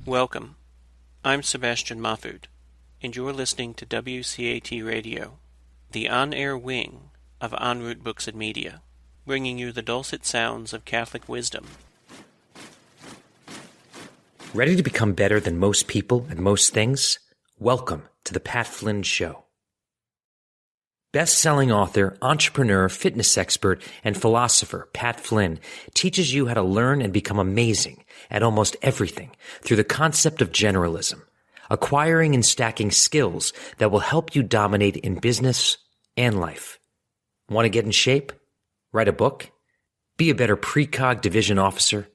Welcome. I'm Sebastian Mahfood, and you're listening to WCAT Radio, the on-air wing of En Route Books and Media, bringing you the dulcet sounds of Catholic wisdom. Ready to become better than most people at most things? Welcome to the Pat Flynn Show. Best-selling author, entrepreneur, fitness expert, and philosopher Pat Flynn teaches you how to learn and become amazing at almost everything through the concept of generalism, acquiring and stacking skills that will help you dominate in business and life. Want to get in shape? Write a book? Be a better precog division officer?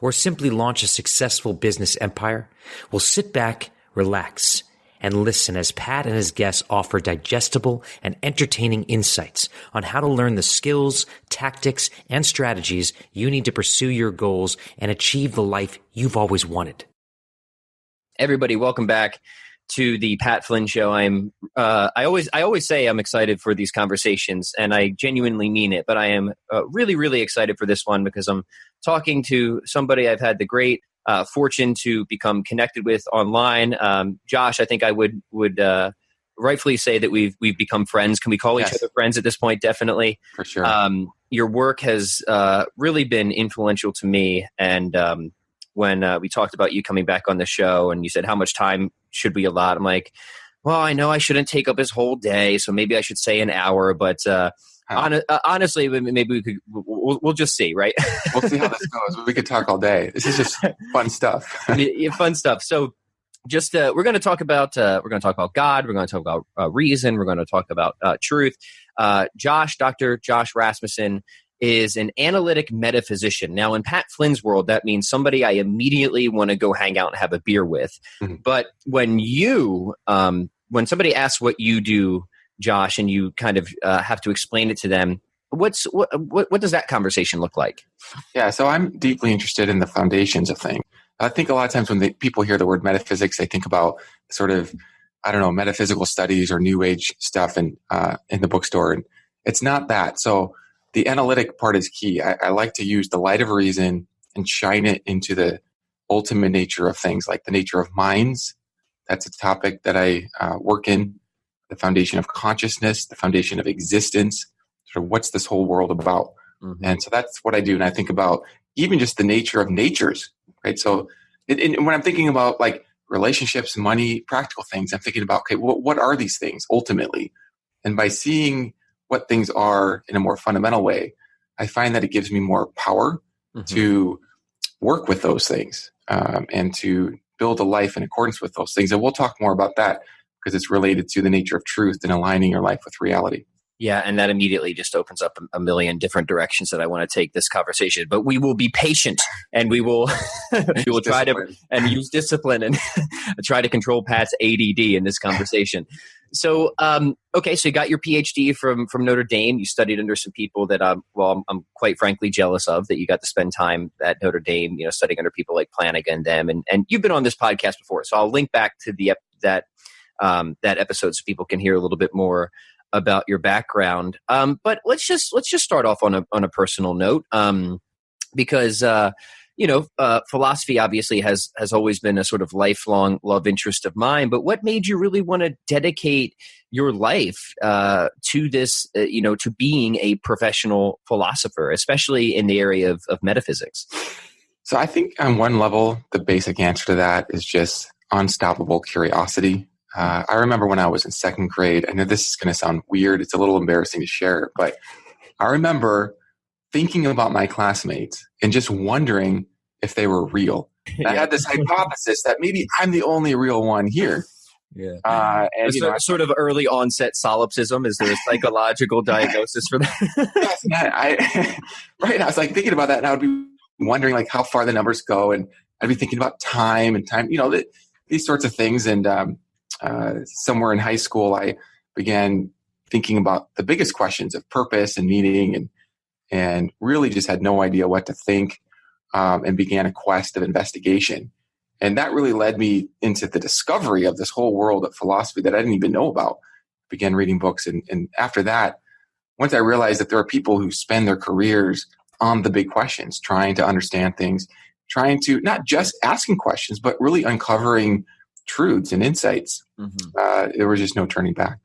Or simply launch a successful business empire? Well, sit back, relax, and listen as Pat and his guests offer digestible and entertaining insights on how to learn the skills, tactics, and strategies you need to pursue your goals and achieve the life you've always wanted. Everybody, welcome back to the Pat Flynn Show. I always say I'm excited for these conversations, and I genuinely mean it. But I am really excited for this one because I'm talking to somebody I've had the great fortune to become connected with online. Josh, I think I would rightfully say that we've become friends. Can we call each other friends at this point? Definitely. For sure. Your work has really been influential to me. And when we talked about you coming back on the show and you said, how much time should we allot? I'm like, well, I know I shouldn't take up his whole day, so maybe I should say an hour. But honestly, maybe we'll just see, right? We'll see how this goes. We could talk all day. This is just fun stuff. Yeah, fun stuff. So just we're going to talk about God. We're going to talk about reason. We're going to talk about truth. Dr. Josh Rasmussen is an analytic metaphysician. Now, in Pat Flynn's world, that means somebody I immediately want to go hang out and have a beer with. Mm-hmm. But when when somebody asks what you do, Josh, and you kind of have to explain it to them, what does that conversation look like? Yeah, so I'm deeply interested in the foundations of things. I think a lot of times when people hear the word metaphysics, they think about sort of, metaphysical studies or new age stuff in the bookstore. And it's not that. So the analytic part is key. I like to use the light of reason and shine it into the ultimate nature of things, like the nature of minds. That's a topic that I work in. The foundation of consciousness, the foundation of existence, sort of what's this whole world about? Mm-hmm. And so that's what I do. And I think about even just the nature of natures, right? So when I'm thinking about like relationships, money, practical things, I'm thinking about, okay, what are these things ultimately? And by seeing what things are in a more fundamental way, I find that it gives me more power to work with those things and to build a life in accordance with those things. And we'll talk more about that because it's related to the nature of truth and aligning your life with reality. Yeah, and that immediately just opens up a million different directions that I want to take this conversation. But we will be patient, and we will try to and use discipline and try to control Pat's ADD in this conversation. So, so you got your PhD from Notre Dame. You studied under some people that I'm quite frankly jealous of. That you got to spend time at Notre Dame, studying under people like Plantinga and them. And you've been on this podcast before, so I'll link back to that episode so people can hear a little bit more about your background. But let's just start off on a personal note, because philosophy obviously has always been a sort of lifelong love interest of mine. But what made you really want to dedicate your life to this, to being a professional philosopher, especially in the area of metaphysics? So I think on one level, the basic answer to that is just unstoppable curiosity. I remember when I was in second grade, I know this is going to sound weird. It's a little embarrassing to share, but I remember thinking about my classmates and just wondering if they were real. I had this hypothesis that maybe I'm the only real one here. Yeah. Sort of early onset solipsism. Is there a psychological diagnosis for that? Yes, right. I was like thinking about that, and I would be wondering like how far the numbers go, and I'd be thinking about time, these sorts of things. And somewhere in high school, I began thinking about the biggest questions of purpose and meaning, and really just had no idea what to think, and began a quest of investigation. And that really led me into the discovery of this whole world of philosophy that I didn't even know about. I began reading books. And after that, once I realized that there are people who spend their careers on the big questions, trying to understand things, trying to not just asking questions, but really uncovering truths and insights. There was just no turning back.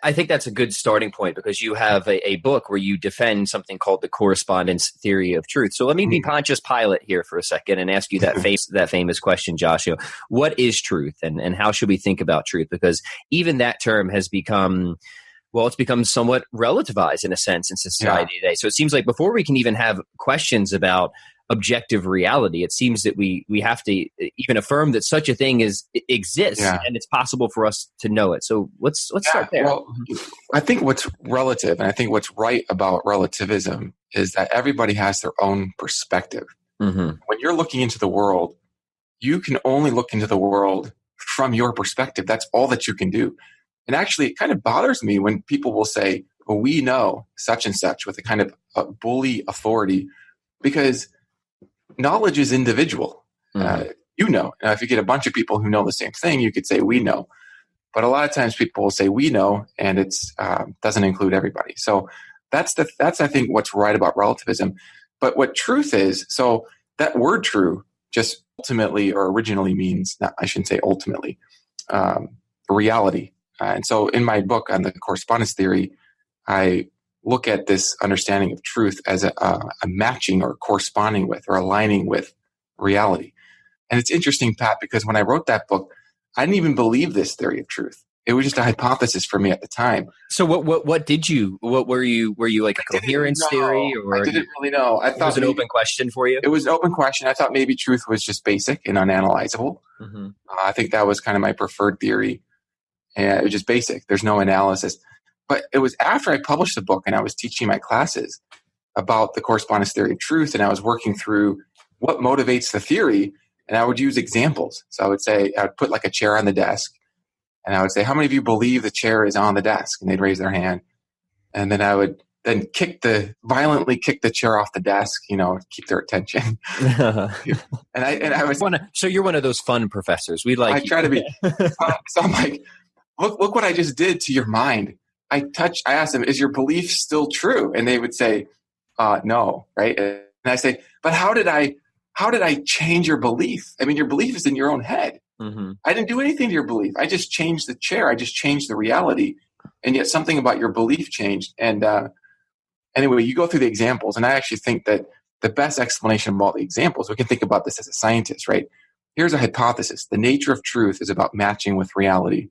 I think that's a good starting point because you have a book where you defend something called the correspondence theory of truth. So let me be Pontius Pilate here for a second and ask you that famous question, Joshua. What is truth and how should we think about truth? Because even that term has become, well, it's become somewhat relativized in a sense in society today. So it seems like before we can even have questions about objective reality, it seems that we have to even affirm that such a thing exists and it's possible for us to know it. So let's start there. Well, I think what's relative and I think what's right about relativism is that everybody has their own perspective. When you're looking into the world, you can only look into the world from your perspective. That's all that you can do. And actually, it kind of bothers me when people will say, well, we know such and such with a kind of bully authority, because knowledge is individual. You know. Now, if you get a bunch of people who know the same thing, you could say we know. But a lot of times people will say we know, and it doesn't include everybody. So that's I think what's right about relativism. But what truth is, so that word true just ultimately or originally means, I shouldn't say ultimately, reality. And so in my book on the correspondence theory, I look at this understanding of truth as a matching or corresponding with or aligning with reality. And it's interesting, Pat, because when I wrote that book, I didn't even believe this theory of truth. It was just a hypothesis for me at the time. So what were you like a coherence theory, or I didn't really know. I thought it was an open question for you? It was an open question. I thought maybe truth was just basic and unanalyzable. I think that was kind of my preferred theory. And it was just basic. There's no analysis. But it was after I published the book and I was teaching my classes about the correspondence theory of truth, and I was working through what motivates the theory, and I would use examples. So I would put like a chair on the desk, and I would say, how many of you believe the chair is on the desk? And they'd raise their hand. And then I would then violently kick the chair off the desk, keep their attention. and I was... So you're one of those fun professors. I try to be. So I'm like, look what I just did to your mind. I asked them, is your belief still true? And they would say, no, right? And I say, but how did I change your belief? I mean, your belief is in your own head. I didn't do anything to your belief. I just changed the chair. I just changed the reality. And yet something about your belief changed. And anyway, you go through the examples, and I actually think that the best explanation of all the examples, we can think about this as a scientist, right? Here's a hypothesis. The nature of truth is about matching with reality.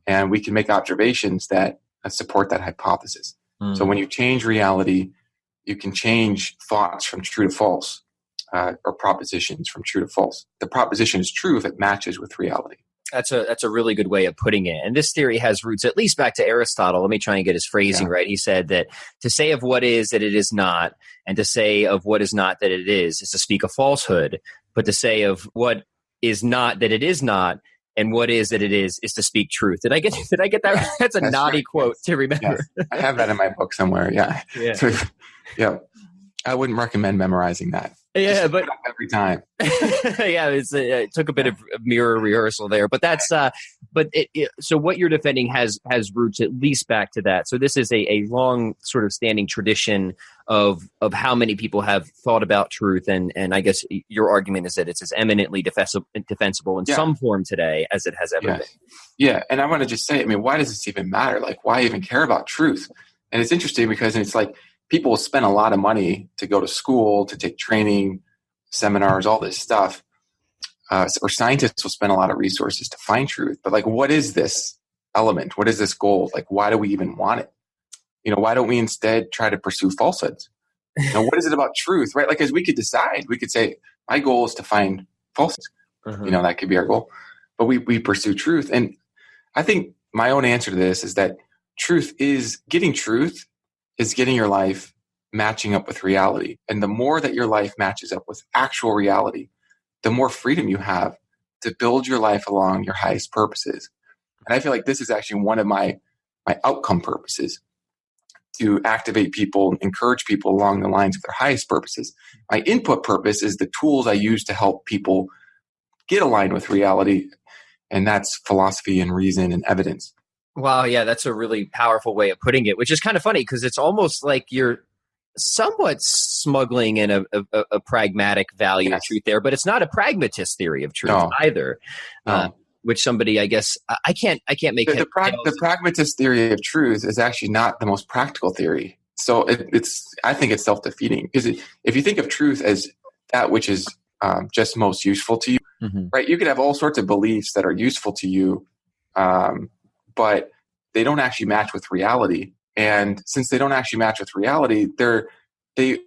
And we can make observations that support that hypothesis. So when you change reality, you can change thoughts from true to false, or propositions from true to false. The proposition is true if it matches with reality. That's a really good way of putting it. And this theory has roots at least back to Aristotle. Let me try and get his phrasing right. He said that to say of what is that it is not, and to say of what is not that it is to speak a falsehood. But to say of what is not that it is not, and what is that it is to speak truth. Did I get that? That's a naughty quote to remember. Yes. I have that in my book somewhere. Yeah. Yeah. I wouldn't recommend memorizing that. Yeah, but every time. It took a bit of mirror rehearsal there, but that's so what you're defending has roots at least back to that. So this is a long sort of standing tradition of how many people have thought about truth, and I guess your argument is that it's as eminently defensible in some form today as it has ever been. Yeah, and I want to just say, I mean, why does this even matter? Like, why even care about truth? And it's interesting because it's like people will spend a lot of money to go to school, to take training, seminars, all this stuff. Or scientists will spend a lot of resources to find truth. But like, what is this element? What is this goal? Like, why do we even want it? Why don't we instead try to pursue falsehoods? What is it about truth, right? Like, as we could decide, we could say, my goal is to find falsehoods. That could be our goal. But we pursue truth. And I think my own answer to this is that truth is getting your life matching up with reality. And the more that your life matches up with actual reality, the more freedom you have to build your life along your highest purposes. And I feel like this is actually one of my outcome purposes, to activate people, encourage people along the lines of their highest purposes. My input purpose is the tools I use to help people get aligned with reality. And that's philosophy and reason and evidence. Wow, yeah, that's a really powerful way of putting it, which is kind of funny because it's almost like you're somewhat smuggling in a pragmatic value of truth there, but it's not a pragmatist theory of truth either. Which somebody, I guess, I can't make the pragmatist theory of truth is actually not the most practical theory. So I think it's self-defeating, because if you think of truth as that which is just most useful to you, right? You could have all sorts of beliefs that are useful to you, but they don't actually match with reality. And since they don't actually match with reality, they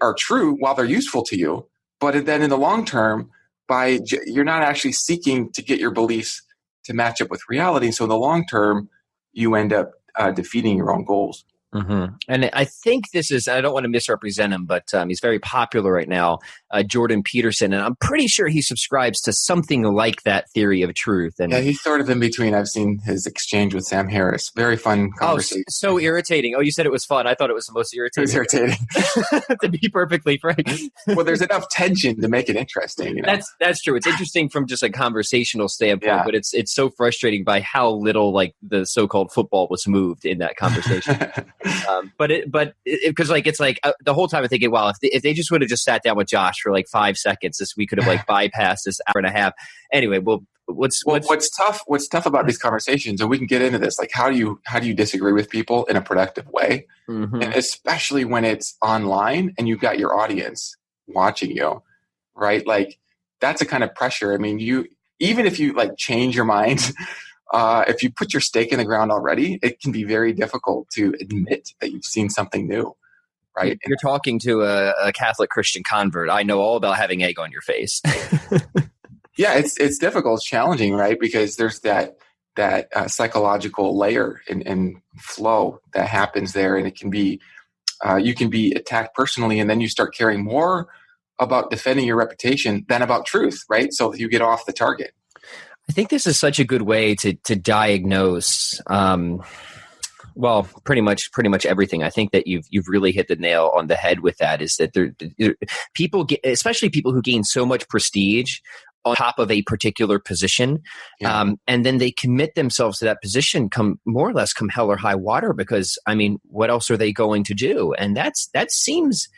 are true while they're useful to you. But then in the long term, you're not actually seeking to get your beliefs to match up with reality. So in the long term, you end up defeating your own goals. And I think this is, I don't want to misrepresent him, but he's very popular right now, Jordan Peterson. And I'm pretty sure he subscribes to something like that theory of truth. And yeah, he's sort of in between. I've seen his exchange with Sam Harris. Very fun conversation. Oh, so irritating. Oh, you said it was fun. I thought it was the most irritating. It was irritating. To be perfectly frank. Well, there's enough tension to make it interesting. You know? That's true. It's interesting from just a conversational standpoint, but it's so frustrating by how little like the so-called football was moved in that conversation. Because it's like the whole time I'm thinking, wow, if they just would have just sat down with Josh for like 5 seconds, we could have like bypassed this hour and a half. Anyway, what's tough about these conversations, and we can get into this, like how do you disagree with people in a productive way, and especially when it's online and you've got your audience watching you, right? Like that's a kind of pressure. I mean, even if you like change your mind. If you put your stake in the ground already, it can be very difficult to admit that you've seen something new, right? You're talking to a Catholic Christian convert. I know all about having egg on your face. Yeah, it's difficult. It's challenging, right? Because there's that psychological layer and flow that happens there, and it can be you can be attacked personally, and then you start caring more about defending your reputation than about truth, right? So you get off the target. I think this is such a good way to diagnose, pretty much everything. I think that you've really hit the nail on the head with that. Is that people especially people who gain so much prestige on top of a particular position, and then they commit themselves to that position, come hell or high water. Because I mean, what else are they going to do? And that seems,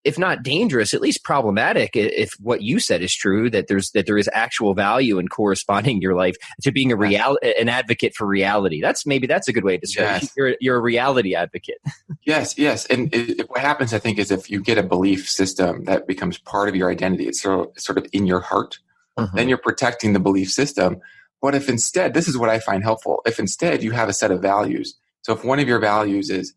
if not dangerous, at least problematic. If what you said is true, that there is actual value in corresponding your life to being an advocate for reality. That's a good way to describe it. You're a reality advocate. Yes. And what happens, I think, is if you get a belief system that becomes part of your identity, it's sort of in your heart, then you're protecting the belief system. But if instead, this is what I find helpful, if instead you have a set of values. So if one of your values is,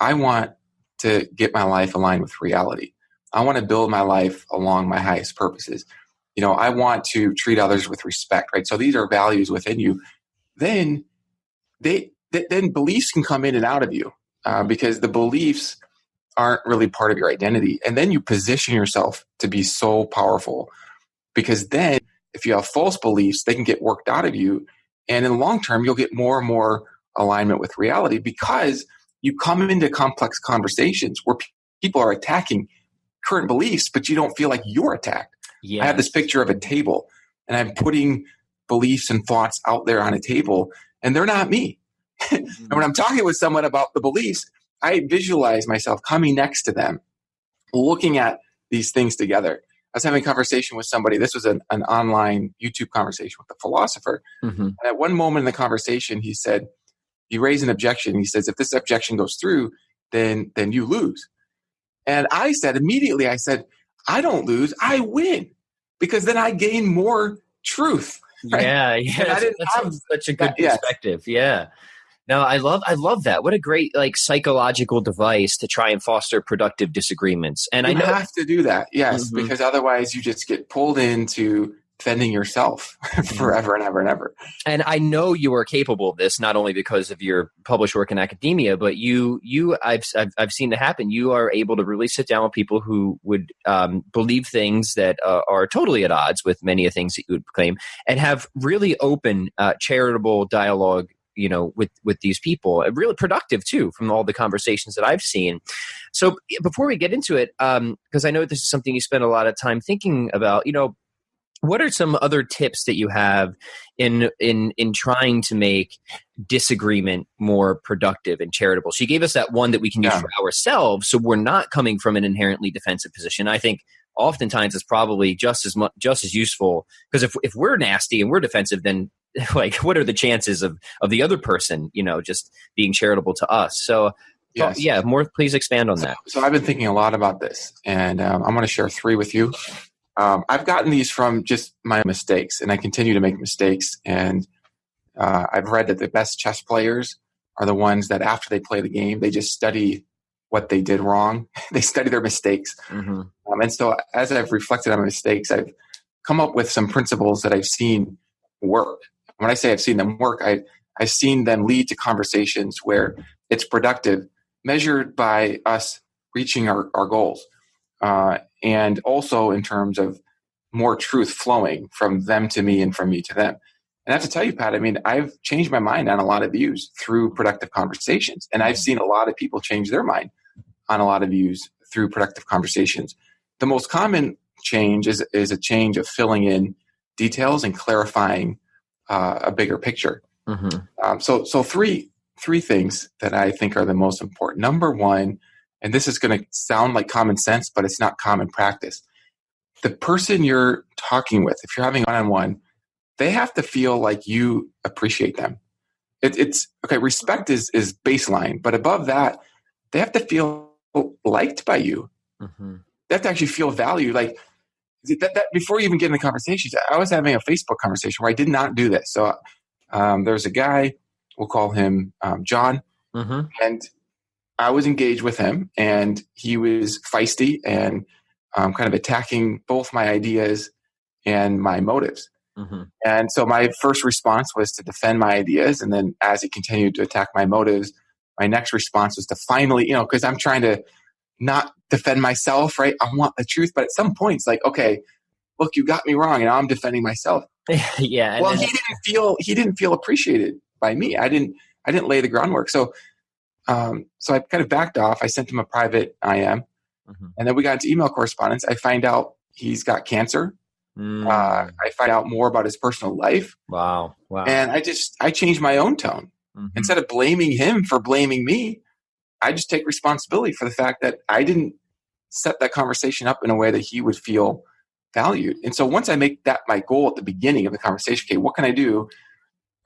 I want to get my life aligned with reality. I want to build my life along my highest purposes. You know, I want to treat others with respect, right? So these are values within you. Then then beliefs can come in and out of you because the beliefs aren't really part of your identity. And then you position yourself to be so powerful, because then if you have false beliefs, they can get worked out of you. And in the long term, you'll get more and more alignment with reality, because you come into complex conversations where people are attacking current beliefs, but you don't feel like you're attacked. Yes. I have this picture of a table, and I'm putting beliefs and thoughts out there on a table, and they're not me. And when I'm talking with someone about the beliefs, I visualize myself coming next to them, looking at these things together. I was having a conversation with somebody. This was an online YouTube conversation with a philosopher. And at one moment in the conversation, he raised an objection. He says, if this objection goes through, then you lose. And I said, immediately, I don't lose, I win, because then I gain more truth. Right? Yeah. That's such a good perspective. Yeah. No, I love that. What a great psychological device to try and foster productive disagreements. And I know have to do that. Yes, because otherwise you just get pulled into defending yourself forever and ever and ever. And I know you are capable of this, not only because of your published work in academia, but I've seen it happen. You are able to really sit down with people who would believe things that are totally at odds with many of the things that you would claim, and have really open, charitable dialogue, with these people. Really productive too, from all the conversations that I've seen. So before we get into it, because I know this is something you spend a lot of time thinking about, What are some other tips that you have in trying to make disagreement more productive and charitable? So you gave us that one that we can use for ourselves, so we're not coming from an inherently defensive position. I think oftentimes it's probably just as useful, because if we're nasty and we're defensive, then like, what are the chances of the other person, just being charitable to us? So Yes. yeah, please expand on that. So I've been thinking a lot about this, and I'm going to share 3 with you. I've gotten these from just my mistakes, and I continue to make mistakes. And I've read that the best chess players are the ones that after they play the game, they just study what they did wrong. They study their mistakes. Mm-hmm. And so as I've reflected on my mistakes, I've come up with some principles that I've seen work. When I say I've seen them work, I've seen them lead to conversations where it's productive, measured by us reaching our goals. And also in terms of more truth flowing from them to me and from me to them. And I have to tell you, Pat, I mean, I've changed my mind on a lot of views through productive conversations. And I've seen a lot of people change their mind on a lot of views through productive conversations. The most common change is a change of filling in details and clarifying a bigger picture. Mm-hmm. So three things that I think are the most important. Number one, and this is going to sound like common sense, but it's not common practice. The person you're talking with, if you're having one-on-one, they have to feel like you appreciate them. It's okay. Respect is baseline, but above that, they have to feel liked by you. Mm-hmm. They have to actually feel valued. Like that before you even get in the conversations. I was having a Facebook conversation where I did not do this. So there's a guy, we'll call him John, mm-hmm. and I was engaged with him, and he was feisty and kind of attacking both my ideas and my motives. Mm-hmm. And so my first response was to defend my ideas. And then as he continued to attack my motives, my next response was to finally, because I'm trying to not defend myself, right? I want the truth. But at some point, it's like, okay, look, you got me wrong. And now I'm defending myself. Yeah. Well, he didn't feel appreciated by me. I didn't lay the groundwork. So I kind of backed off. I sent him a private IM. Mm-hmm. And then we got into email correspondence. I find out he's got cancer. I find out more about his personal life. Wow. And I changed my own tone. Mm-hmm. Instead of blaming him for blaming me, I just take responsibility for the fact that I didn't set that conversation up in a way that he would feel valued. And so once I make that my goal at the beginning of the conversation, okay, what can I do?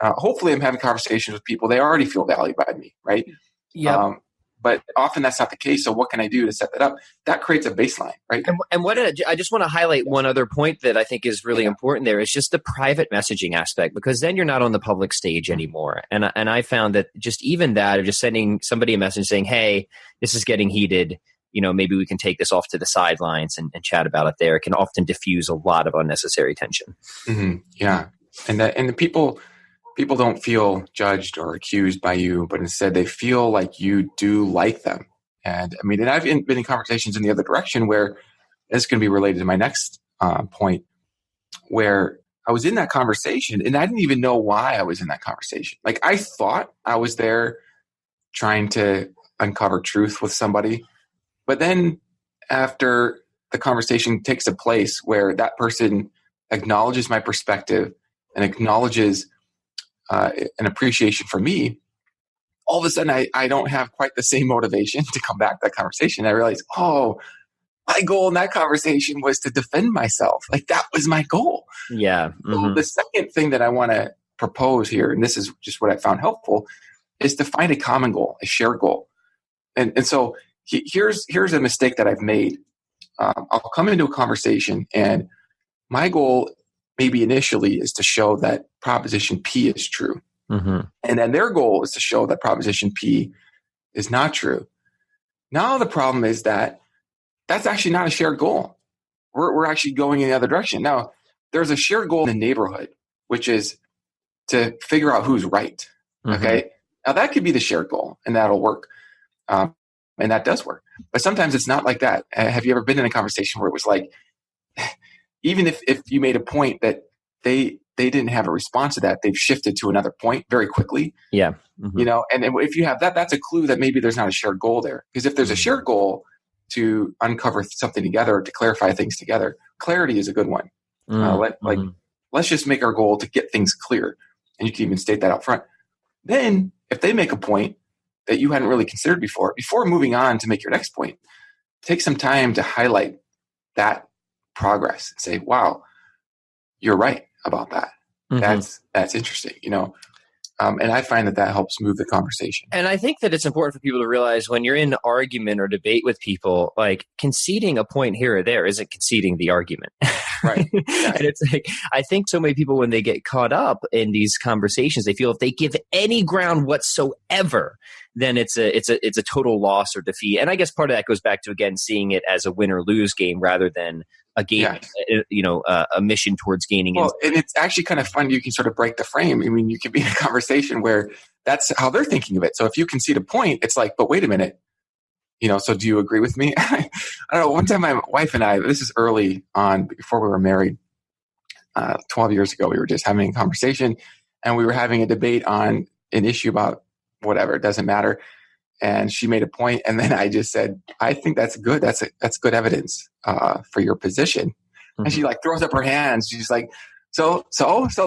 Hopefully I'm having conversations with people, they already feel valued by me, right? Yeah. But often that's not the case. So what can I do to set that up? That creates a baseline, right? And I just want to highlight one other point that I think is really important there is just the private messaging aspect, because then you're not on the public stage anymore. And I found that just even that, or just sending somebody a message saying, hey, this is getting heated, maybe we can take this off to the sidelines and chat about it there, can often diffuse a lot of unnecessary tension. Mm-hmm. Yeah. And the people don't feel judged or accused by you, but instead they feel like you do like them. And I mean, and I've been in conversations in the other direction where this is going to be related to my next point, where I was in that conversation and I didn't even know why I was in that conversation. Like I thought I was there trying to uncover truth with somebody. But then after the conversation takes a place where that person acknowledges my perspective and acknowledges an appreciation for me, all of a sudden I don't have quite the same motivation to come back to that conversation. I realized, my goal in that conversation was to defend myself. Like that was my goal. Yeah. Mm-hmm. So the second thing that I want to propose here, and this is just what I found helpful, is to find a common goal, a shared goal. And so here's a mistake that I've made. I'll come into a conversation and my goal maybe initially is to show that proposition P is true. Mm-hmm. And then their goal is to show that proposition P is not true. Now the problem is that that's actually not a shared goal. We're actually going in the other direction. Now, there's a shared goal in the neighborhood, which is to figure out who's right. Mm-hmm. Okay. Now that could be the shared goal and that'll work. And that does work. But sometimes it's not like that. Have you ever been in a conversation where it was like, even if you made a point that they didn't have a response to that, they've shifted to another point very quickly. Yeah. Mm-hmm. And if you have that, that's a clue that maybe there's not a shared goal there. Because if there's a shared goal to uncover something together, to clarify things together, clarity is a good one. Let's just make our goal to get things clear. And you can even state that out front. Then if they make a point that you hadn't really considered before moving on to make your next point, take some time to highlight that progress and say, wow, you're right about that. That's interesting, and I find that helps move the conversation. And I think that it's important for people to realize when you're in an argument or debate with people, like conceding a point here or there isn't conceding the argument. Right. Yeah. And it's like, I think so many people, when they get caught up in these conversations, they feel if they give any ground whatsoever, then it's a total loss or defeat. And I guess part of that goes back to, again, seeing it as a win or lose game rather than a game, a mission towards gaining. Well, and it's actually kind of fun. You can sort of break the frame. I mean, you could be in a conversation where that's how they're thinking of it. So if you concede a point, it's like, but wait a minute, so do you agree with me? I don't know. One time my wife and I, this is early on before we were married, 12 years ago, we were just having a conversation and we were having a debate on an issue about whatever, it doesn't matter. And she made a point, and then I just said, I think that's good. That's good evidence for your position. Mm-hmm. And she like throws up her hands. She's like, so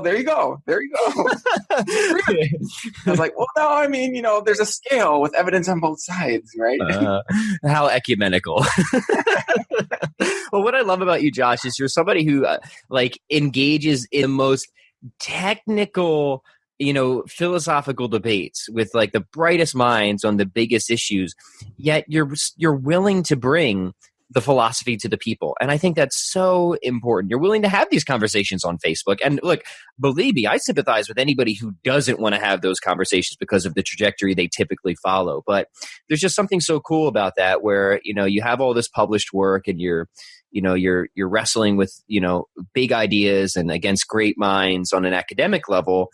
there you go. There you go. I was like, well, no, I mean, there's a scale with evidence on both sides, right? How ecumenical. Well, what I love about you, Josh, is you're somebody who engages in the most technical, philosophical debates with like the brightest minds on the biggest issues, yet you're willing to bring the philosophy to the people. And I think that's so important. You're willing to have these conversations on Facebook. And look, believe me, I sympathize with anybody who doesn't want to have those conversations because of the trajectory they typically follow. But there's just something so cool about that where, you have all this published work and you're wrestling with, big ideas and against great minds on an academic level.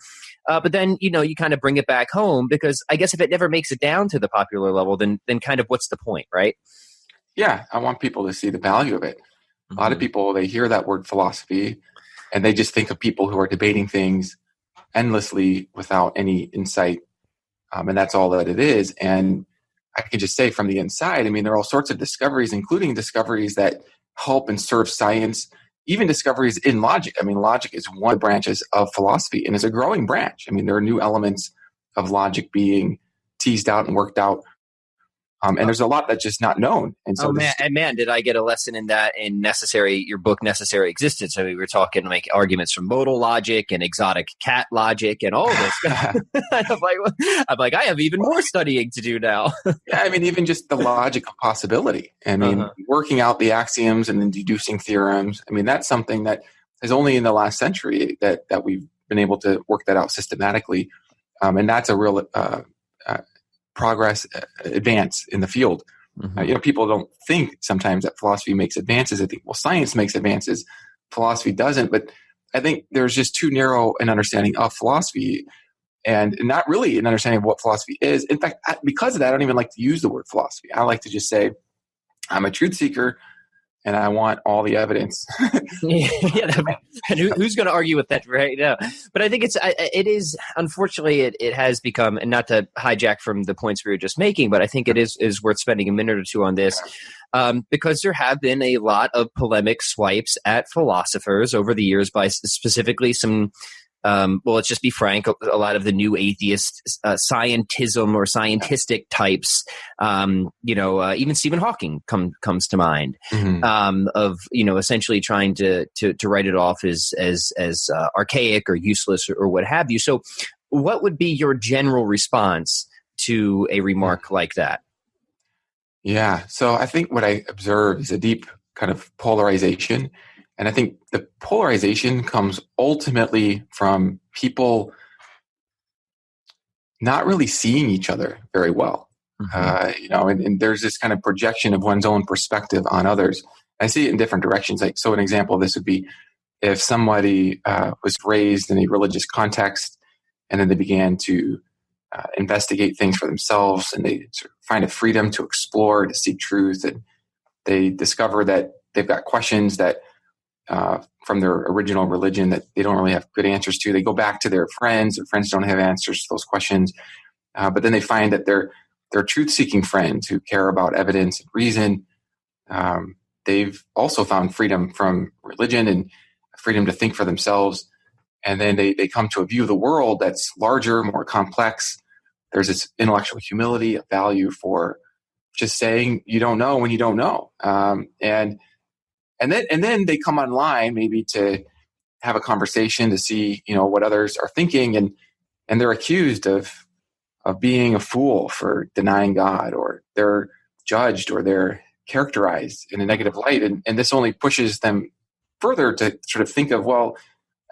But then, you kind of bring it back home because I guess if it never makes it down to the popular level, then kind of what's the point, right? Yeah, I want people to see the value of it. Mm-hmm. A lot of people, they hear that word philosophy and they just think of people who are debating things endlessly without any insight. And that's all that it is. And I can just say from the inside, I mean, there are all sorts of discoveries, including discoveries that help and serve science, even discoveries in logic. I mean, logic is one of the branches of philosophy and is a growing branch. I mean, there are new elements of logic being teased out and worked out. And there's a lot that's just not known. And so, man, did I get a lesson in that in your book, Necessary Existence? I mean, we were talking like arguments from modal logic and exotic cat logic and all this stuff. I'm like, I have even more studying to do now. Yeah, I mean, even just the logic of possibility. I mean, working out the axioms and then deducing theorems. I mean, that's something that is only in the last century that we've been able to work that out systematically. And that's a real progress, advance in the field. Mm-hmm. People don't think sometimes that philosophy makes advances. They think, well, science makes advances, philosophy doesn't. But I think there's just too narrow an understanding of philosophy and not really an understanding of what philosophy is. In fact, because of that, I don't even like to use the word philosophy. I like to just say, I'm a truth seeker and I want all the evidence. And who's going to argue with that right now? But I think it is, unfortunately, it has become, and not to hijack from the points we were just making, but I think it is worth spending a minute or two on this because there have been a lot of polemic swipes at philosophers over the years by specifically some, let's just be frank, a lot of the new atheist scientism or scientistic types, even Stephen Hawking comes to mind, of, essentially trying to write it off as archaic or useless or what have you. So what would be your general response to a remark like that? Yeah. So I think what I observe is a deep kind of polarization. And I think the polarization comes ultimately from people not really seeing each other very well. Mm-hmm. And there's this kind of projection of one's own perspective on others. I see it in different directions. Like, so an example of this would be if somebody was raised in a religious context and then they began to investigate things for themselves and they sort of find a freedom to explore, to seek truth, and they discover that they've got questions that from their original religion that they don't really have good answers to. They go back to their friends don't have answers to those questions. But then they find that their truth-seeking friends who care about evidence and reason, they've also found freedom from religion and freedom to think for themselves. And then they come to a view of the world that's larger, more complex. There's this intellectual humility, a value for just saying you don't know when you don't know. And then they come online maybe to have a conversation to see, what others are thinking, and they're accused of being a fool for denying God, or they're judged, or they're characterized in a negative light. And this only pushes them further to sort of think of, well,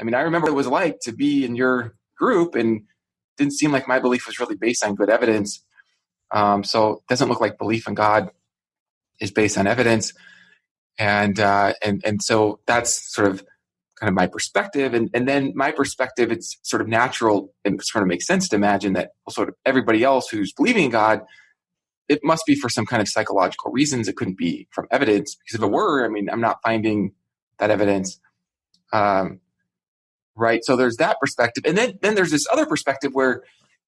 I mean, I remember what it was like to be in your group, and it didn't seem like my belief was really based on good evidence. So it doesn't look like belief in God is based on evidence. And so that's sort of kind of my perspective. And then my perspective, it's sort of natural and sort of makes sense to imagine that sort of everybody else who's believing in God, it must be for some kind of psychological reasons. It couldn't be from evidence, because if it were, I mean, I'm not finding that evidence. Right. So there's that perspective. And then there's this other perspective where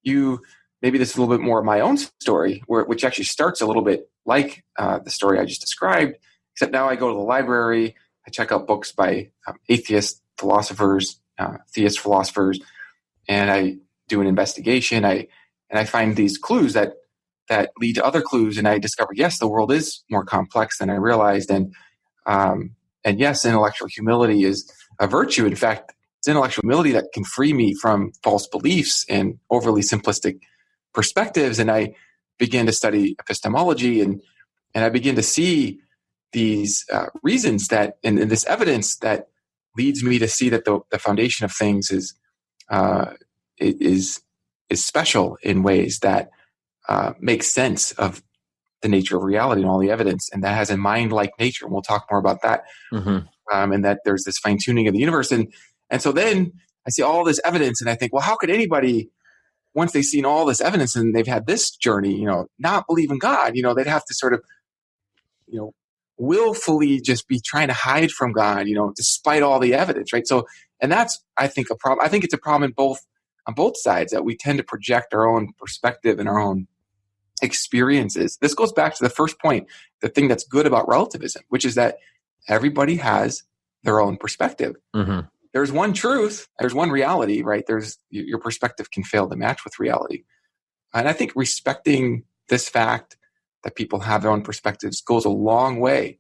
maybe this is a little bit more of my own story, which actually starts a little bit like the story I just described, except now I go to the library, I check out books by atheist philosophers, theist philosophers, and I do an investigation. And I find these clues that lead to other clues, and I discover, yes, the world is more complex than I realized. And yes, intellectual humility is a virtue. In fact, it's intellectual humility that can free me from false beliefs and overly simplistic perspectives. And I begin to study epistemology, and I begin to see these reasons that, and this evidence that leads me to see that the foundation of things is special in ways that make sense of the nature of reality and all the evidence, and that has a mind-like nature. And we'll talk more about that. Mm-hmm. And that there's this fine-tuning of the universe. And so then I see all this evidence, and I think, well, how could anybody, once they've seen all this evidence and they've had this journey, not believe in God? They'd have to sort of, willfully just be trying to hide from God, despite all the evidence, right? So, and that's, I think, a problem. I think it's a problem on both sides, that we tend to project our own perspective and our own experiences. This goes back to the first point, the thing that's good about relativism, which is that everybody has their own perspective. Mm-hmm. There's one truth, there's one reality, right? Your perspective can fail to match with reality. And I think respecting this fact that people have their own perspectives goes a long way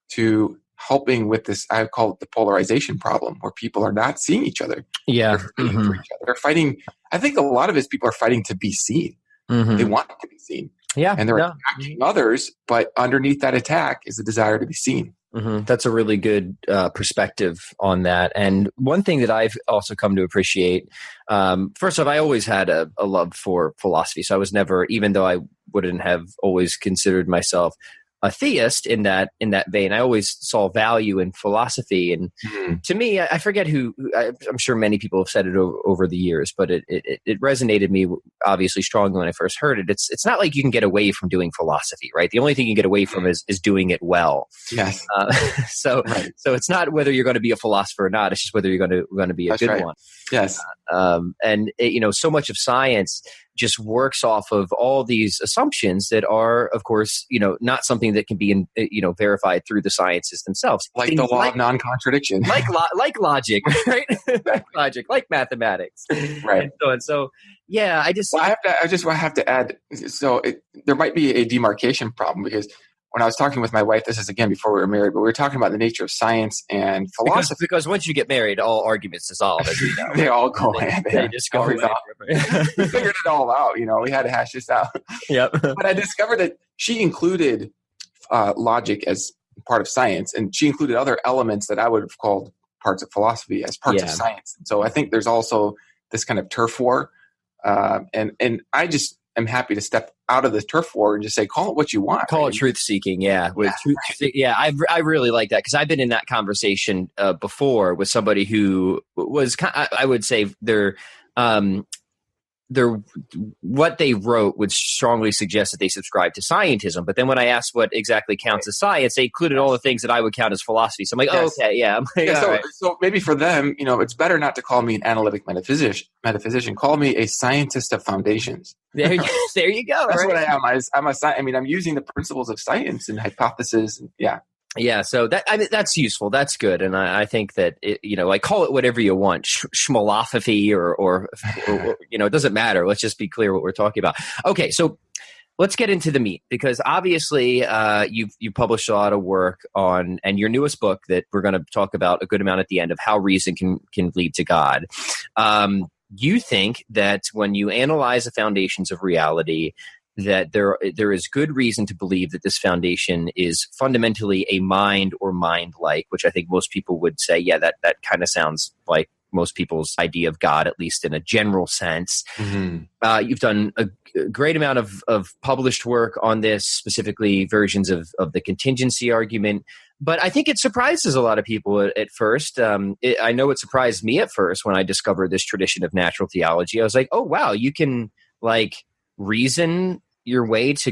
to helping with this, I call it the polarization problem, where people are not seeing each other. Yeah. They're fighting for each other. They're fighting. I think a lot of it is people are fighting to be seen. Mm-hmm. They want to be seen. Yeah. And they're attacking others, but underneath that attack is the desire to be seen. Mm-hmm. That's a really good perspective on that. And one thing that I've also come to appreciate, first off, I always had a love for philosophy. So I was never, even though I wouldn't have always considered myself a theist in that vein, I always saw value in philosophy. And to me, I forget who, I'm sure many people have said it over the years, but it resonated me obviously strongly when I first heard it. It's not like you can get away from doing philosophy, right? The only thing you can get away from is doing it well. Yes. So it's not whether you're going to be a philosopher or not. It's just whether you're going to be a good one. Yes. And so much of science just works off of all these assumptions that are, of course, not something that can be, verified through the sciences themselves. Like things the law of non-contradiction. Like logic, right? Logic, like mathematics. Right. And so, yeah, I have to add, so there might be a demarcation problem, because when I was talking with my wife, this is again before we were married, but we were talking about the nature of science and philosophy. Because once you get married, all arguments dissolve, as we know. They all go They just go away. We figured it all out. We had to hash this out. Yep. But I discovered that she included logic as part of science, and she included other elements that I would have called parts of philosophy as parts of science. And so I think there's also this kind of turf war, and I just am happy to step out of the turf war and just say, call it what you want. Call it truth seeking. Yeah. I really like that, because I've been in that conversation before with somebody who was, I would say what they wrote would strongly suggest that they subscribe to scientism. But then when I asked what exactly counts as science, they included all the things that I would count as philosophy. So I'm like, oh, okay, yeah. I'm like, so maybe for them, it's better not to call me an analytic metaphysician. Call me a scientist of foundations. There you go. That's what I am. I'm using the principles of science and hypothesis. And Yeah, so that's useful. That's good, and I think that like call it whatever you want, schmalophathy or it doesn't matter. Let's just be clear what we're talking about. Okay, so let's get into the meat, because obviously you published a lot of work on, and your newest book that we're going to talk about a good amount at the end, of how reason can lead to God. You think that when you analyze the foundations of reality, that there is good reason to believe that this foundation is fundamentally a mind or mind-like, which I think most people would say, yeah, that kind of sounds like most people's idea of God, at least in a general sense. Mm-hmm. You've done a great amount of published work on this, specifically versions of the contingency argument. But I think it surprises a lot of people at first. I know it surprised me at first when I discovered this tradition of natural theology. I was like, oh, wow, you can reason your way to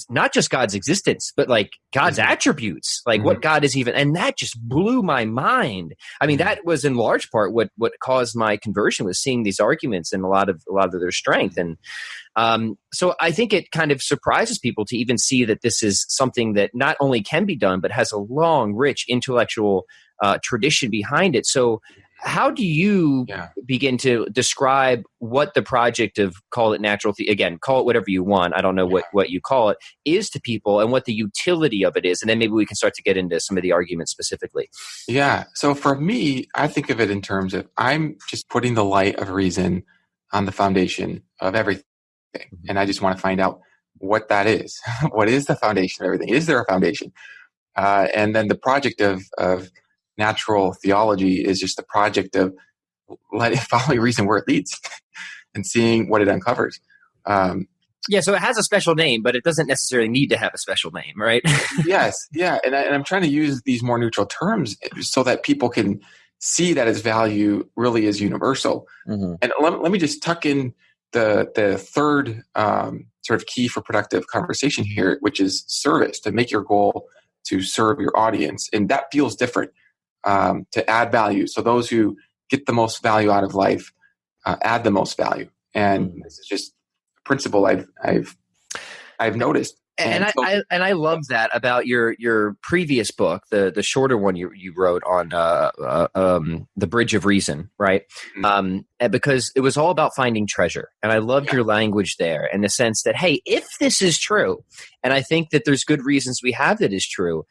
not just God's existence, but God's mm-hmm. attributes, mm-hmm. what God is even. And that just blew my mind. I mean, mm-hmm. that was in large part what caused my conversion, was seeing these arguments and a lot of their strength. And so I think it kind of surprises people to even see that this is something that not only can be done, but has a long, rich intellectual tradition behind it. So how do you begin to describe what the project of, call it natural, again, call it whatever you want, I don't know what you call it, is to people, and what the utility of it is? And then maybe we can start to get into some of the arguments specifically. Yeah. So for me, I think of it in terms of, I'm just putting the light of reason on the foundation of everything. Mm-hmm. And I just want to find out what that is. What is the foundation of everything? Is there a foundation? And then the project of natural theology is just the project of following reason where it leads and seeing what it uncovers. So it has a special name, but it doesn't necessarily need to have a special name, right? Yes, yeah. And I'm trying to use these more neutral terms so that people can see that its value really is universal. Mm-hmm. And let me just tuck in the third sort of key for productive conversation here, which is service, to make your goal to serve your audience. And that feels different. To add value. So those who get the most value out of life add the most value. And this is just a principle I've noticed. And I love that about your previous book, the shorter one you wrote on the Bridge of Reason, right? Mm-hmm. Because it was all about finding treasure. And I loved your language there, in the sense that, hey, if this is true, and I think that there's good reasons we have that is true,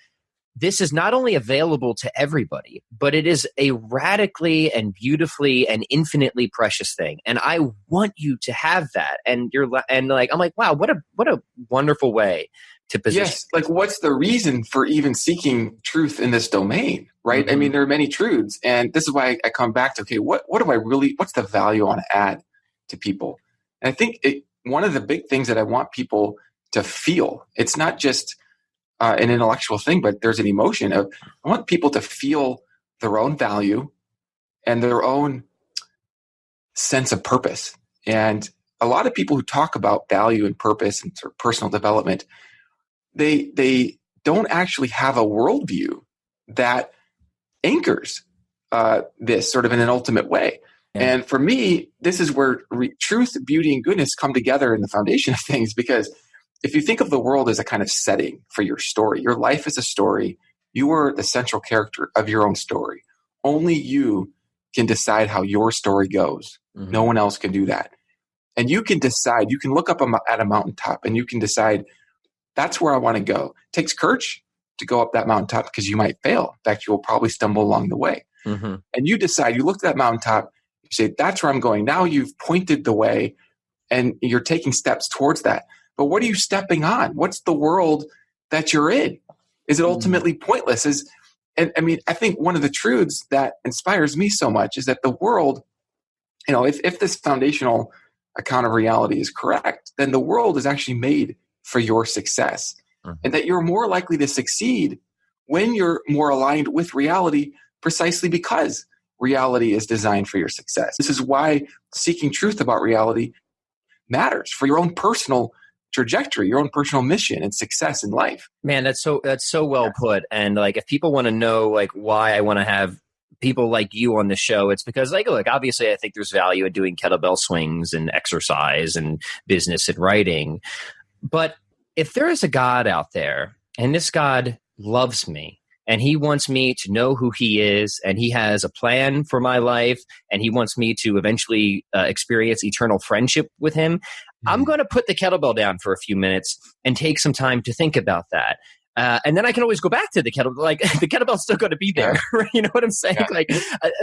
this is not only available to everybody, but it is a radically and beautifully and infinitely precious thing. And I want you to have that. And I'm like, wow, what a wonderful way to position. Yes. What's the reason for even seeking truth in this domain, right? Mm-hmm. I mean, there are many truths, and this is why I come back to, okay, what's the value I want to add to people? And I think one of the big things that I want people to feel, it's not just an intellectual thing, but there's an emotion of, I want people to feel their own value and their own sense of purpose. And a lot of people who talk about value and purpose and sort of personal development, they don't actually have a worldview that anchors this sort of in an ultimate way. Yeah. And for me, this is where truth, beauty, and goodness come together in the foundation of things, because if you think of the world as a kind of setting for your story, your life is a story. You are the central character of your own story. Only you can decide how your story goes. Mm-hmm. No one else can do that. And you can decide, you can look up at a mountaintop and you can decide, that's where I want to go. It takes courage to go up that mountaintop, because you might fail. In fact, you will probably stumble along the way. Mm-hmm. And you decide, you look at that mountaintop, you say, that's where I'm going. Now you've pointed the way and you're taking steps towards that. But what are you stepping on? What's the world that you're in? Is it ultimately pointless? I think one of the truths that inspires me so much is that the world, if this foundational account of reality is correct, then the world is actually made for your success. Mm-hmm. And that you're more likely to succeed when you're more aligned with reality, precisely because reality is designed for your success. This is why seeking truth about reality matters for your own personal trajectory, your own personal mission and success in life. Man, that's so well put. And if people want to know why I want to have people like you on the show, it's because look, obviously I think there's value in doing kettlebell swings and exercise and business and writing. But if there is a God out there, and this God loves me. And he wants me to know who he is, and he has a plan for my life, and he wants me to eventually experience eternal friendship with him. I'm going to put the kettlebell down for a few minutes and take some time to think about that. And then I can always go back to the kettlebell. Like the kettlebell's still going to be there. Yeah. You know what I'm saying? Yeah.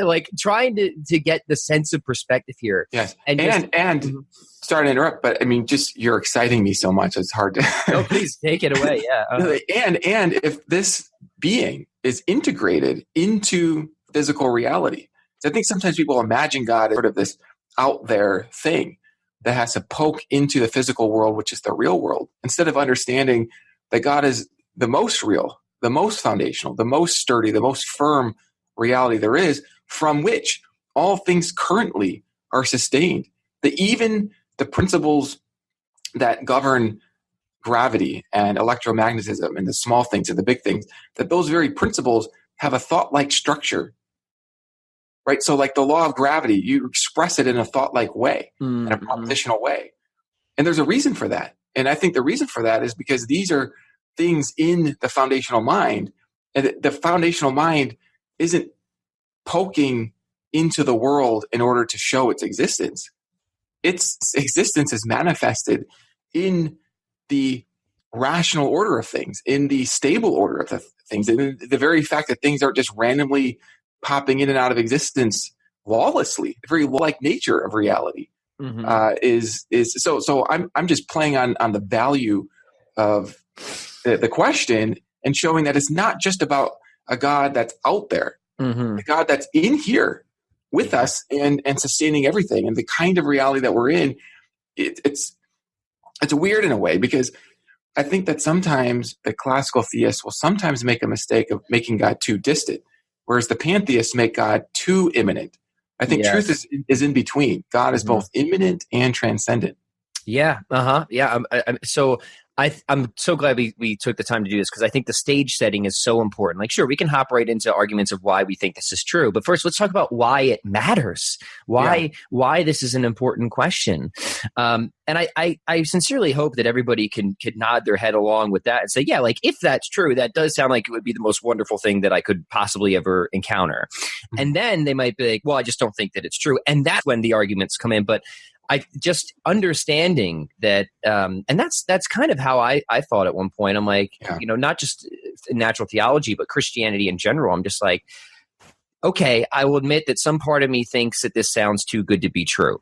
Like trying to get the sense of perspective here. Yes. And Sorry to interrupt, but I mean, just you're exciting me so much. It's hard to. No, please take it away. Yeah. And if this being is integrated into physical reality, so I think sometimes people imagine God as sort of this out there thing that has to poke into the physical world, which is the real world, instead of understanding that God is the most real, the most foundational, the most sturdy, the most firm reality there is, from which all things currently are sustained. That even the principles that govern gravity and electromagnetism and the small things and the big things, that those very principles have a thought-like structure, right? So like the law of gravity, you express it in a thought-like way, in a propositional way. And there's a reason for that. And I think the reason for that is because these are things in the foundational mind, and the foundational mind isn't poking into the world in order to show its existence. Its existence is manifested in the rational order of things, in the stable order of things, and the very fact that things aren't just randomly popping in and out of existence lawlessly, the very like nature of reality is so. I'm just playing on the value of the question and showing that it's not just about a God that's out there, a God that's in here with us and sustaining everything, and the kind of reality that we're in. It's weird in a way, because I think that sometimes the classical theists will sometimes make a mistake of making God too distant, whereas the pantheists make God too immanent. I think truth is in between. God is both immanent and transcendent. Yeah. Yeah. I'm so glad we took the time to do this, because I think the stage setting is so important. Like, sure, we can hop right into arguments of why we think this is true, but first let's talk about why it matters, why this is an important question. And I sincerely hope that everybody can nod their head along with that and say, yeah, like if that's true, that does sound like it would be the most wonderful thing that I could possibly ever encounter. And then they might be like, well, I just don't think that it's true. And that's when the arguments come in. But I just understanding that, and that's kind of how I thought at one point. I'm like, not just natural theology, but Christianity in general. I'm just like, okay, I will admit that some part of me thinks that this sounds too good to be true.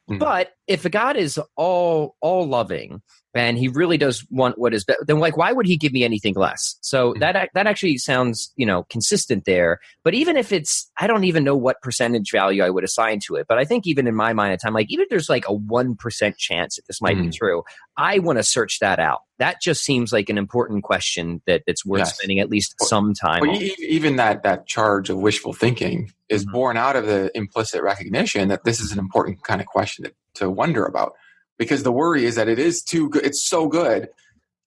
But if a God is all loving and he really does want what is better, then like, why would he give me anything less? So that actually sounds, consistent there. But even if it's, I don't even know what percentage value I would assign to it. But I think even in my mind at time, like even if there's like a 1% chance that this might be true, I want to search that out. That just seems like an important question that's worth spending at least some time on. Even that charge of wishful thinking is born out of the implicit recognition that this is an important kind of question to wonder about. Because the worry is that it is too good. It's so good.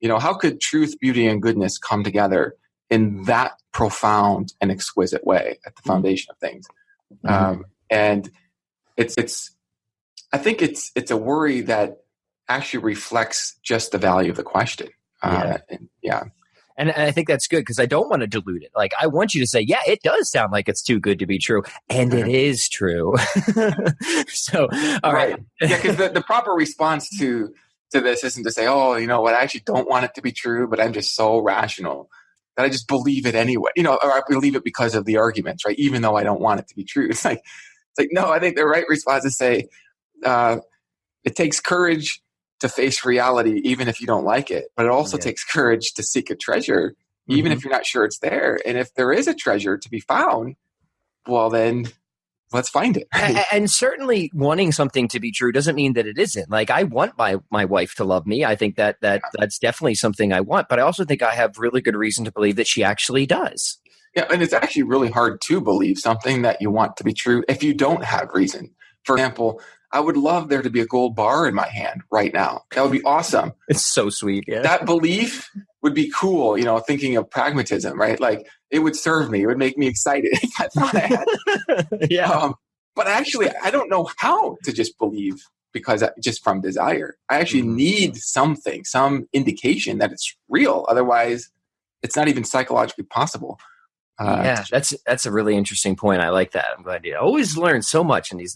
How could truth, beauty, and goodness come together in that profound and exquisite way at the foundation of things? And I think it's a worry that actually reflects just the value of the question. And I think that's good, because I don't want to dilute it. Like, I want you to say, yeah, it does sound like it's too good to be true. And it is true. So, all right. Yeah, because the proper response to this isn't to say, oh, what, I actually don't want it to be true, but I'm just so rational that I just believe it anyway. Or I believe it because of the arguments, right? Even though I don't want it to be true. It's like, no, I think the right response is say, it takes courage to face reality, even if you don't like it. But it also takes courage to seek a treasure, even if you're not sure it's there. And if there is a treasure to be found, well, then let's find it. And certainly wanting something to be true doesn't mean that it isn't. Like, I want my wife to love me. I think that's definitely something I want. But I also think I have really good reason to believe that she actually does. Yeah, and it's actually really hard to believe something that you want to be true if you don't have reason. For example, I would love there to be a gold bar in my hand right now. That would be awesome. It's so sweet. Yeah. That belief would be cool, thinking of pragmatism, right? Like, it would serve me. It would make me excited if I thought I had. But actually, I don't know how to just believe just from desire. I actually need something, some indication that it's real. Otherwise, it's not even psychologically possible. Yeah, that's a really interesting point. I like that. I'm glad you always learn so much in these.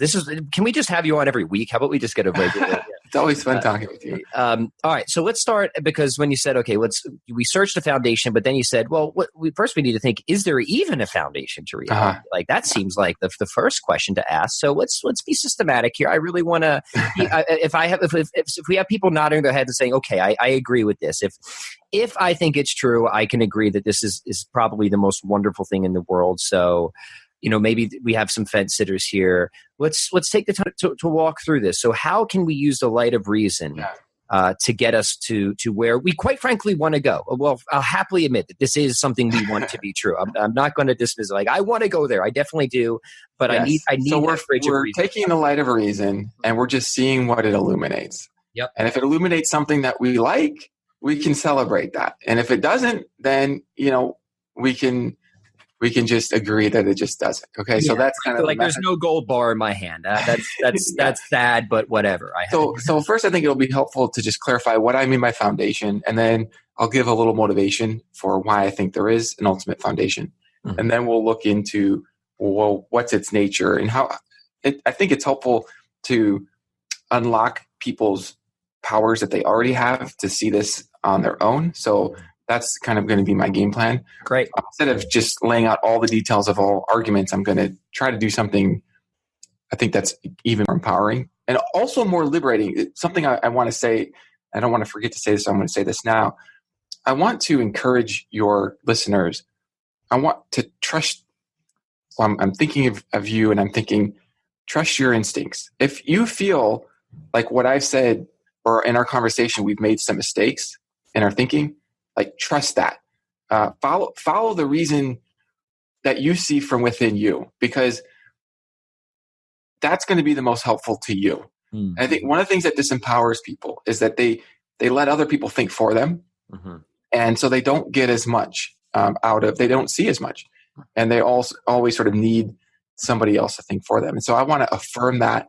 Can we just have you on every week? How about we just get a regular? It's always fun talking with you. All right, so let's start, because when you said, okay, we searched the foundation, but then you said, well, first we need to think, is there even a foundation to reality? Like that seems like the first question to ask. So let's be systematic here. I really want to. If we have people nodding their heads and saying, okay, I agree with this. If I think it's true, I can agree that this is probably the most wonderful thing in the world. So, maybe we have some fence sitters here. Let's take the time to walk through this. So how can we use the light of reason to get us to where we quite frankly want to go? Well, I'll happily admit that this is something we want to be true. I'm not going to dismiss it. Like, I want to go there. I definitely do. But yes. I need so we're taking the light of reason and we're just seeing what it illuminates. Yep. And if it illuminates something that we like, we can celebrate that. And if it doesn't, then, we can just agree that it just doesn't. Okay. So that's kind of like, there's no gold bar in my hand. That's sad, but whatever. So first, I think it'll be helpful to just clarify what I mean by foundation. And then I'll give a little motivation for why I think there is an ultimate foundation. Mm-hmm. And then we'll look into, well, what's its nature and how I think it's helpful to unlock people's powers that they already have to see this on their own. So that's kind of going to be my game plan. Great. Instead of just laying out all the details of all arguments, I'm going to try to do something I think that's even more empowering and also more liberating. It's something I want to say, I don't want to forget to say this, so I'm going to say this now. I want to encourage your listeners. I want to trust. Well, I'm thinking of you, and I'm thinking, trust your instincts. If you feel like what I've said or in our conversation, we've made some mistakes in our thinking, like, trust that. Follow the reason that you see from within you, because that's going to be the most helpful to you. Mm-hmm. I think one of the things that disempowers people is that they let other people think for them. Mm-hmm. And so they don't get as much they don't see as much. And they also always sort of need somebody else to think for them. And so I want to affirm that.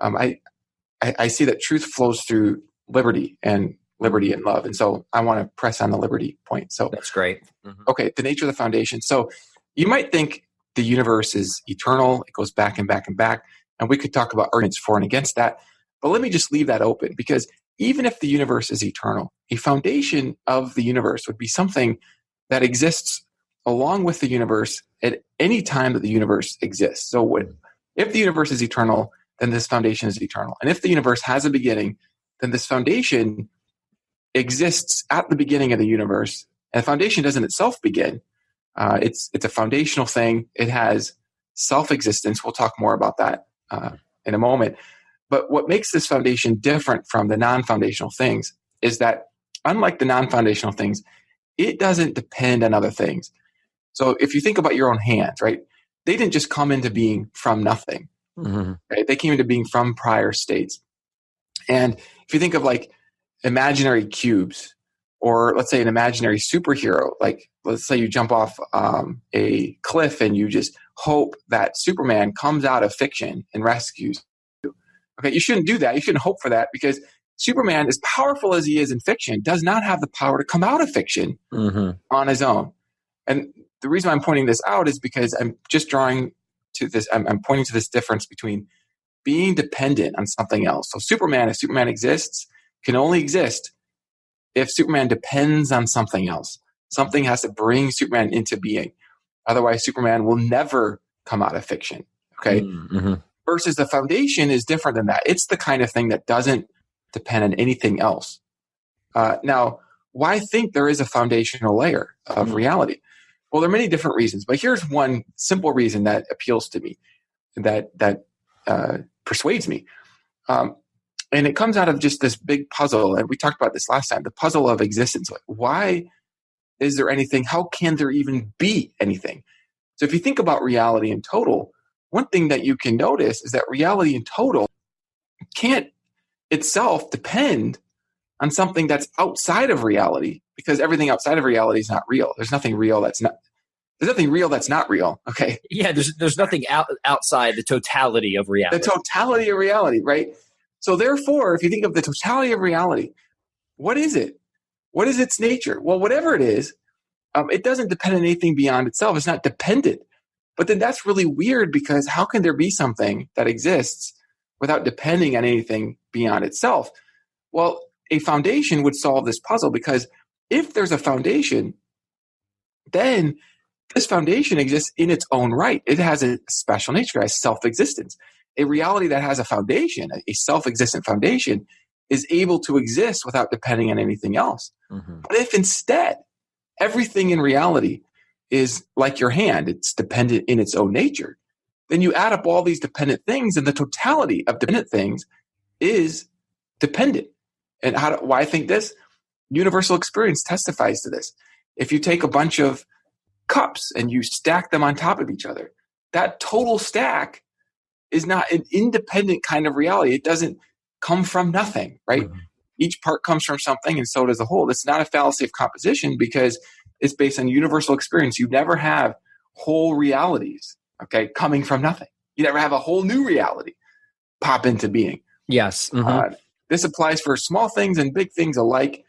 I see that truth flows through liberty and love. And so I want to press on the liberty point. So that's great. Mm-hmm. Okay. The nature of the foundation. So you might think the universe is eternal. It goes back and back and back. And we could talk about arguments for and against that. But let me just leave that open, because even if the universe is eternal, a foundation of the universe would be something that exists along with the universe at any time that the universe exists. So if the universe is eternal, then this foundation is eternal. And if the universe has a beginning, then this foundation exists at the beginning of the universe. And the foundation doesn't itself begin. It's a foundational thing. It has self-existence. We'll talk more about that in a moment. But what makes this foundation different from the non-foundational things is that, unlike the non-foundational things, it doesn't depend on other things. So if you think about your own hands, right? They didn't just come into being from nothing. Mm-hmm. Right? They came into being from prior states. And if you think of like imaginary cubes, or let's say an imaginary superhero, like let's say you jump off a cliff and you just hope that Superman comes out of fiction and rescues you. Okay, you shouldn't do that. You shouldn't hope for that, because Superman, as powerful as he is in fiction, does not have the power to come out of fiction on his own. And the reason I'm pointing this out is because I'm just drawing to this, I'm pointing to this difference between being dependent on something else. So Superman, if Superman exists, can only exist if Superman depends on something else. Something has to bring Superman into being. Otherwise, Superman will never come out of fiction. Okay. Mm-hmm. Versus the foundation is different than that. It's the kind of thing that doesn't depend on anything else. Now, why think there is a foundational layer of reality? Well, there are many different reasons, but here's one simple reason that appeals to me, that persuades me. And it comes out of just this big puzzle. And we talked about this last time, the puzzle of existence. Like, why is there anything? How can there even be anything? So if you think about reality in total, one thing that you can notice is that reality in total can't itself depend on something that's outside of reality, because everything outside of reality is not real. There's nothing real that's not real. Okay. Yeah. There's nothing outside the totality of reality. The totality of reality, right? So therefore, if you think of the totality of reality, what is it? What is its nature? Well, whatever it is, It doesn't depend on anything beyond itself. It's not dependent. But then that's really weird, because how can there be something that exists without depending on anything beyond itself? Well, a foundation would solve this puzzle, because if there's a foundation, then this foundation exists in its own right. It has a special nature, it has self-existence. A reality that has a foundation, a self-existent foundation, is able to exist without depending on anything else. Mm-hmm. But if instead everything in reality is like your hand, it's dependent in its own nature, then you add up all these dependent things, and the totality of dependent things is dependent. And why I think this? Universal experience testifies to this. If you take a bunch of cups and you stack them on top of each other, that total stack is not an independent kind of reality. It doesn't come from nothing, right? Mm-hmm. Each part comes from something, and so does the whole. It's not a fallacy of composition, because it's based on universal experience. You never have whole realities, okay, coming from nothing. You never have a whole new reality pop into being. Yes. Mm-hmm. This applies for small things and big things alike.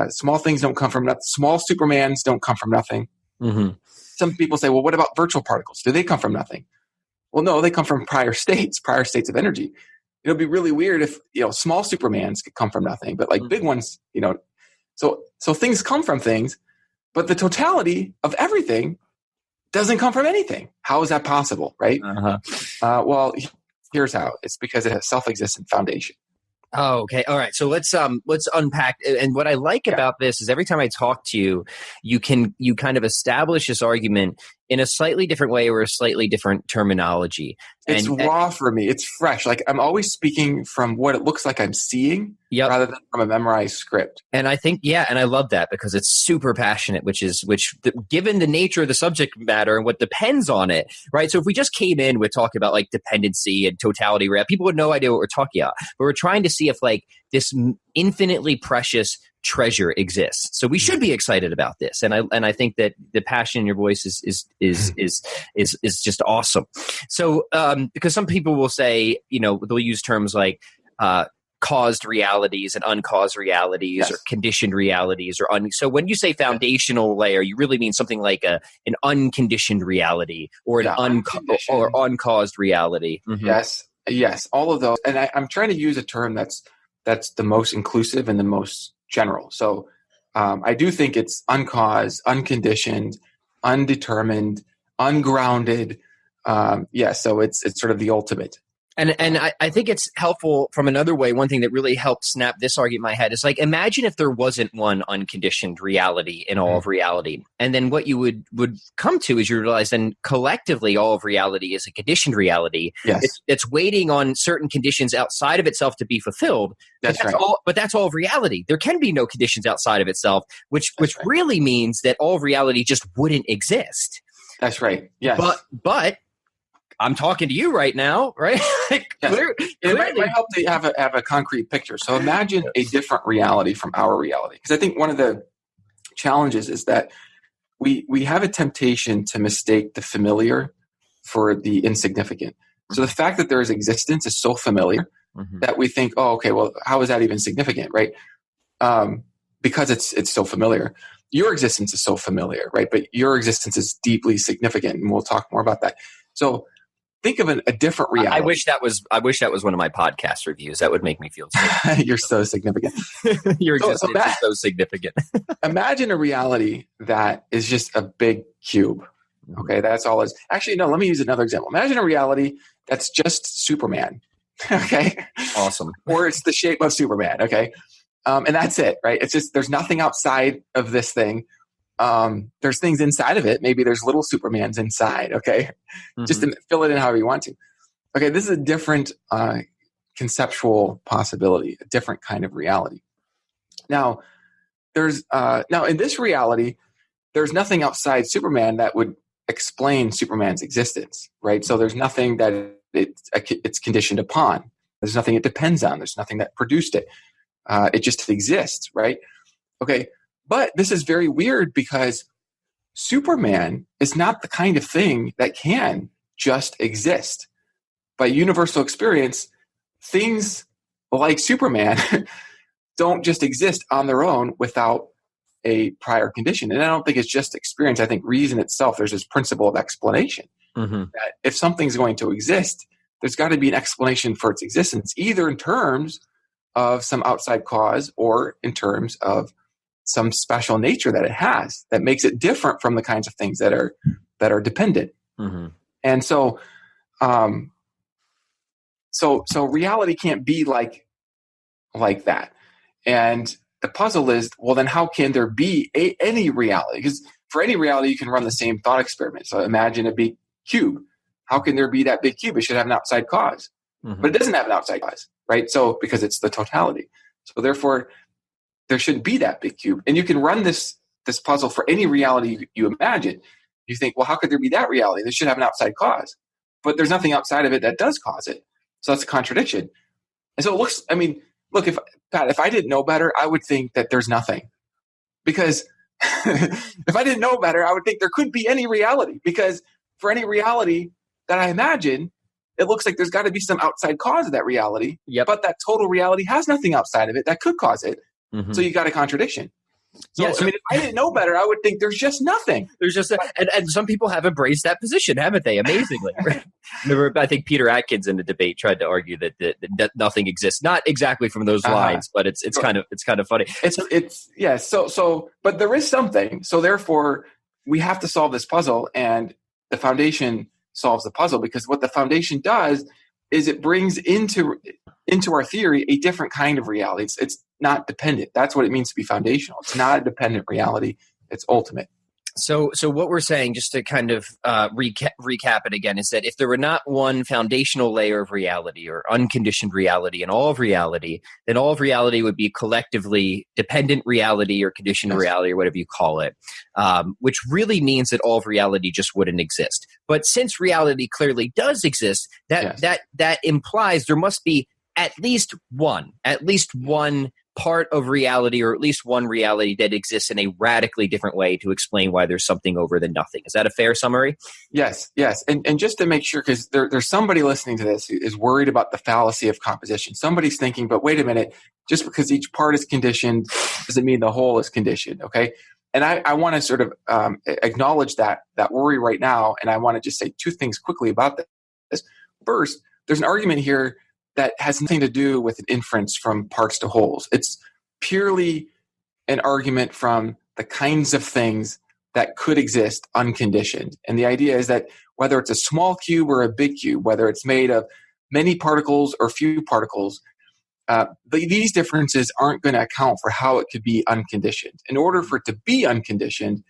Small things don't come from nothing. Small Supermans don't come from nothing. Mm-hmm. Some people say, well, what about virtual particles? Do they come from nothing? Well, no, they come from prior states of energy. It'll be really weird if, small Supermans could come from nothing, but like big ones, so things come from things, but the totality of everything doesn't come from anything. How is that possible, right? Uh-huh. Well, here's how. It's because it has self-existent foundation. Oh, okay. All right. So let's unpack. And what I like about this is every time I talk to you, you kind of establish this argument in a slightly different way or a slightly different terminology. It's raw for me. It's fresh. Like, I'm always speaking from what it looks like I'm seeing, rather than from a memorized script. And I think, and I love that, because it's super passionate, which given the nature of the subject matter and what depends on it, right? So if we just came in with talking about like dependency and totality, people would have no idea what we're talking about. But we're trying to see if like this infinitely precious treasure exists. So we should be excited about this. And I think that the passion in your voice is just awesome. So because some people will say, they'll use terms like caused realities and uncaused realities, or conditioned realities, so when you say foundational layer, you really mean something like an unconditioned reality or an uncaused reality. Mm-hmm. Yes, all of those. And I'm trying to use a term that's the most inclusive and the most general. So I do think it's uncaused, unconditioned, undetermined, ungrounded. So it's sort of the ultimate. And I think it's helpful from another way. One thing that really helped snap this argument in my head is like, imagine if there wasn't one unconditioned reality in all of reality. And then what you would come to is you realize then collectively all of reality is a conditioned reality. Yes. It's waiting on certain conditions outside of itself to be fulfilled. That's right. But that's all of reality. There can be no conditions outside of itself, which really means that all of reality just wouldn't exist. That's right. Yes. But I'm talking to you right now, right? Clearly. It might help to have a concrete picture. So imagine a different reality from our reality. Because I think one of the challenges is that we have a temptation to mistake the familiar for the insignificant. So the fact that there is existence is so familiar that we think, oh, okay, well, how is that even significant, right? Because it's so familiar. Your existence is so familiar, right? But your existence is deeply significant, and we'll talk more about that. So think of a different reality. I wish that was one of my podcast reviews. That would make me feel so You're so significant. Your existence is so significant. Imagine a reality that is just a big cube. Okay, that's all it is. Actually, no, let me use another example. Imagine a reality that's just Superman. Okay. Awesome. Or it's the shape of Superman. Okay. And that's it, right? It's just, there's nothing outside of this thing. There's things inside of it. Maybe there's little Supermans inside. Okay. Just to fill it in however you want to. Okay. This is a different conceptual possibility, a different kind of reality. Now, now in this reality, there's nothing outside Superman that would explain Superman's existence, right? So there's nothing that it's conditioned upon. There's nothing it depends on. There's nothing that produced it. It just exists, right? Okay. But this is very weird because Superman is not the kind of thing that can just exist. By universal experience, things like Superman don't just exist on their own without a prior condition. And I don't think it's just experience. I think reason itself, there's this principle of explanation. That if something's going to exist, there's got to be an explanation for its existence, either in terms of some outside cause or in terms of some special nature that it has that makes it different from the kinds of things that are dependent. And so reality can't be like that. And the puzzle is, well, then how can there be any reality? Because for any reality, you can run the same thought experiment. So imagine a big cube. How can there be that big cube? It should have an outside cause. But it doesn't have an outside cause, right? So because it's the totality. So therefore, there shouldn't be that big cube. And you can run this puzzle for any reality you imagine. You think, well, how could there be that reality? This should have an outside cause. But there's nothing outside of it that does cause it. So that's a contradiction. And so it looks, I mean, look, if I didn't know better, I would think that there's nothing. Because if I didn't know better, I would think there couldn't be any reality. Because for any reality that I imagine, it looks like there's got to be some outside cause of that reality. But that total reality has nothing outside of it that could cause it. So you got a contradiction. So, I mean, if I didn't know better, I would think there's just nothing. There's just and some people have embraced that position, haven't they? Amazingly. Remember, I think Peter Atkins in the debate tried to argue that nothing exists. Not exactly from those lines, but it's kind of funny. So but there is something. So therefore, we have to solve this puzzle, and the foundation solves the puzzle, because what the foundation does is it brings into our theory a different kind of reality. It's not dependent. That's what it means to be foundational. It's not a dependent reality. It's ultimate. So what we're saying, just to kind of recap it again, is that if there were not one foundational layer of reality or unconditioned reality in all of reality, then all of reality would be collectively dependent reality or conditioned reality or whatever you call it, which really means that all of reality just wouldn't exist. But since reality clearly does exist, that implies there must be at least one part of reality, or at least one reality that exists in a radically different way to explain why there's something over than nothing. Is that a fair summary? Yes. And just to make sure, because there's somebody listening to this who is worried about the fallacy of composition. Somebody's thinking, but wait a minute, just because each part is conditioned doesn't mean the whole is conditioned, okay? And I want to sort of acknowledge that worry right now, and I want to just say two things quickly about this. First, there's an argument here that has nothing to do with an inference from parts to wholes. It's purely an argument from the kinds of things that could exist unconditioned. And the idea is that whether it's a small cube or a big cube, whether it's made of many particles or few particles, these differences aren't going to account for how it could be unconditioned. In order for it to be unconditioned,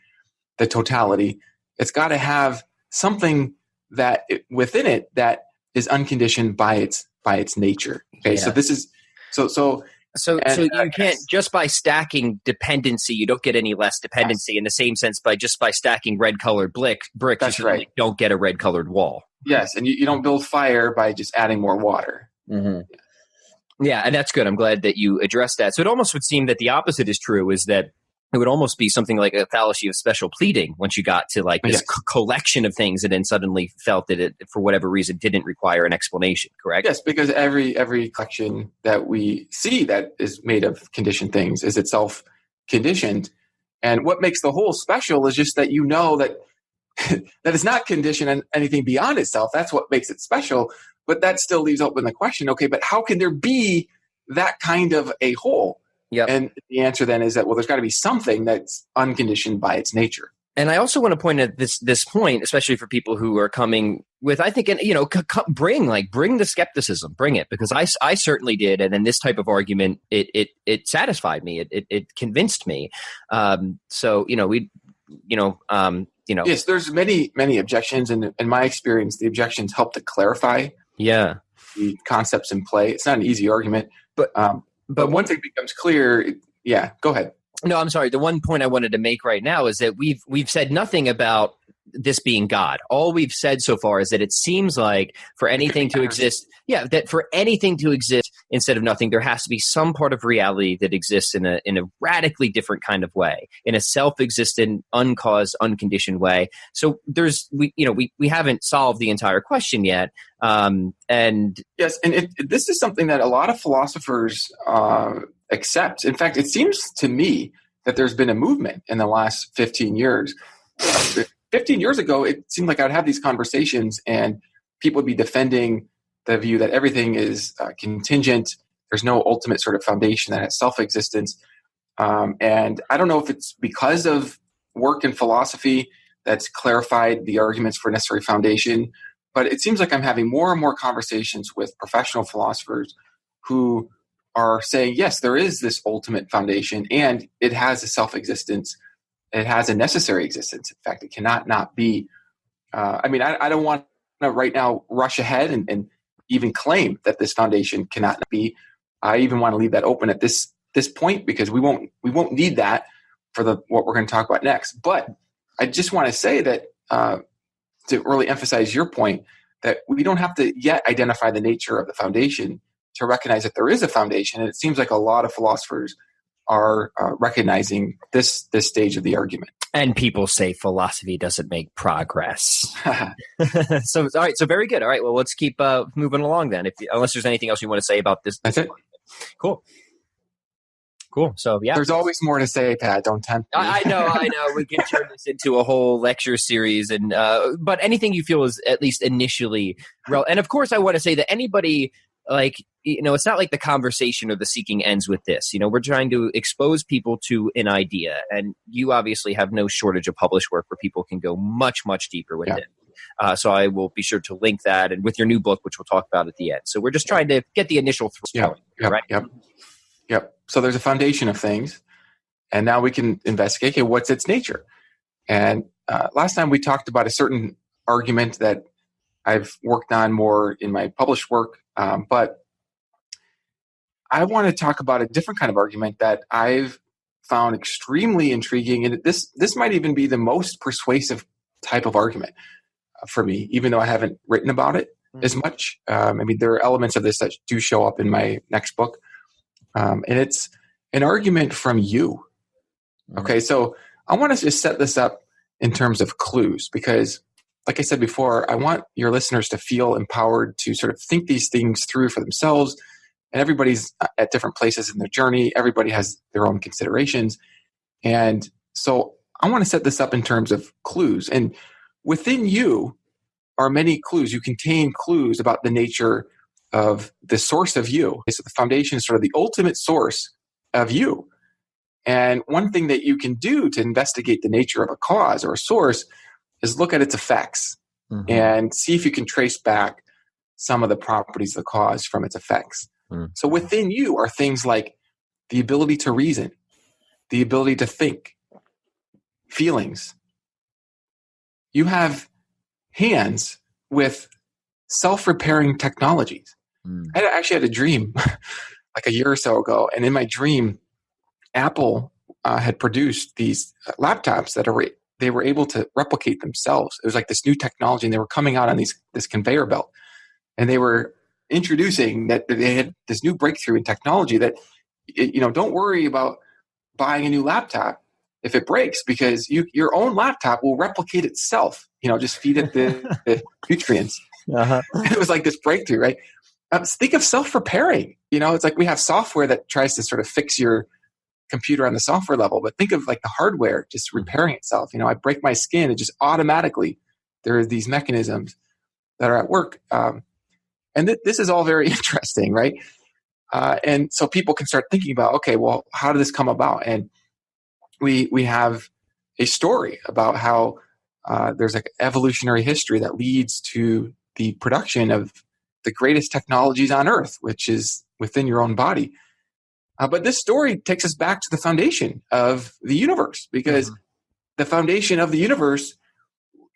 the totality, it's got to have something that within it that is unconditioned by its nature. Okay, so this is so you can't, just by stacking dependency, you don't get any less dependency. In the same sense, by stacking red colored bricks, you don't get a red colored wall. Yes, and you don't build fire by just adding more water. Yeah, and that's good. I'm glad that you addressed that. So it almost would seem that the opposite is true, is that it would almost be something like a fallacy of special pleading once you got to like this collection of things and then suddenly felt that it, for whatever reason, didn't require an explanation, correct? Yes, because every collection that we see that is made of conditioned things is itself conditioned. And what makes the whole special is just that you know that that it's not conditioned on anything beyond itself. That's what makes it special. But that still leaves open the question, okay, but how can there be that kind of a whole? Yep. And the answer then is that, well, there's got to be something that's unconditioned by its nature. And I also want to point at this point, especially for people who are coming with, I think, bring the skepticism, bring it, because I certainly did, and then this type of argument it satisfied me, it convinced me. Yes, there's many objections, and in my experience, the objections help to clarify the concepts in play. It's not an easy argument, but once it becomes clear, go ahead. No, I'm sorry. The one point I wanted to make right now is that we've said nothing about this being God. All we've said so far is that it seems like for anything to exist, that for anything to exist instead of nothing, there has to be some part of reality that exists in a radically different kind of way, in a self-existent, uncaused, unconditioned way. So we haven't solved the entire question yet. This is something that a lot of philosophers accept. In fact, it seems to me that there's been a movement in the last 15 years. 15 years ago, it seemed like I'd have these conversations and people would be defending the view that everything is contingent. There's no ultimate sort of foundation that has self-existence. And I don't know if it's because of work in philosophy that's clarified the arguments for necessary foundation, but it seems like I'm having more and more conversations with professional philosophers who are saying, yes, there is this ultimate foundation and it has a self-existence. It has a necessary existence. In fact, it cannot not be. I don't want to right now rush ahead and even claim that this foundation cannot be. I even want to leave that open at this point because we won't need that for what we're going to talk about next. But I just want to say that to really emphasize your point that we don't have to yet identify the nature of the foundation to recognize that there is a foundation. And it seems like a lot of philosophers are recognizing this stage of the argument. And people say philosophy doesn't make progress. So, all right. So very good. All right. Well, let's keep moving along then. Unless there's anything else you want to say about this. That's it. Cool. So, yeah. There's always more to say, Pat. Don't tempt me. I know. We can turn this into a whole lecture series. But anything you feel is at least initially relevant. And of course, I want to say that anybody, it's not like the conversation or the seeking ends with this. We're trying to expose people to an idea. And you obviously have no shortage of published work where people can go much, much deeper with it. So I will be sure to link that and with your new book, which we'll talk about at the end. So we're just trying to get the initial thrust going, right? Yep. So there's a foundation of things, and now we can investigate, okay, what's its nature? And last time we talked about a certain argument that I've worked on more in my published work, but I want to talk about a different kind of argument that I've found extremely intriguing, and this might even be the most persuasive type of argument for me, even though I haven't written about it as much. There are elements of this that do show up in my next book. And it's an argument from you. Okay, so I want to just set this up in terms of clues because, like I said before, I want your listeners to feel empowered to sort of think these things through for themselves. And everybody's at different places in their journey. Everybody has their own considerations. And so I want to set this up in terms of clues. And within you are many clues. You contain clues about the nature of the source of you. So the foundation is sort of the ultimate source of you. And one thing that you can do to investigate the nature of a cause or a source is look at its effects and see if you can trace back some of the properties of the cause from its effects. So within you are things like the ability to reason, the ability to think, feelings. You have hands with self-repairing technologies. I actually had a dream like a year or so ago, and in my dream, Apple had produced these laptops that they were able to replicate themselves. It was like this new technology, and they were coming out on this conveyor belt, and they were introducing that they had this new breakthrough in technology that don't worry about buying a new laptop if it breaks because your own laptop will replicate itself. Just feed it the nutrients. It was like this breakthrough, right? Think of self-repairing. It's like we have software that tries to sort of fix your computer on the software level, but think of like the hardware just repairing itself. I break my skin and just automatically there are these mechanisms that are at work. And this is all very interesting, right? And so people can start thinking about, okay, well, how did this come about? And we have a story about how there's like evolutionary history that leads to the production of the greatest technologies on earth, which is within your own body. But this story takes us back to the foundation of the universe because the foundation of the universe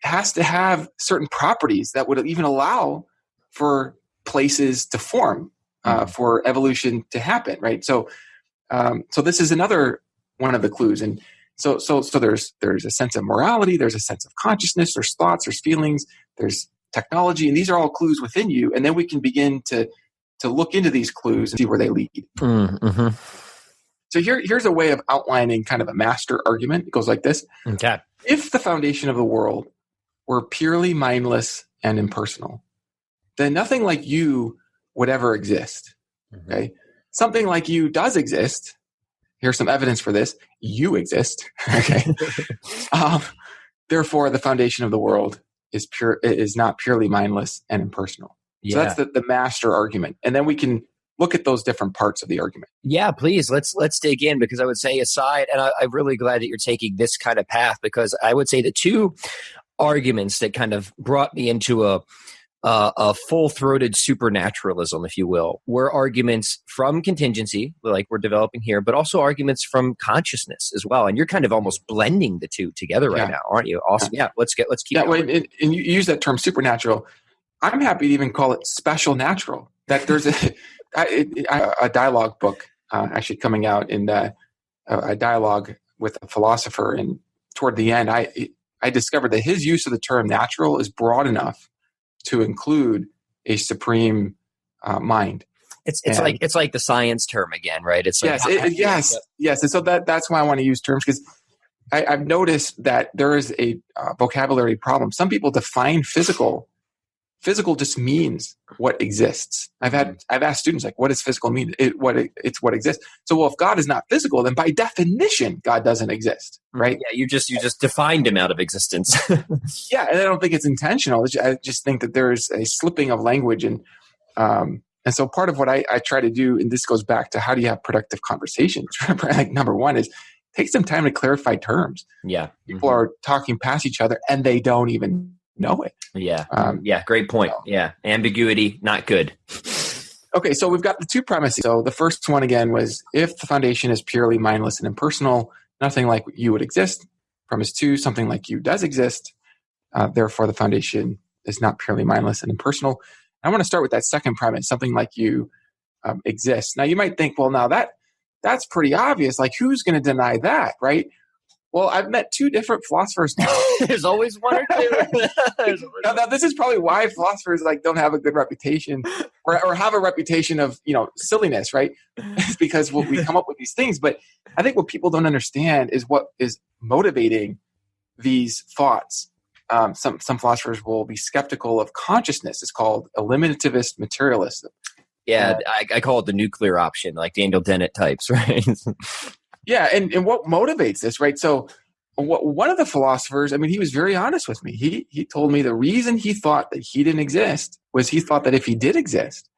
has to have certain properties that would even allow for places to form, for evolution to happen, right? So this is another one of the clues. And so there's a sense of morality, there's a sense of consciousness, there's thoughts, there's feelings, there's technology, and these are all clues within you. And then we can begin to look into these clues and see where they lead. So here's a way of outlining kind of a master argument. It goes like this. Okay. If the foundation of the world were purely mindless and impersonal, then nothing like you would ever exist. Okay. Something like you does exist, here's some evidence for this. You exist. Okay. um, Therefore, the foundation of the world is not purely mindless and impersonal. Yeah. So that's the master argument. And then we can look at those different parts of the argument. Yeah, please. Let's dig in, because I would say aside, and I'm really glad that you're taking this kind of path, because I would say the two arguments that kind of brought me into a full-throated supernaturalism, if you will, were arguments from contingency, like we're developing here, but also arguments from consciousness as well. And you're kind of almost blending the two together right now, aren't you? Awesome. Yeah, let's keep going. And you use that term supernatural. I'm happy to even call it special natural. That there's a dialogue book actually coming out in a dialogue with a philosopher, and toward the end, I discovered that his use of the term natural is broad enough to include a supreme mind. It's like the science term again, right? It's like, yes. And so that's why I want to use terms, because I've noticed that there is a vocabulary problem. Some people define physical. Physical just means what exists. I've asked students, like, what does physical mean? It's what exists. So, well, if God is not physical, then by definition, God doesn't exist, right? Yeah, you just defined him out of existence. Yeah, and I don't think it's intentional. I just think that there's a slipping of language, and so part of what I try to do, and this goes back to how do you have productive conversations? Like, number one is take some time to clarify terms. Yeah, people are talking past each other, and they don't even know it. Yeah. Great point. Yeah. Ambiguity, not good. Okay. So we've got the two premises. So the first one again was, if the foundation is purely mindless and impersonal, nothing like you would exist. Premise 2, something like you does exist. Therefore, the foundation is not purely mindless and impersonal. I want to start with that second premise, something like you exists. Now you might think, well, now that's pretty obvious. Like, who's going to deny that? Right. Well, I've met two different philosophers now. There's always one or two. now, this is probably why philosophers don't have a good reputation, or have a reputation of silliness, right? It's because we come up with these things. But I think what people don't understand is what is motivating these thoughts. Some philosophers will be skeptical of consciousness. It's called eliminativist materialism. Yeah, I call it the nuclear option, like Daniel Dennett types, right? Yeah, and what motivates this, right? So one of the philosophers, he was very honest with me. He told me the reason he thought that he didn't exist was he thought that if he did exist,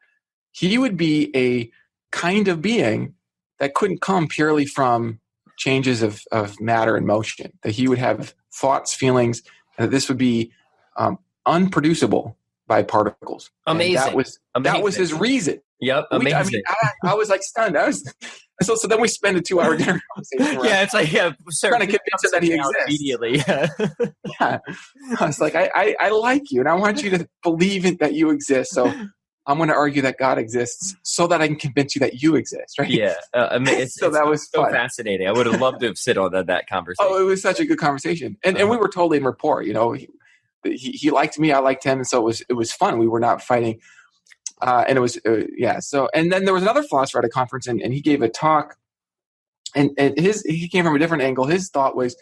he would be a kind of being that couldn't come purely from changes of matter and motion, that he would have thoughts, feelings, and that this would be unproducible by particles. Amazing. That was his reason. Yep, amazing. I was like stunned. So then we spend a 2-hour dinner conversation. Yeah, it's like trying to convince him that he exists immediately. Yeah. Yeah, I was like, I like you, and I want you to believe that you exist. So I'm going to argue that God exists so that I can convince you that you exist. Right? Yeah. That was so fun. Fascinating. I would have loved to have sit on that conversation. Oh, it was such a good conversation, and we were totally in rapport. He liked me, I liked him, and so it was fun. We were not fighting. And it was, So, and then there was another philosopher at a conference, and he gave a talk, and he came from a different angle. His thought was,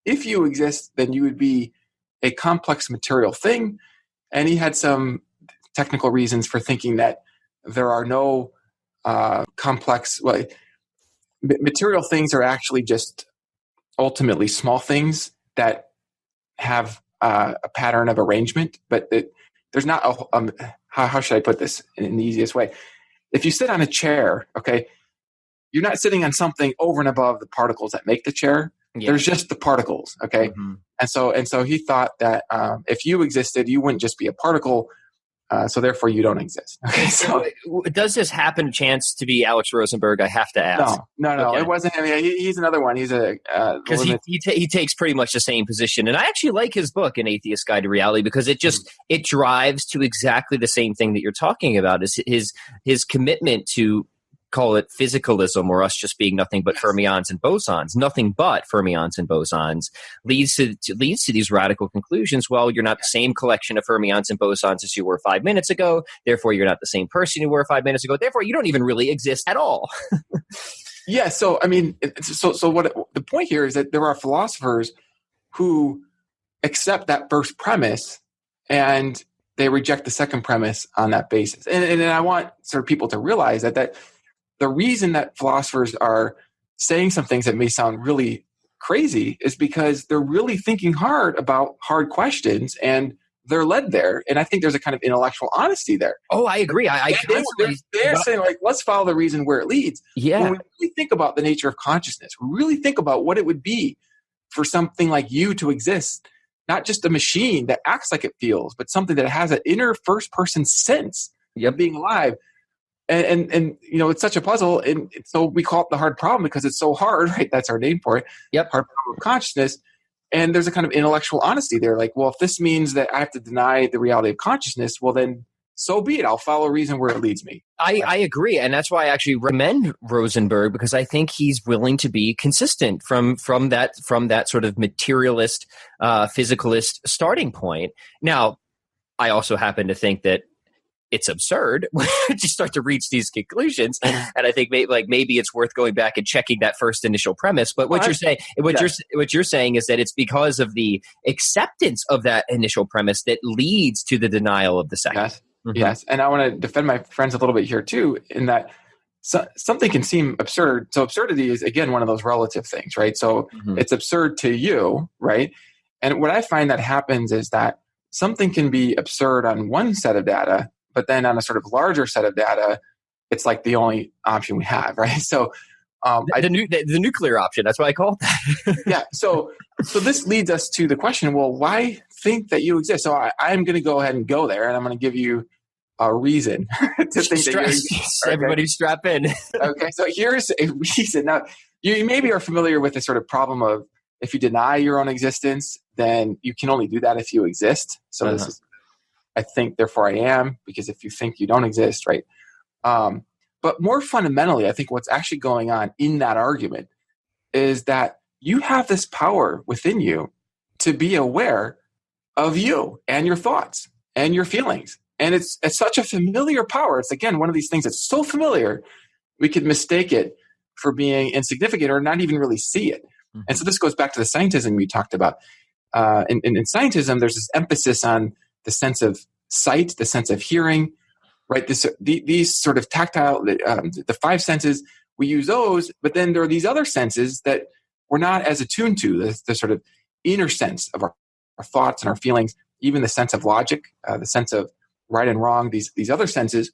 if you exist, then you would be a complex material thing. And he had some technical reasons for thinking that there are no complex, material things are actually just ultimately small things that have a pattern of arrangement, but there's not how should I put this in the easiest way? If you sit on a chair, okay, you're not sitting on something over and above the particles that make the chair. Yeah. There's just the particles, okay? Mm-hmm. And so he thought that if you existed, you wouldn't just be a particle, so therefore you don't exist. Okay, so does this happen chance to be Alex Rosenberg? I have to ask. No, okay. It wasn't him. He's another one. He's because he takes pretty much the same position, and I actually like his book, An Atheist Guide to Reality, because it just it drives to exactly the same thing that you're talking about. Is his commitment to call it physicalism, or us just being nothing but fermions and bosons, nothing but fermions and bosons, leads to these radical conclusions. Well, you're not the same collection of fermions and bosons as you were 5 minutes ago. Therefore, you're not the same person you were 5 minutes ago. Therefore, you don't even really exist at all. Yeah. So, so what the point here is that there are philosophers who accept that first premise and they reject the second premise on that basis. And I want sort of people to realize that the reason that philosophers are saying some things that may sound really crazy is because they're really thinking hard about hard questions and they're led there. And I think there's a kind of intellectual honesty there. Oh, I agree. They're saying, like, let's follow the reason where it leads. Yeah. When we really think about the nature of consciousness, we really think about what it would be for something like you to exist, not just a machine that acts like it feels, but something that has an inner first person sense of being alive. And it's such a puzzle. And so we call it the hard problem because it's so hard, right? That's our name for it. Yep. Hard problem of consciousness. And there's a kind of intellectual honesty there. Like, well, if this means that I have to deny the reality of consciousness, well, then so be it. I'll follow reason where it leads me. I agree. And that's why I actually recommend Rosenberg, because I think he's willing to be consistent from that sort of materialist, physicalist starting point. Now, I also happen to think that it's absurd when you start to reach these conclusions, and I think maybe it's worth going back and checking that first initial premise. But what you're saying is that it's because of the acceptance of that initial premise that leads to the denial of the second. Yes, yes. And I want to defend my friends a little bit here too, in that something can seem absurd. So absurdity is, again, one of those relative things, right? So it's absurd to you, right? And what I find that happens is that something can be absurd on one set of data, but then on a sort of larger set of data, it's like the only option we have, right? So the nuclear option, that's what I call it that. Yeah. So this leads us to the question, well, why think that you exist? So I'm going to go ahead and go there, and I'm going to give you a reason to think that you exist. Everybody strap in. Okay. So here's a reason. Now, you maybe are familiar with the sort of problem of if you deny your own existence, then you can only do that if you exist. So this is, I think, therefore I am, because if you think you don't exist, right? But more fundamentally, I think what's actually going on in that argument is that you have this power within you to be aware of you and your thoughts and your feelings. And it's such a familiar power. It's, again, one of these things that's so familiar, we could mistake it for being insignificant or not even really see it. And so this goes back to the scientism we talked about. In scientism, there's this emphasis on the sense of sight, the sense of hearing, right? These sort of tactile, the five senses, we use those, but then there are these other senses that we're not as attuned to, the sort of inner sense of our thoughts and our feelings, even the sense of logic, the sense of right and wrong, these other senses.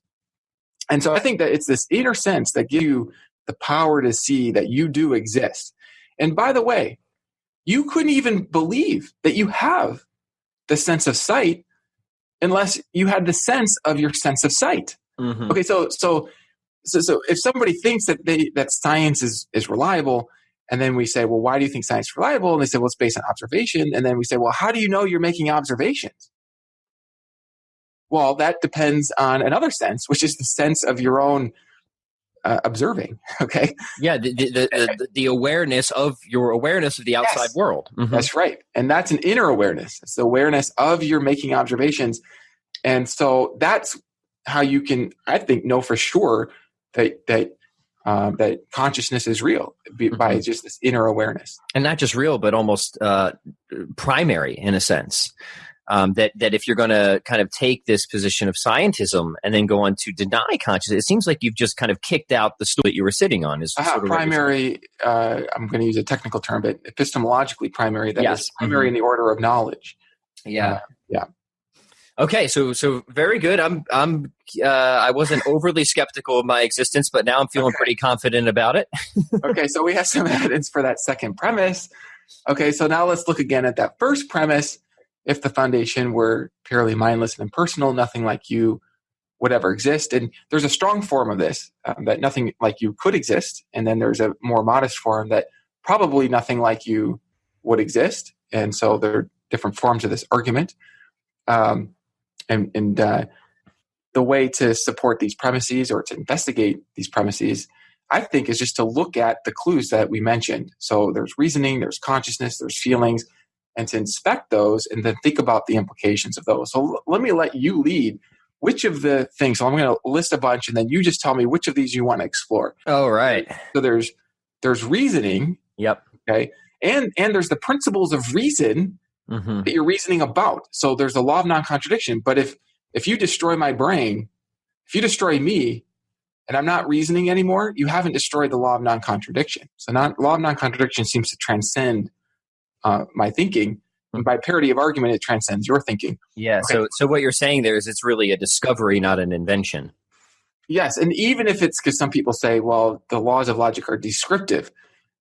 And so I think that it's this inner sense that gives you the power to see that you do exist. And by the way, you couldn't even believe that you have the sense of sight unless you had the sense of your sense of sight. Okay, so if somebody thinks that science is reliable, and then we say, well, why do you think science is reliable? And they say, well, it's based on observation. And then we say, well, how do you know you're making observations? Well, that depends on another sense, which is the sense of your own observing. Okay. Yeah, the awareness of your awareness of the outside world. That's right, and that's an inner awareness. It's the awareness of your making observations, and so that's how you can, I think, know for sure that consciousness is real by just this inner awareness, and not just real, but almost primary in a sense. That if you're going to kind of take this position of scientism and then go on to deny consciousness, it seems like you've just kind of kicked out the stool that you were sitting on. Is sort of primary. I'm going to use a technical term, but epistemologically primary. That is primary in the order of knowledge. Yeah. Yeah. Okay, so very good. I wasn't overly skeptical of my existence, but now I'm feeling pretty confident about it. Okay, so we have some evidence for that second premise. Okay, so now let's look again at that first premise. If the foundation were purely mindless and impersonal, nothing like you would ever exist. And there's a strong form of this, that nothing like you could exist. And then there's a more modest form that probably nothing like you would exist. And so there are different forms of this argument. And the way to support these premises or to investigate these premises, I think, is just to look at the clues that we mentioned. So there's reasoning, there's consciousness, there's feelings, and to inspect those and then think about the implications of those. So let me let you lead. Which of the things, so I'm going to list a bunch and then you just tell me which of these you want to explore. Oh, right. So there's reasoning. Yep. Okay. And there's the principles of reason that you're reasoning about. So there's the law of non-contradiction. But if you destroy my brain, if you destroy me, and I'm not reasoning anymore, you haven't destroyed the law of non-contradiction. So law of non-contradiction seems to transcend my thinking. And by parity of argument, it transcends your thinking. Yeah. Okay. So what you're saying there is it's really a discovery, not an invention. Yes. And even if it's because some people say, well, the laws of logic are descriptive,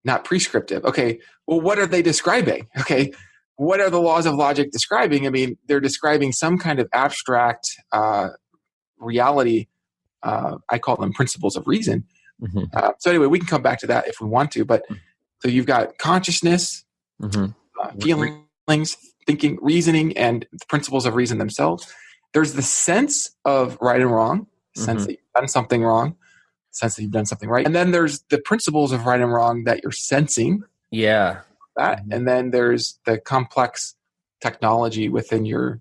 not prescriptive. Okay. Well, what are they describing? Okay. What are the laws of logic describing? I mean, they're describing some kind of abstract reality. I call them principles of reason. So anyway, we can come back to that if we want to. But so you've got consciousness, feelings, thinking, reasoning, and the principles of reason themselves. There's the sense of right and wrong, sense that you've done something wrong, sense that you've done something right. And then there's the principles of right and wrong that you're sensing. Yeah. That. And then there's the complex technology within your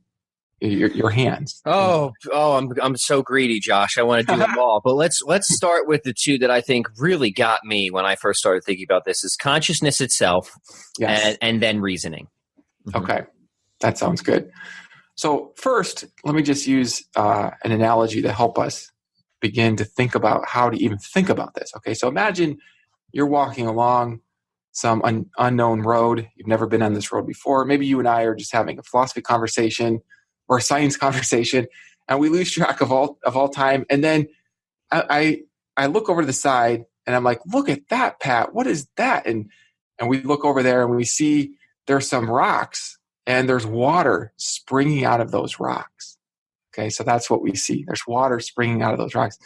hands. I'm so greedy, Josh. I want to do them all. But let's start with the two that I think really got me when I first started thinking about this: is consciousness itself, and then reasoning. Okay, that sounds good. So first, let me just use an analogy to help us begin to think about how to even think about this. Okay, so imagine you're walking along some unknown road. You've never been on this road before. Maybe you and I are just having a philosophy conversation or a science conversation, and we lose track of all time. And then I look over to the side, and I'm like, "Look at that, Pat! What is that?" And we look over there, and we see there's some rocks, and there's water springing out of those rocks. Okay, so that's what we see. There's water springing out of those rocks.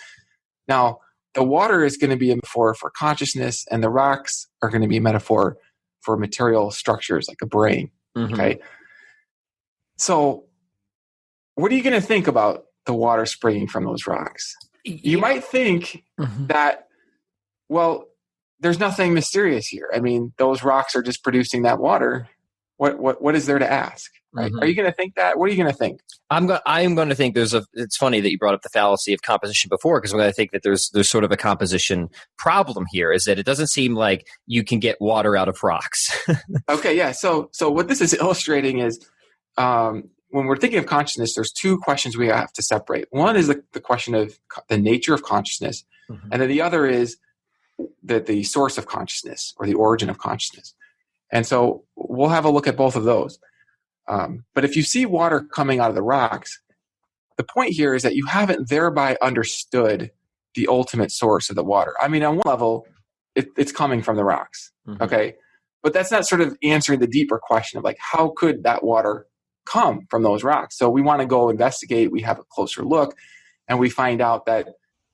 Now, the water is going to be a metaphor for consciousness, and the rocks are going to be a metaphor for material structures like a brain. Okay, so what are you going to think about the water springing from those rocks? You might think that, well, there's nothing mysterious here. I mean, those rocks are just producing that water. What is there to ask? Right? Are you going to think that? What are you going to think? I'm going to think it's funny that you brought up the fallacy of composition before, because I'm going to think that there's sort of a composition problem here, is that it doesn't seem like you can get water out of rocks. Okay. Yeah. So what this is illustrating is, when we're thinking of consciousness, there's two questions we have to separate. One is the question of the nature of consciousness. And then the other is the source of consciousness or the origin of consciousness. And so we'll have a look at both of those. But if you see water coming out of the rocks, the point here is that you haven't thereby understood the ultimate source of the water. I mean, on one level, it's coming from the rocks. Okay. But that's not sort of answering the deeper question of like, how could that water come from those rocks? So we want to go investigate. We have a closer look, and we find out that,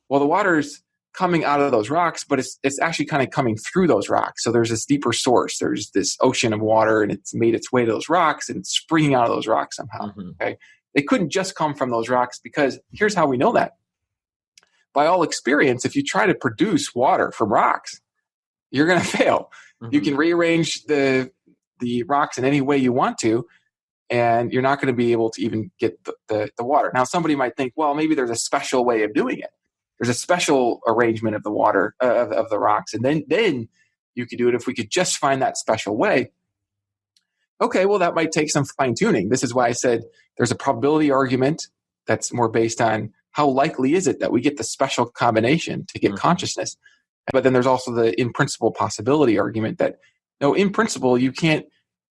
well, the water's coming out of those rocks, but it's actually kind of coming through those rocks. So there's this deeper source. There's this ocean of water, and it's made its way to those rocks, and it's springing out of those rocks somehow. Okay, it couldn't just come from those rocks, because here's how we know that. By all experience, if you try to produce water from rocks, you're going to fail. You can rearrange the rocks in any way you want to, and you're not going to be able to even get the water. Now, somebody might think, well, maybe there's a special way of doing it. There's a special arrangement of the water, of the rocks, and then you could do it if we could just find that special way. Okay, well, that might take some fine-tuning. This is why I said there's a probability argument that's more based on how likely is it that we get the special combination to get consciousness. But then there's also the in-principle possibility argument that, no, in principle, you can't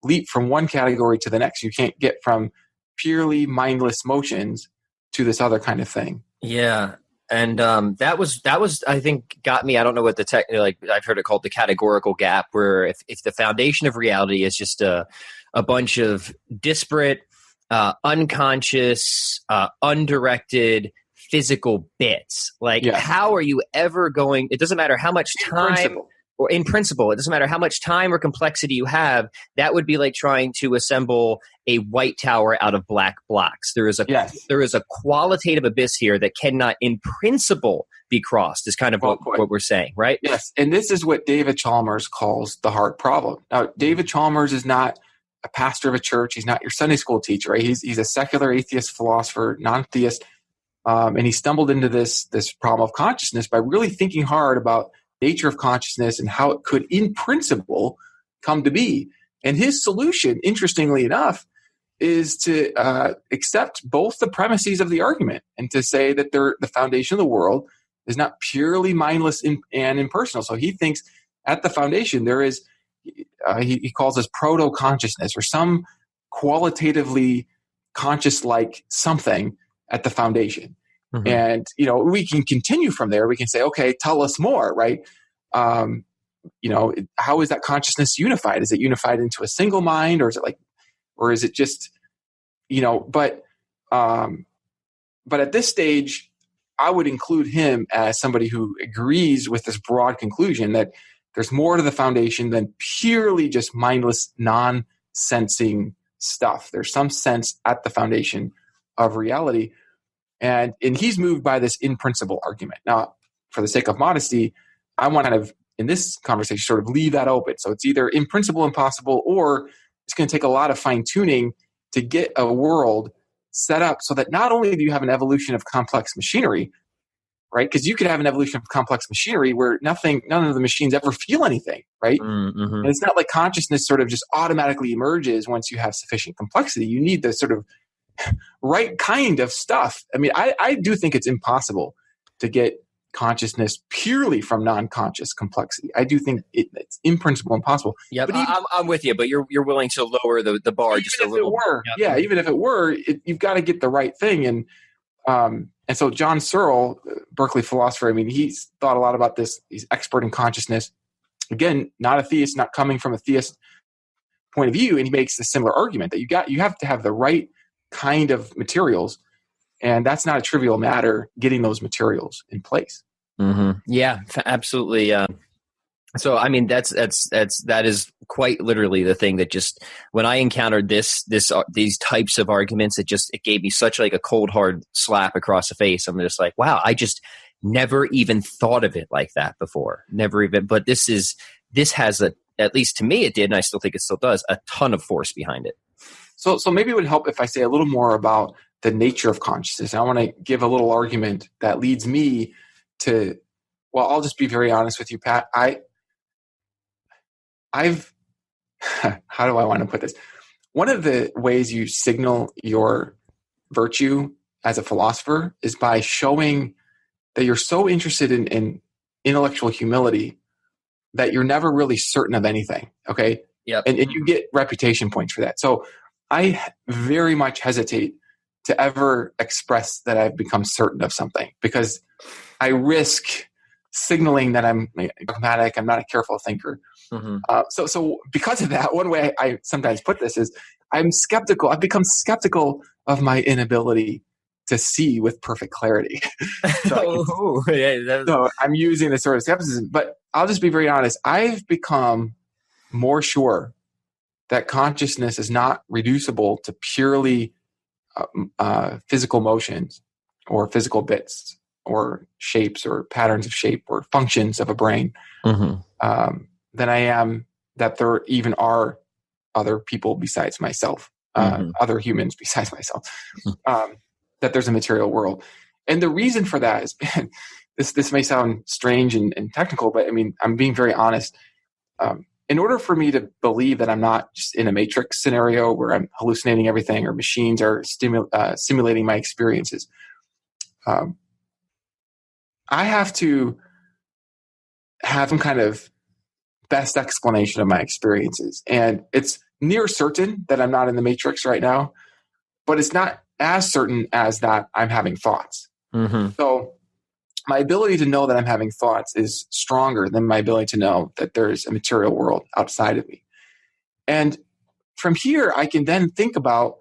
leap from one category to the next. You can't get from purely mindless motions to this other kind of thing. Yeah. And that was I think got me. I don't know what I've heard it called the categorical gap, where if the foundation of reality is just a bunch of disparate, unconscious, undirected physical bits, how are you ever going? It doesn't matter how much time. Or in principle, it doesn't matter how much time or complexity you have. That would be like trying to assemble a white tower out of black blocks. There is a qualitative abyss here that cannot, in principle, be crossed. Is kind of what we're saying, right? Yes, and this is what David Chalmers calls the hard problem. Now, David Chalmers is not a pastor of a church. He's not your Sunday school teacher, right? He's a secular atheist philosopher, non-theist, and he stumbled into this problem of consciousness by really thinking hard about nature of consciousness and how it could, in principle, come to be. And his solution, interestingly enough, is to accept both the premises of the argument and to say that they're the foundation of the world, is not purely mindless and impersonal. So he thinks at the foundation there is, he calls this proto-consciousness, or some qualitatively conscious-like something at the foundation. Mm-hmm. And, we can continue from there. We can say, okay, tell us more, right? How is that consciousness unified? Is it unified into a single mind, or is it just, but at this stage, I would include him as somebody who agrees with this broad conclusion that there's more to the foundation than purely just mindless, non-sensing stuff. There's some sense at the foundation of reality. And he's moved by this in principle argument. Now, for the sake of modesty, I want to kind of, in this conversation, sort of leave that open. So it's either in principle impossible, or it's going to take a lot of fine tuning to get a world set up so that not only do you have an evolution of complex machinery, right? Because you could have an evolution of complex machinery where none of the machines ever feel anything, right? Mm-hmm. And it's not like consciousness sort of just automatically emerges once you have sufficient complexity. You need the sort of right kind of stuff. I mean, I do think it's impossible to get consciousness purely from non-conscious complexity. I do think it's in principle impossible. Yeah, but I'm with you, but you're willing to lower the bar just a little. Even if it were, you've got to get the right thing. And so John Searle, Berkeley philosopher, I mean, he's thought a lot about this. He's expert in consciousness. Again, not a theist, not coming from a theist point of view, and he makes a similar argument that you have to have the right kind of materials, and that's not a trivial matter, getting those materials in place. Mm-hmm. Yeah, absolutely. So, I mean, that is quite literally the thing that just, when I encountered these types of arguments, it gave me such like a cold hard slap across the face. I'm just like, wow, I just never even thought of it like that before. Never even. But this has at least to me it did, and I still think it still does, a ton of force behind it. So maybe it would help if I say a little more about the nature of consciousness. I want to give a little argument that leads me to, well, I'll just be very honest with you, Pat. I've how do I want to put this? One of the ways you signal your virtue as a philosopher is by showing that you're so interested in intellectual humility that you're never really certain of anything. Okay. Yep. And you get reputation points for that. So I very much hesitate to ever express that I've become certain of something, because I risk signaling that I'm dogmatic. I'm not a careful thinker. Mm-hmm. So because of that, one way I sometimes put this is I'm skeptical. I've become skeptical of my inability to see with perfect clarity. So I'm using this sort of skepticism, but I'll just be very honest. I've become more sure that consciousness is not reducible to purely physical motions or physical bits or shapes or patterns of shape or functions of a brain, than I am that there even are other people besides myself, other humans besides myself, that there's a material world. And the reason for that is, this may sound strange and technical, but I mean, I'm being very honest. In order for me to believe that I'm not just in a matrix scenario where I'm hallucinating everything or machines are simulating my experiences, I have to have some kind of best explanation of my experiences. And it's near certain that I'm not in the matrix right now, but it's not as certain as that I'm having thoughts. Mm-hmm. So my ability to know that I'm having thoughts is stronger than my ability to know that there's a material world outside of me. And from here, I can then think about,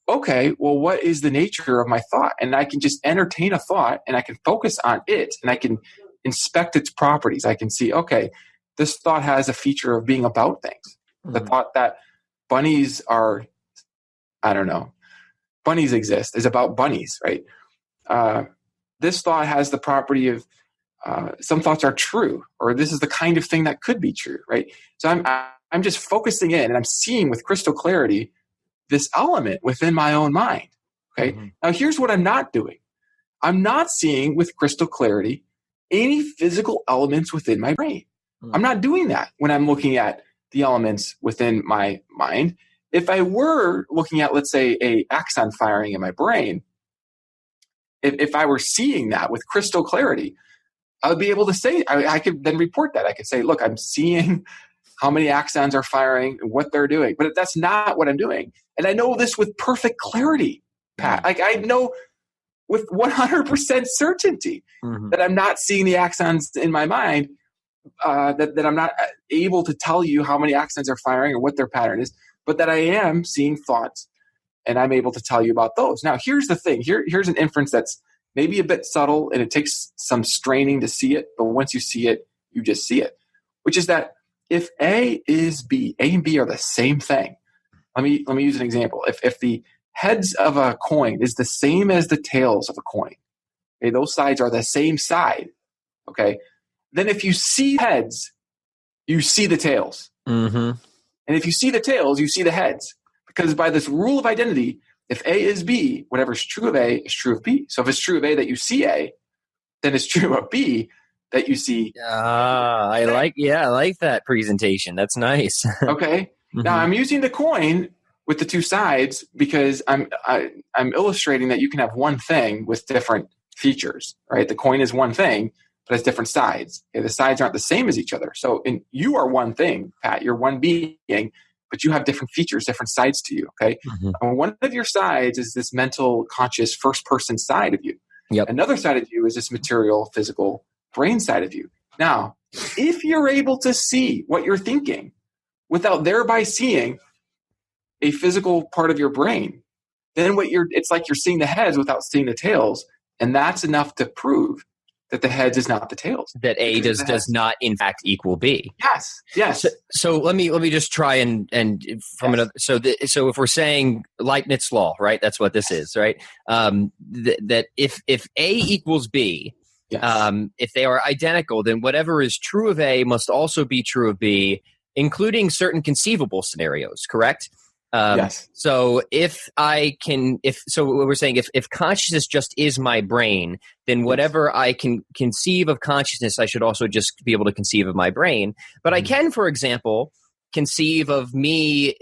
okay, well, what is the nature of my thought? And I can just entertain a thought and I can focus on it and I can inspect its properties. I can see, okay, this thought has a feature of being about things. Mm-hmm. The thought that bunnies are, I don't know, bunnies exist is about bunnies, right? This thought has the property of some thoughts are true, or this is the kind of thing that could be true, right? So I'm just focusing in and I'm seeing with crystal clarity this element within my own mind, okay? Mm-hmm. Now here's what I'm not doing. I'm not seeing with crystal clarity any physical elements within my brain. Mm-hmm. I'm not doing that when I'm looking at the elements within my mind. If I were looking at, let's say, a axon firing in my brain, if I were seeing that with crystal clarity, I would be able to say, I could then report that. I could say, look, I'm seeing how many axons are firing and what they're doing. But that's not what I'm doing. And I know this with perfect clarity, Pat. Like I know with 100% certainty that I'm not seeing the axons in my mind, that I'm not able to tell you how many axons are firing or what their pattern is, but that I am seeing thoughts and I'm able to tell you about those. Now, here's the thing. Here's an inference that's maybe a bit subtle and it takes some straining to see it, but once you see it, you just see it, which is that if A is B, A and B are the same thing. Let me use an example. If the heads of a coin is the same as the tails of a coin, okay, those sides are the same side, okay, then if you see heads, you see the tails. Mm-hmm. And if you see the tails, you see the heads. Because by this rule of identity, if A is B, whatever's true of A is true of B. So if it's true of A that you see A, then it's true of B that you see. I like that presentation. That's nice. Okay. Mm-hmm. Now I'm using the coin with the two sides because I'm illustrating that you can have one thing with different features, right? The coin is one thing, but has different sides. Okay? The sides aren't the same as each other. So you are one thing, Pat. You're one being, but you have different features, different sides to you. Okay. Mm-hmm. And one of your sides is this mental, conscious, first-person side of you. Yep. Another side of you is this material, physical, brain side of you. Now, if you're able to see what you're thinking without thereby seeing a physical part of your brain, then it's like you're seeing the heads without seeing the tails, and that's enough to prove that the heads is not the tails. That A does not in fact equal B. Yes. So let me just try and from another. So if we're saying Leibniz law, right? That's what this is, right? That if A equals B, if they are identical, then whatever is true of A must also be true of B, including certain conceivable scenarios. Correct? Yes. So what we're saying, if consciousness just is my brain, then whatever I can conceive of consciousness, I should also just be able to conceive of my brain. But I can, for example, conceive of me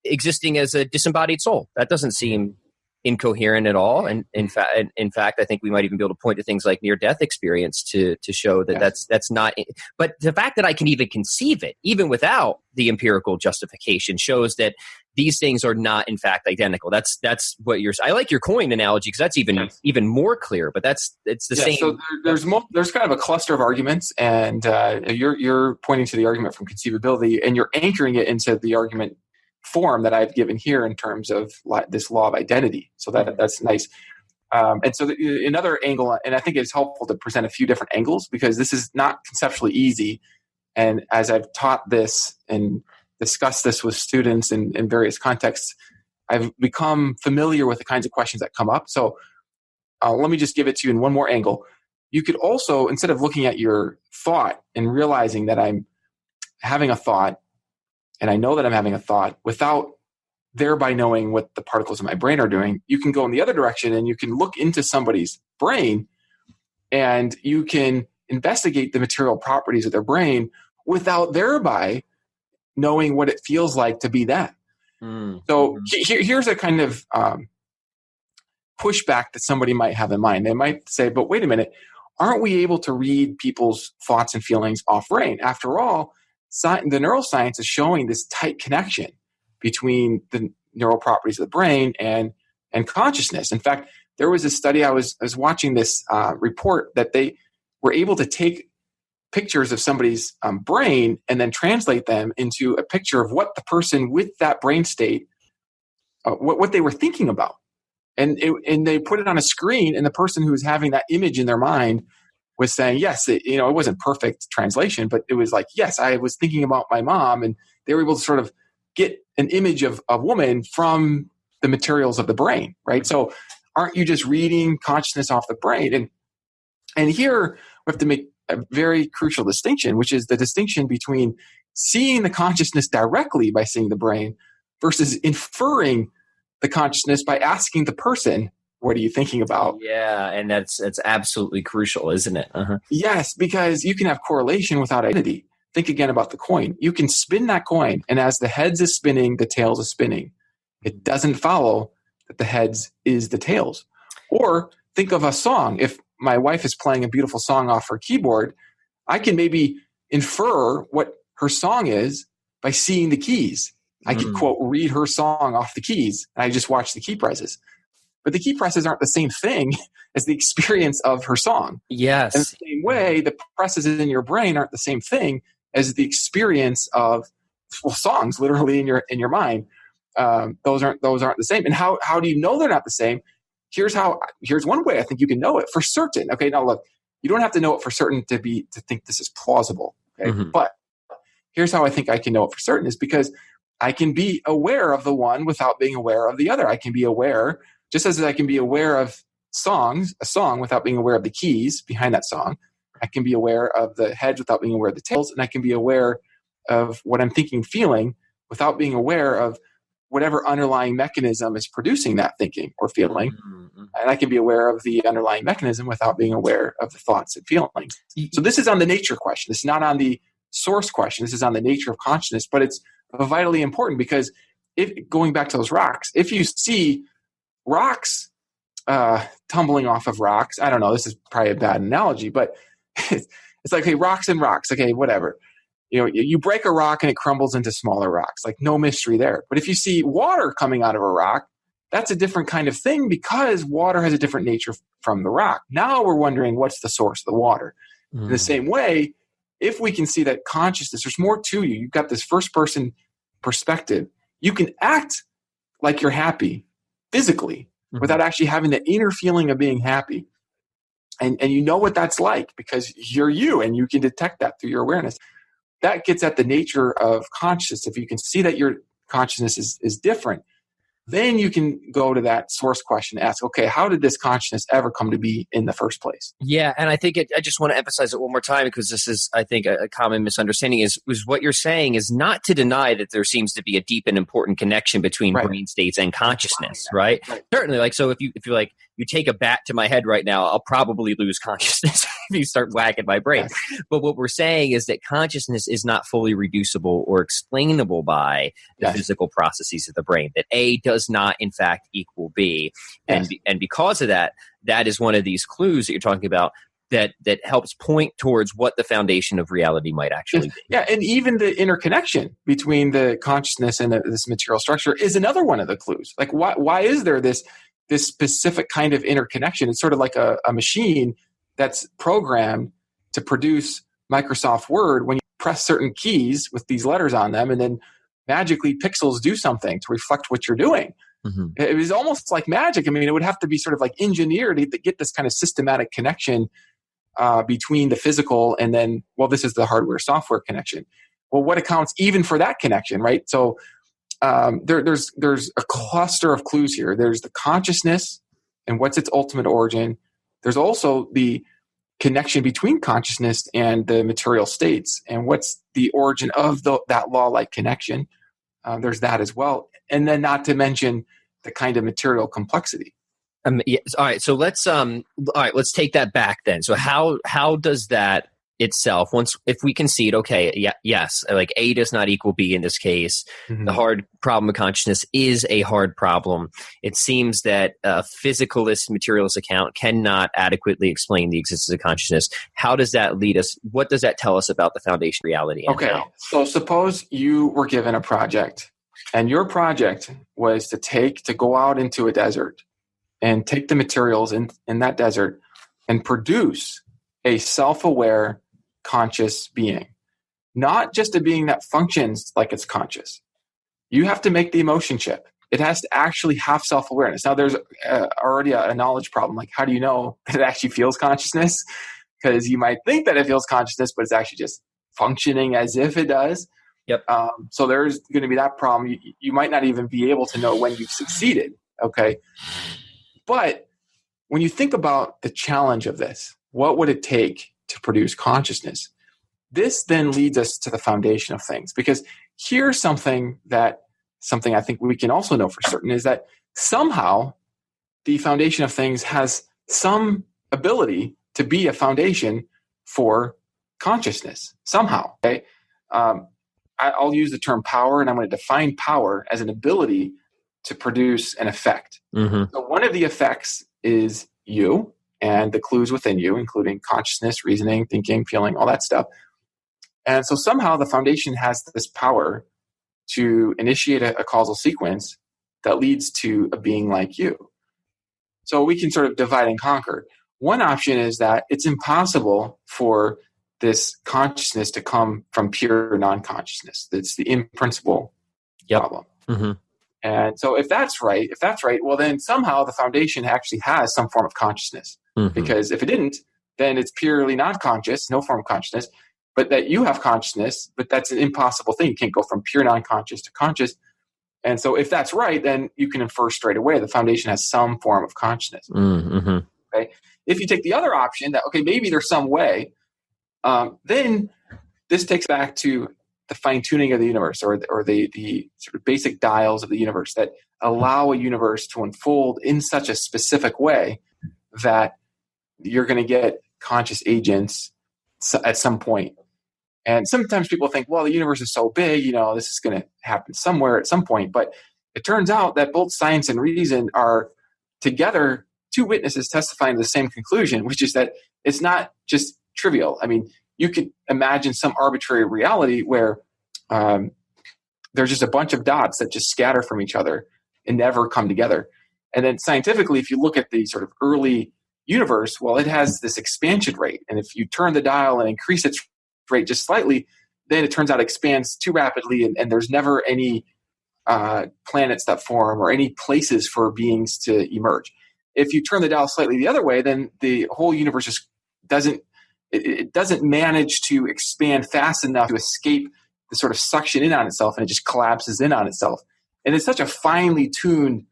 existing as a disembodied soul. That doesn't seem incoherent at all. And in fact, I think we might even be able to point to things like near-death experience to show that that's not. But the fact that I can even conceive it, even without the empirical justification, shows that these things are not, in fact, identical. That's what you're. I like your coin analogy because that's even more clear. But it's the same. So there's kind of a cluster of arguments, and you're pointing to the argument from conceivability, and you're anchoring it into the argument form that I've given here in terms of this law of identity. So that's nice. And so another angle, and I think it's helpful to present a few different angles because this is not conceptually easy. And as I've taught this and discussed this with students in various contexts, I've become familiar with the kinds of questions that come up. So let me just give it to you in one more angle. You could also, instead of looking at your thought and realizing that I'm having a thought, and I know that I'm having a thought without thereby knowing what the particles in my brain are doing, you can go in the other direction and you can look into somebody's brain and you can investigate the material properties of their brain without thereby knowing what it feels like to be them. So here's a kind of pushback that somebody might have in mind. They might say, but wait a minute, aren't we able to read people's thoughts and feelings off brain? After all, the neuroscience is showing this tight connection between the neural properties of the brain and consciousness. In fact, there was a study, I was watching this report that they were able to take pictures of somebody's brain and then translate them into a picture of what the person with that brain state, what they were thinking about. And they put it on a screen, and the person who was having that image in their mind was saying, yes, it wasn't perfect translation, but it was like, yes, I was thinking about my mom, and they were able to sort of get an image of a woman from the materials of the brain, right? So aren't you just reading consciousness off the brain? And here we have to make a very crucial distinction, which is the distinction between seeing the consciousness directly by seeing the brain versus inferring the consciousness by asking the person, what are you thinking about? Yeah, and that's absolutely crucial, isn't it? Uh-huh. Yes, because you can have correlation without identity. Think again about the coin. You can spin that coin, and as the heads is spinning, the tails is spinning. It doesn't follow that the heads is the tails. Or think of a song. If my wife is playing a beautiful song off her keyboard, I can maybe infer what her song is by seeing the keys. I could, quote, read her song off the keys, and I just watch the key presses. But the key presses aren't the same thing as the experience of her song. Yes. In the same way, the presses in your brain aren't the same thing as the experience of songs, literally in your mind. Those aren't the same. And how do you know they're not the same? Here's one way I think you can know it for certain. Okay, now look, you don't have to know it for certain to think this is plausible. Okay, but here's how I think I can know it for certain is because I can be aware of the one without being aware of the other. I can be aware, just as I can be aware of a song without being aware of the keys behind that song. I can be aware of the heads without being aware of the tails, and I can be aware of what I'm thinking, feeling, without being aware of whatever underlying mechanism is producing that thinking or feeling. And I can be aware of the underlying mechanism without being aware of the thoughts and feelings. So this is on the nature question. It's not on the source question. This is on the nature of consciousness, but it's vitally important because going back to those rocks, if you see rocks tumbling off of rocks, I don't know, this is probably a bad analogy, but it's like, hey, rocks and rocks. Okay, whatever. You break a rock and it crumbles into smaller rocks, like no mystery there. But if you see water coming out of a rock, that's a different kind of thing because water has a different nature from the rock. Now we're wondering what's the source of the water. In the same way, if we can see that consciousness, there's more to you. You've got this first person perspective. You can act like you're happy physically without actually having the inner feeling of being happy. And you know what that's like because you're you and you can detect that through your awareness. That gets at the nature of consciousness. If you can see that your consciousness is different, then you can go to that source question and ask, okay, how did this consciousness ever come to be in the first place? Yeah, and I think I just want to emphasize it one more time because this is, I think, a common misunderstanding is what you're saying is not to deny that there seems to be a deep and important connection between brain states and consciousness, right? Certainly, like, so if you like, you take a bat to my head right now, I'll probably lose consciousness if you start whacking my brain. But what we're saying is that consciousness is not fully reducible or explainable by the physical processes of the brain, that A does not, in fact, equal B. And because of that, that is one of these clues that you're talking about that helps point towards what the foundation of reality might actually be. Yeah, and even the interconnection between the consciousness and this material structure is another one of the clues. Like, why is there this specific kind of interconnection? It's sort of like a machine that's programmed to produce Microsoft Word when you press certain keys with these letters on them, and then magically pixels do something to reflect what you're doing. It was almost like magic. I mean, it would have to be sort of like engineered to get this kind of systematic connection between the physical and then, well, this is the hardware-software connection. Well, what accounts even for that connection, right? So there's a cluster of clues here. There's the consciousness and what's its ultimate origin. There's also the connection between consciousness and the material states and what's the origin of that law-like connection. There's that as well. And then not to mention the kind of material complexity. Yes. All right. So let's take that back then. So how does that itself, if we concede, okay, yes, like A does not equal B in this case, the hard problem of consciousness is a hard problem. It seems that a physicalist, materialist account cannot adequately explain the existence of consciousness. How does that lead us? What does that tell us about the foundation of reality? Okay. So suppose you were given a project, and your project was to go out into a desert and take the materials in that desert and produce a self-aware, conscious being. Not just a being that functions like it's conscious. You have to make the emotion chip. It has to actually have self-awareness. Now, there's already a knowledge problem. Like, how do you know that it actually feels consciousness? Because you might think that it feels consciousness, but it's actually just functioning as if it does. Yep. So there's going to be that problem. You might not even be able to know when you've succeeded. Okay. But when you think about the challenge of this, what would it take to produce consciousness? This then leads us to the foundation of things, because here's something I think we can also know for certain is that somehow the foundation of things has some ability to be a foundation for consciousness somehow. Okay. I'll use the term power, and I'm going to define power as an ability to produce an effect. So one of the effects is you and the clues within you, including consciousness, reasoning, thinking, feeling, all that stuff. And so somehow the foundation has this power to initiate a causal sequence that leads to a being like you. So we can sort of divide and conquer. One option is that it's impossible for this consciousness to come from pure non-consciousness. That's the in-principle problem. Mm-hmm. And so if that's right, well, then somehow the foundation actually has some form of consciousness. Mm-hmm. Because if it didn't, then it's purely non-conscious, no form of consciousness. But that you have consciousness, but that's an impossible thing. You can't go from pure non-conscious to conscious. And so if that's right, then you can infer straight away the foundation has some form of consciousness. Mm-hmm. Okay. If you take the other option that, okay, maybe there's some way, then this takes back to the fine-tuning of the universe or the sort of basic dials of the universe that allow a universe to unfold in such a specific way that you're going to get conscious agents at some point. And sometimes people think, well, the universe is so big, this is going to happen somewhere at some point. But it turns out that both science and reason are together, two witnesses testifying to the same conclusion, which is that it's not just trivial. I mean, you could imagine some arbitrary reality where there's just a bunch of dots that just scatter from each other and never come together. And then scientifically, if you look at the sort of early universe, well, it has this expansion rate. And if you turn the dial and increase its rate just slightly, then it turns out it expands too rapidly and there's never any planets that form or any places for beings to emerge. If you turn the dial slightly the other way, then the whole universe just doesn't manage to expand fast enough to escape the sort of suction in on itself, and it just collapses in on itself. And it's such a finely tuned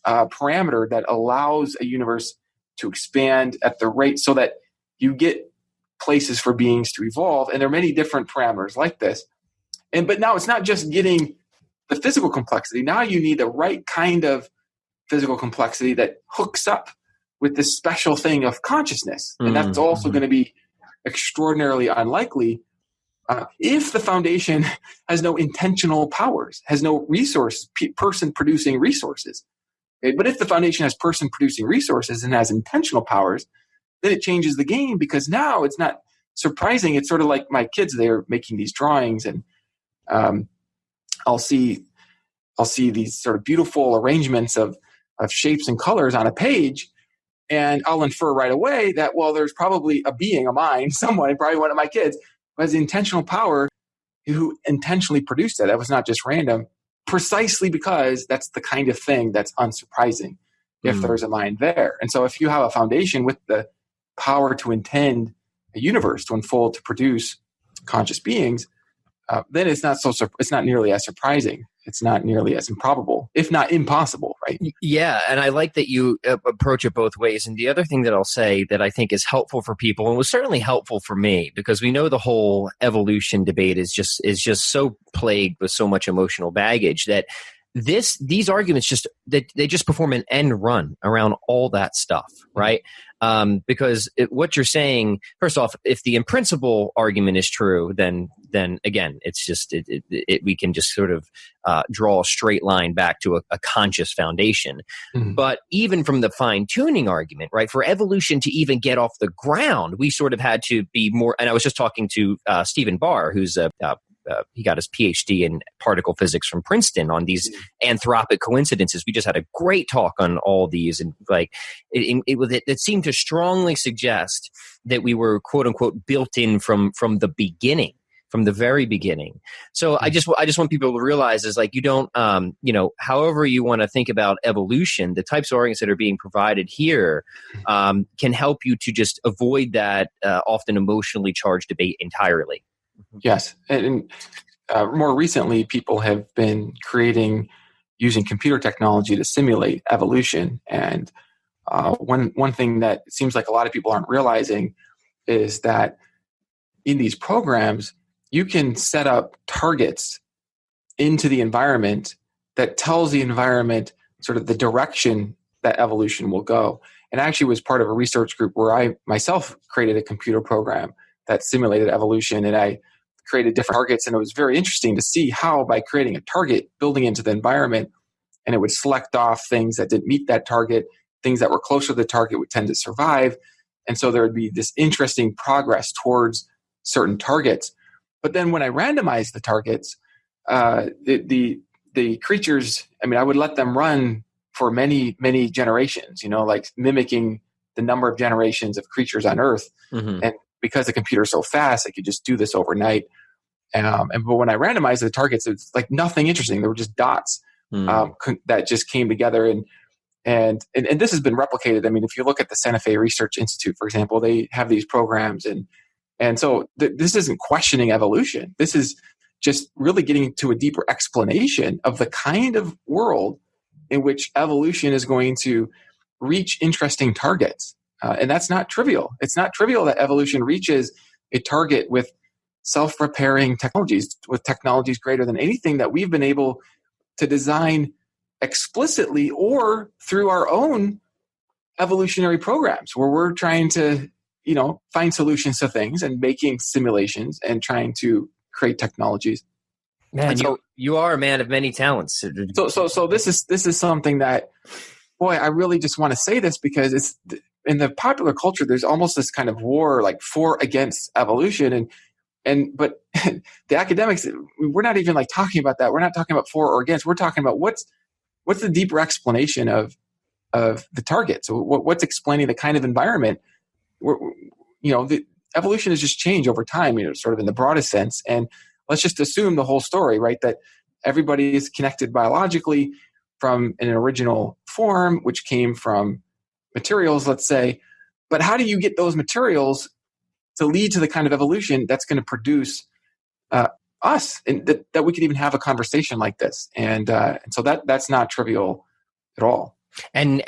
parameter that allows a universe to expand at the rate so that you get places for beings to evolve. And there are many different parameters like this. But now it's not just getting the physical complexity. Now you need the right kind of physical complexity that hooks up with this special thing of consciousness. And that's also going to be extraordinarily unlikely if the foundation has no intentional powers, has no person producing resources. Okay? But if the foundation has person producing resources and has intentional powers, then it changes the game, because now it's not surprising. It's sort of like my kids, they're making these drawings, and I'll see these sort of beautiful arrangements of shapes and colors on a page, and I'll infer right away that, well, there's probably a being, a mind, someone, probably one of my kids, who has the intentional power, who intentionally produced it. That was not just random, precisely because that's the kind of thing that's unsurprising if there's a mind there. And so if you have a foundation with the power to intend a universe to unfold, to produce conscious beings, then it's not nearly as surprising. It's not nearly as improbable, if not impossible, right? Yeah, and I like that you approach it both ways. And the other thing that I'll say that I think is helpful for people, and was certainly helpful for me, because we know the whole evolution debate is just so plagued with so much emotional baggage that these arguments they just perform an end run around all that stuff, right? Because what you're saying, first off, if the in principle argument is true, then again, it's just we can just sort of draw a straight line back to a conscious foundation. Mm-hmm. But even from the fine tuning argument, right, for evolution to even get off the ground, we sort of had to be more. And I was just talking to Stephen Barr, who's he got his PhD in particle physics from Princeton on these anthropic coincidences. We just had a great talk on all these, and like it seemed to strongly suggest that we were quote unquote built in from the beginning, from the very beginning. So I just want people to realize is like you don't however you want to think about evolution, the types of arguments that are being provided here can help you to just avoid that often emotionally charged debate entirely. Yes. And more recently, people have been using computer technology to simulate evolution. And one thing that it seems like a lot of people aren't realizing is that in these programs, you can set up targets into the environment that tells the environment sort of the direction that evolution will go. And I actually was part of a research group where I myself created a computer program that simulated evolution, and I created different targets. And it was very interesting to see how by creating a target, building into the environment, and it would select off things that didn't meet that target, things that were closer to the target would tend to survive. And so there would be this interesting progress towards certain targets. But then when I randomized the targets, the creatures, I mean, I would let them run for many, many generations, like mimicking the number of generations of creatures on Earth. Mm-hmm. And because the computer's so fast, I could just do this overnight. But when I randomized the targets, it's like nothing interesting. They were just dots that just came together. And this has been replicated. I mean, if you look at the Santa Fe Research Institute, for example, they have these programs. And so this isn't questioning evolution. This is just really getting to a deeper explanation of the kind of world in which evolution is going to reach interesting targets. And that's not trivial. It's not trivial that evolution reaches a target with self-repairing technologies, with technologies greater than anything that we've been able to design explicitly or through our own evolutionary programs, where we're trying to, find solutions to things and making simulations and trying to create technologies. Man, so you are a man of many talents. So this is something that, boy, I really just want to say this because it's in the popular culture. There's almost this kind of war, like for against evolution, but the academics, we're not even like talking about that. We're not talking about for or against. We're talking about what's the deeper explanation of the target. So what's explaining the kind of environment where, the evolution has just changed over time, sort of in the broadest sense. And let's just assume the whole story, right? That everybody is connected biologically from an original form, which came from materials, let's say. But how do you get those materials to lead to the kind of evolution that's going to produce us, and that we could even have a conversation like this? And so that's not trivial at all. And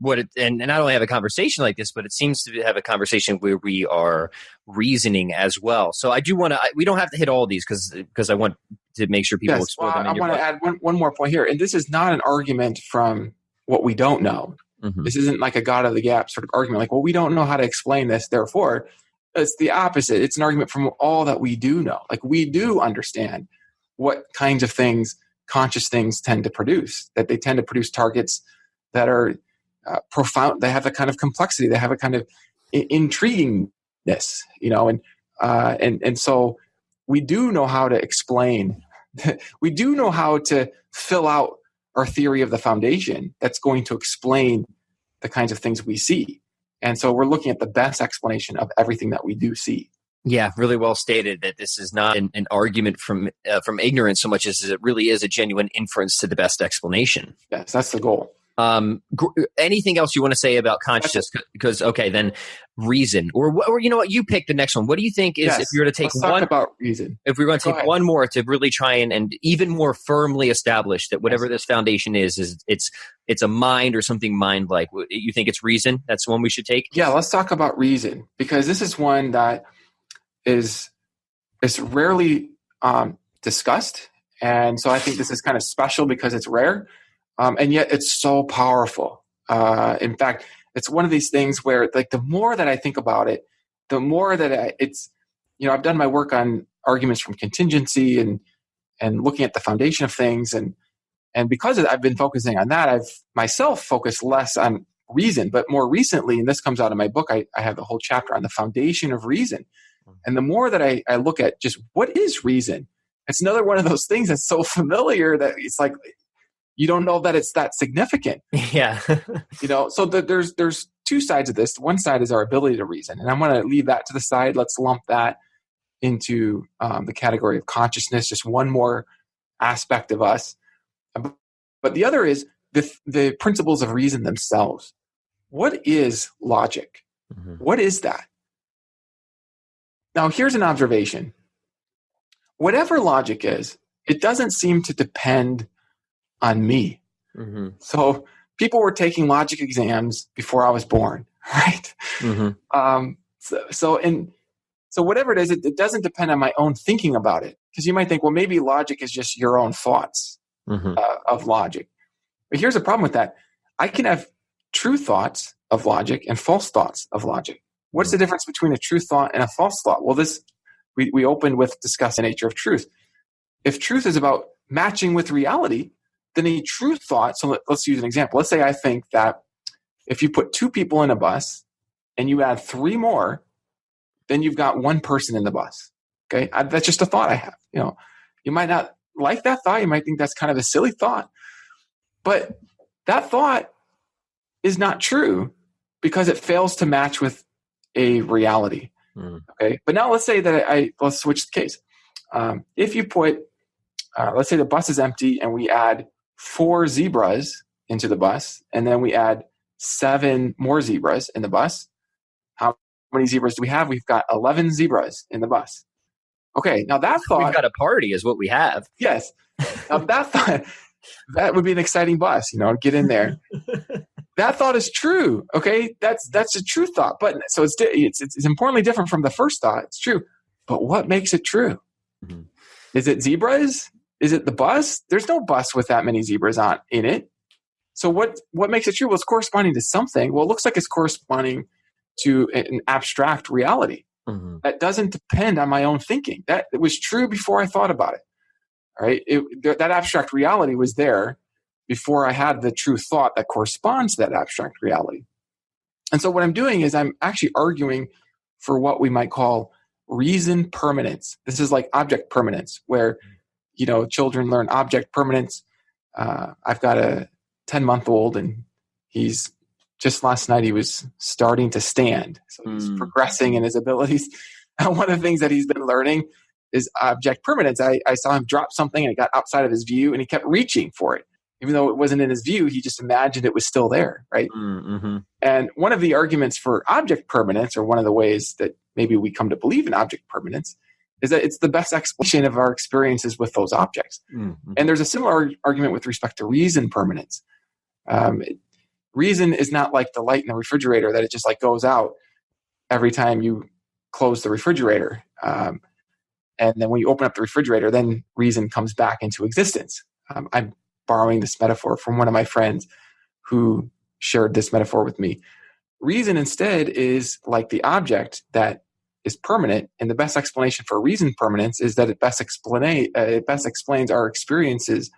not only have a conversation like this, but it seems to have a conversation where we are reasoning as well. So I do want to. We don't have to hit all of these because I want to make sure people explore them. I want to add one more point here, and this is not an argument from what we don't know. Mm-hmm. This isn't like a God of the gap sort of argument, like, well, we don't know how to explain this, therefore. It's the opposite. It's an argument from all that we do know. Like, we do understand what kinds of things conscious things tend to produce, that they tend to produce targets that are profound. They have a kind of complexity. They have a kind of intriguingness, and so we do know how to explain. We do know how to fill out our theory of the foundation that's going to explain the kinds of things we see. And so we're looking at the best explanation of everything that we do see. Yeah, really well stated that this is not an argument from ignorance so much as it really is a genuine inference to the best explanation. Yes, that's the goal. Anything else you want to say about consciousness? Because then reason, or you know what, you pick the next one. What do you think is, if you were to take one about reason, if we were going to take one more to really try and even more firmly establish that whatever this foundation is it's a mind or something mind-like, you think it's reason? That's the one we should take? Yeah, let's talk about reason, because this is one that is rarely discussed. And so I think this is kind of special because it's rare. And yet it's so powerful. In fact, it's one of these things where, like, the more that I think about it, the more that I've done my work on arguments from contingency and looking at the foundation of things. And because I've been focusing on that, I've myself focused less on reason. But more recently, and this comes out of my book, I have the whole chapter on the foundation of reason. And the more that I look at just what is reason, it's another one of those things that's so familiar that it's like, you don't know that it's that significant. Yeah. So there's two sides of this. One side is our ability to reason. And I'm going to leave that to the side. Let's lump that into the category of consciousness, just one more aspect of us. But the other is the principles of reason themselves. What is logic? Mm-hmm. What is that? Now, here's an observation. Whatever logic is, it doesn't seem to depend on me. Mm-hmm. So people were taking logic exams before I was born, right? Mm-hmm. So whatever it is, it doesn't depend on my own thinking about it. Because you might think, well, maybe logic is just your own thoughts of logic. But here's the problem with that. I can have true thoughts of logic and false thoughts of logic. What's the difference between a true thought and a false thought? Well, we opened with discussing the nature of truth. If truth is about matching with reality, then a true thought, so let's use an example. Let's say I think that if you put 2 people in a bus and you add 3 more, then you've got 1 person in the bus. Okay. That's just a thought I have. You might not like that thought. You might think that's kind of a silly thought, but that thought is not true because it fails to match with a reality. Okay. But now let's say that let's switch the case. If you put, let's say the bus is empty and we add 4 zebras into the bus, and then we add 7 more zebras in the bus. How many zebras do we have? We've got 11 zebras in the bus. Okay, now that thought... We've got a party is what we have. Yes. Now that thought, that would be an exciting bus, get in there. That thought is true, okay? That's a true thought. But so it's importantly different from the first thought. It's true. But what makes it true? Mm-hmm. Is it zebras? Is it the bus? There's no bus with that many zebras in it. So what makes it true? Well, it's corresponding to something. Well, it looks like it's corresponding to an abstract reality. Mm-hmm. That doesn't depend on my own thinking. That it was true before I thought about it. All right? That abstract reality was there before I had the true thought that corresponds to that abstract reality. And so what I'm doing is I'm actually arguing for what we might call reason permanence. This is like object permanence, where children learn object permanence. I've got a 10-month-old, and he's just last night he was starting to stand. So he's progressing in his abilities. And one of the things that he's been learning is object permanence. I saw him drop something and it got outside of his view, and he kept reaching for it. Even though it wasn't in his view, he just imagined it was still there, right? Mm-hmm. And one of the arguments for object permanence, or one of the ways that maybe we come to believe in object permanence, is that it's the best explanation of our experiences with those objects. Mm-hmm. And there's a similar argument with respect to reason permanence. Reason is not like the light in the refrigerator, that it just like goes out every time you close the refrigerator. And then when you open up the refrigerator, then reason comes back into existence. I'm borrowing this metaphor from one of my friends who shared this metaphor with me. Reason instead is like the object that is permanent, and the best explanation for reason permanence is that it best explains our experiences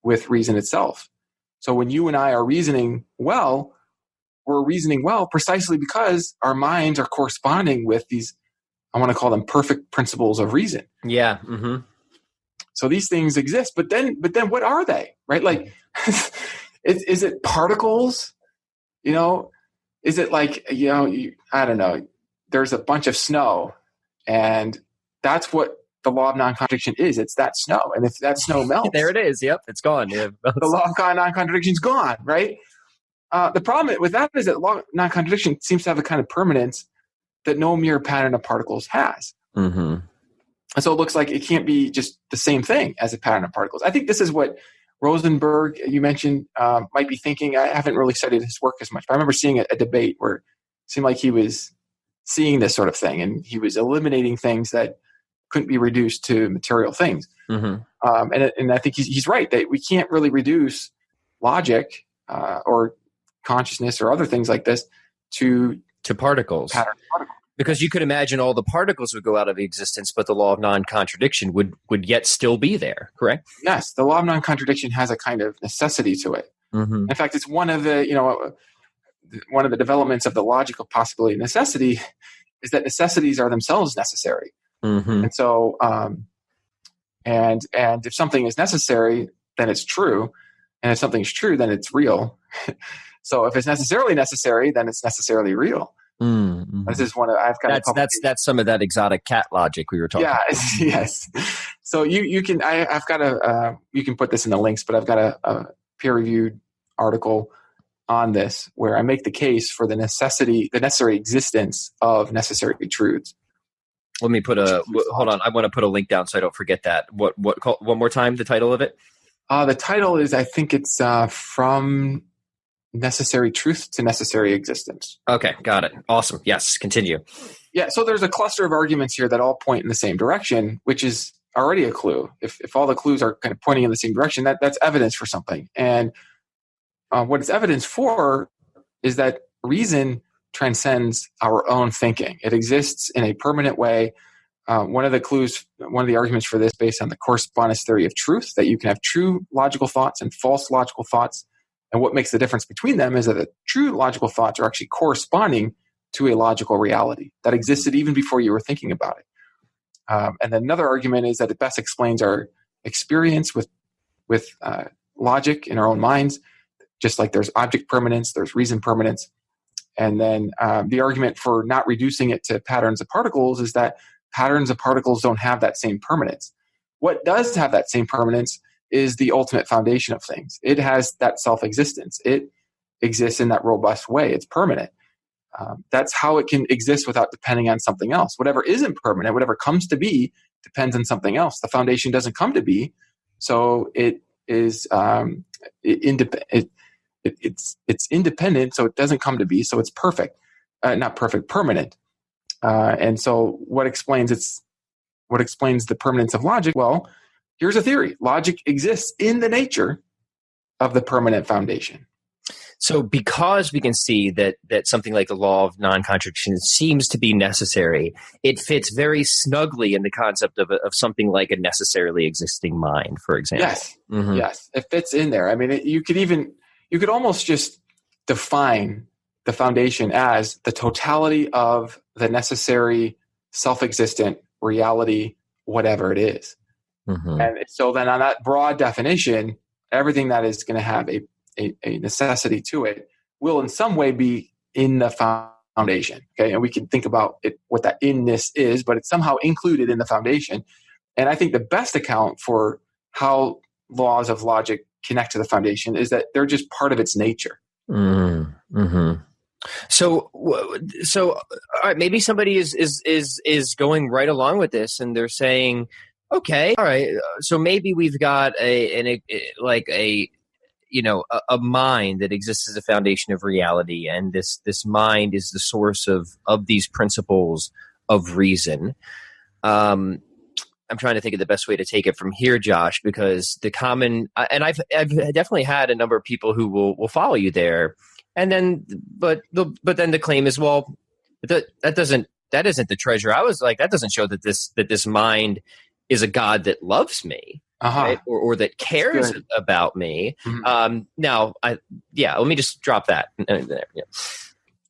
with reason itself. So when you and I are reasoning well, we're reasoning well precisely because our minds are corresponding with these, I want to call them perfect principles of reason. Yeah. Mm-hmm. So these things exist, but then what are they, right? Like, is it particles? Is it like, I don't know, there's a bunch of snow, and that's what the law of non-contradiction is. It's that snow. And if that snow melts... There it is. Yep, it's gone. Yeah. The law of non-contradiction is gone, right? The problem with that is that law of non-contradiction seems to have a kind of permanence that no mere pattern of particles has. Mm-hmm. And so it looks like it can't be just the same thing as a pattern of particles. I think this is what Rosenberg, you mentioned, might be thinking. I haven't really studied his work as much, but I remember seeing a debate where it seemed like he was seeing this sort of thing, and he was eliminating things that couldn't be reduced to material things. Mm-hmm. And I think he's right that we can't really reduce logic or consciousness or other things like this to particles. Pattern particles. Because you could imagine all the particles would go out of existence, but the law of non-contradiction would yet still be there, correct? Yes, the law of non-contradiction has a kind of necessity to it. Mm-hmm. In fact, it's one of the developments of the logical possibility of necessity is that necessities are themselves necessary. Mm-hmm. And so, and if something is necessary, then it's true. And if something's true, then it's real. So if it's necessarily necessary, then it's necessarily real. Mm-hmm. This is one of that's some of that exotic cat logic we were talking about. Yes. So you can you can put this in the links, but I've got a peer-reviewed article on this where I make the case for the necessary existence of necessary truths. Let me hold on. I want to put a link down so I don't forget that. One more time, the title of it? The title is, I think it's From Necessary Truth to Necessary Existence. Okay, got it. Awesome. Yes, continue. Yeah, so there's a cluster of arguments here that all point in the same direction, which is already a clue. If all the clues are kind of pointing in the same direction, that's evidence for something. And what it's evidence for is that reason transcends our own thinking. It exists in a permanent way. One of the arguments for this, based on the correspondence theory of truth, that you can have true logical thoughts and false logical thoughts And what makes the difference between them is that the true logical thoughts are actually corresponding to a logical reality that existed even before you were thinking about it. And then another argument is that it best explains our experience with logic in our own minds, just like there's object permanence, there's reason permanence. And then the argument for not reducing it to patterns of particles is that patterns of particles don't have that same permanence. What does have that same permanence is the ultimate foundation of things. It has that self-existence. It exists in that robust way. It's permanent. That's how it can exist without depending on something else. Whatever isn't permanent, whatever comes to be, depends on something else. The foundation doesn't come to be, so it is it's independent, so it doesn't come to be, so it's perfect, not perfect, permanent. And so, what explains the permanence of logic? Well, here's a theory: logic exists in the nature of the permanent foundation. So because we can see that something like the law of non-contradiction seems to be necessary, it fits very snugly in the concept of something like a necessarily existing mind, for example. Yes, yes, it fits in there. I mean, you could almost just define the foundation as the totality of the necessary self-existent reality, whatever it is. And so then on that broad definition, everything that is going to have a necessity to it will in some way be in the foundation. Okay. And we can think about it, what that inness is, but it's somehow included in the foundation. And I think the best account for how laws of logic connect to the foundation is that they're just part of its nature. So all right, maybe somebody is going right along with this and they're saying, okay, all right, so maybe we've got a mind that exists as a foundation of reality, and this mind is the source of these principles of reason. I'm trying to think of the best way to take it from here, Josh, because the common and I've definitely had a number of people who will follow you there, and then but then the claim is, well, that isn't the treasure. I was like, that doesn't show that this mind is a God that loves me. Right? Or that cares about me. Now, let me just drop that.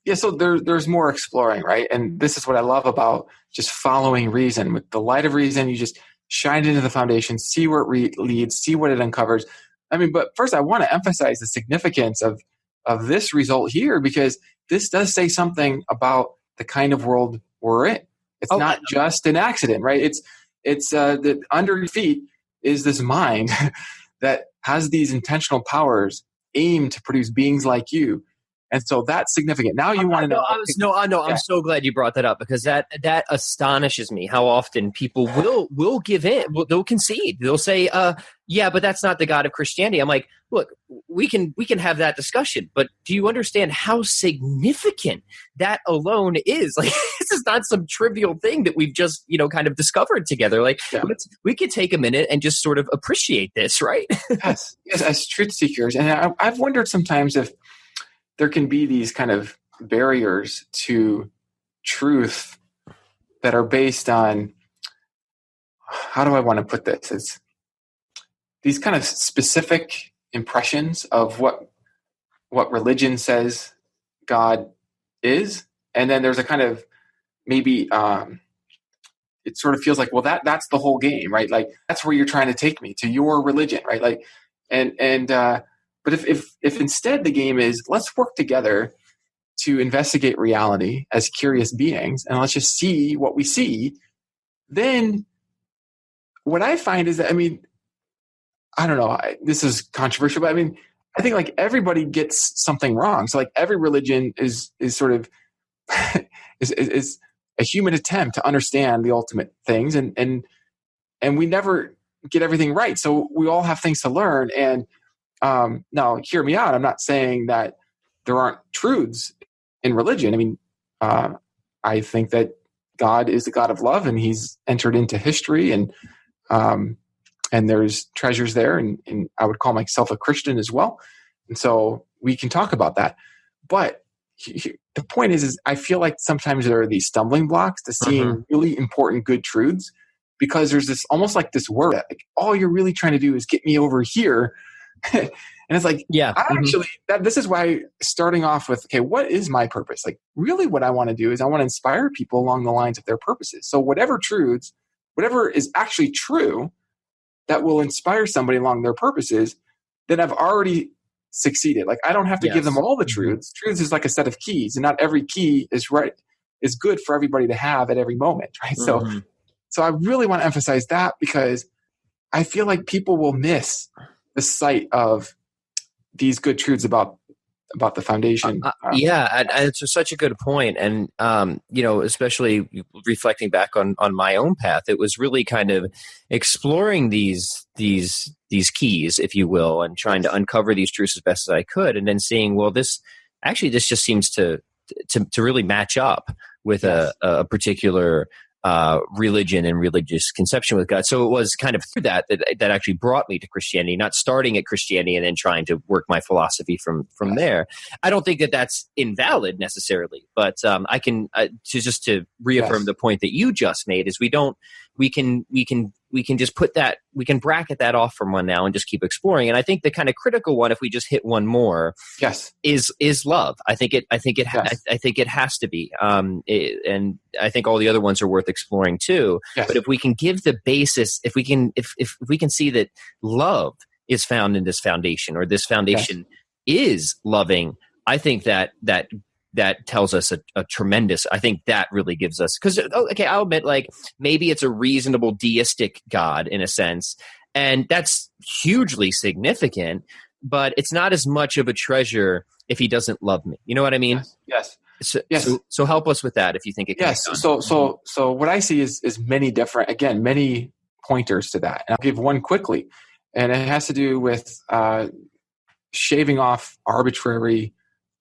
Yeah, so there's more exploring, right? And this is what I love about just following reason. With the light of reason, you just shine it into the foundation, see where it leads, see what it uncovers. I mean, but first I want to emphasize the significance of this result here, because this does say something about the kind of world we're in. It's not just an accident, right? It's that under your feet is this mind that has these intentional powers aimed to produce beings like you. And so that's significant. Now you want to know. I'm so glad you brought that up, because that astonishes me how often people will give in. They'll concede. They'll say, yeah, but that's not the God of Christianity. I'm like, look, we can have that discussion, but do you understand how significant that alone is? Like, this is not some trivial thing that we've just, kind of discovered together. Like, we could take a minute and just sort of appreciate this, right? Yes, as truth seekers. And I've wondered sometimes if there can be these kind of barriers to truth that are based on, how do I want to put this? It's these kind of specific impressions of what religion says God is. And then there's a kind of maybe it sort of feels like, well, that's the whole game, right? Like, that's where you're trying to take me, to your religion, right? Like, but if instead the game is, let's work together to investigate reality as curious beings, and let's just see what we see, then what I find is that, I mean, I don't know, this is controversial, but I mean, I think like everybody gets something wrong. So like every religion is sort of is a human attempt to understand the ultimate things, and we never get everything right. So we all have things to learn. And now, hear me out. I'm not saying that there aren't truths in religion. I mean, I think that God is the God of love, and He's entered into history, and there's treasures there. And I would call myself a Christian as well. And so we can talk about that. But the point is I feel like sometimes there are these stumbling blocks to seeing really important, good truths, because there's this almost like this word that, like, all you're really trying to do is get me over here. And it's like, Yeah. I actually, this is why starting off with, okay, what is my purpose? Like, really what I want to do is I want to inspire people along the lines of their purposes. So whatever truths, whatever is actually true that will inspire somebody along their purposes, then I've already succeeded. Like, I don't have to give them all the truths. Truths is like a set of keys, and not every key is good for everybody to have at every moment, right? So I really want to emphasize that, because I feel like people will miss the sight of these good truths about the foundation. It's such a good point. And, especially reflecting back on my own path, it was really kind of exploring these keys, if you will, and trying to uncover these truths as best as I could. And then seeing, well, this just seems to really match up with a particular religion and religious conception with God. So it was kind of through that actually brought me to Christianity, not starting at Christianity and then trying to work my philosophy from there. I don't think that that's invalid necessarily, but I can to reaffirm the point that you just made is we can just we can bracket that off from one now and just keep exploring. And I think the kind of critical one, if we just hit one more, is love. I think it has to be. And I think all the other ones are worth exploring too. Yes. But if we can give the basis, if we can see that love is found in this foundation, or this foundation is loving, I think that tells us a tremendous, I think that really gives us, because, okay, I'll admit, like, maybe it's a reasonable deistic God in a sense, and that's hugely significant, but it's not as much of a treasure if he doesn't love me. You know what I mean? Yes. So help us with that if you think it can be done. So what I see is many pointers to that. And I'll give one quickly. And it has to do with shaving off arbitrary,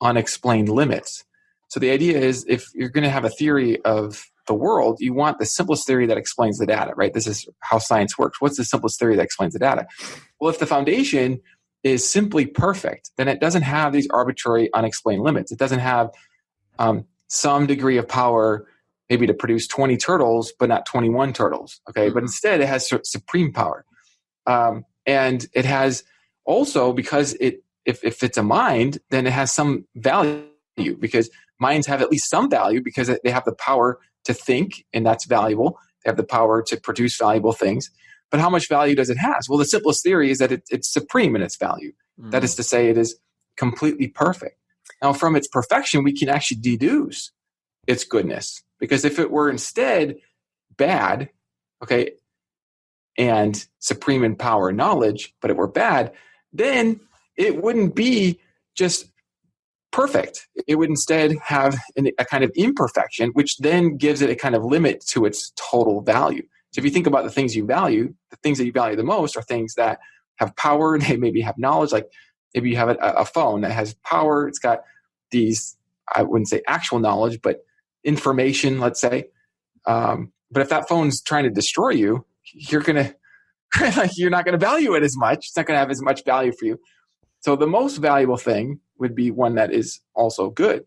unexplained limits. So the idea is, if you're going to have a theory of the world, you want the simplest theory that explains the data, right? This is how science works. What's the simplest theory that explains the data? Well, if the foundation is simply perfect, then it doesn't have these arbitrary, unexplained limits. It doesn't have some degree of power, maybe to produce 20 turtles, but not 21 turtles. Okay. But instead it has supreme power. And it has also, because if it's a mind, then it has some value, because minds have at least some value because they have the power to think, and that's valuable. They have the power to produce valuable things. But how much value does it have? Well, the simplest theory is that it's supreme in its value. That is to say, it is completely perfect. Now, from its perfection, we can actually deduce its goodness, because if it were instead bad, okay, and supreme in power and knowledge, but it were bad, then it wouldn't be just perfect. It would instead have a kind of imperfection, which then gives it a kind of limit to its total value. So if you think about the things you value, the things that you value the most are things that have power. They maybe have knowledge. Like maybe you have a phone that has power. It's got these, I wouldn't say actual knowledge, but information, let's say. But if that phone's trying to destroy you, you're not going to value it as much. It's not going to have as much value for you. So the most valuable thing would be one that is also good.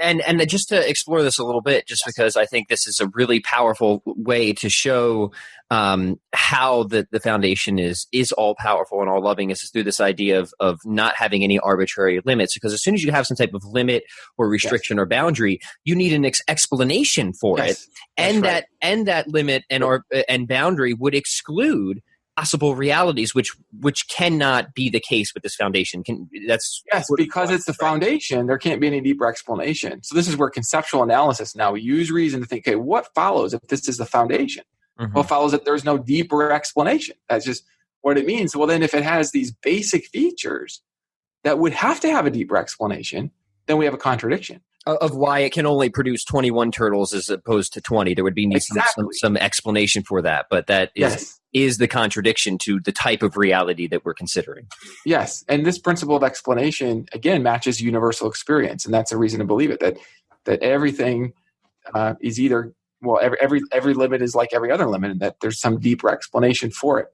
And just to explore this a little bit, just because I think this is a really powerful way to show how the foundation is all powerful and all loving, is through this idea of not having any arbitrary limits. Because as soon as you have some type of limit or restriction or boundary, you need an explanation for it, and that limit and boundary would exclude possible realities, which cannot be the case with this foundation. Because it's the foundation, there can't be any deeper explanation. So this is where conceptual analysis, now we use reason to think, okay, what follows if this is the foundation? Well, it follows that there's no deeper explanation. That's just what it means. Well, then if it has these basic features that would have to have a deeper explanation, then we have a contradiction. Of why it can only produce 21 turtles as opposed to 20. There would be some explanation for that, but that is the contradiction to the type of reality that we're considering. Yes, and this principle of explanation, again, matches universal experience, and that's a reason to believe it, that everything is either, well, every limit is like every other limit, and that there's some deeper explanation for it.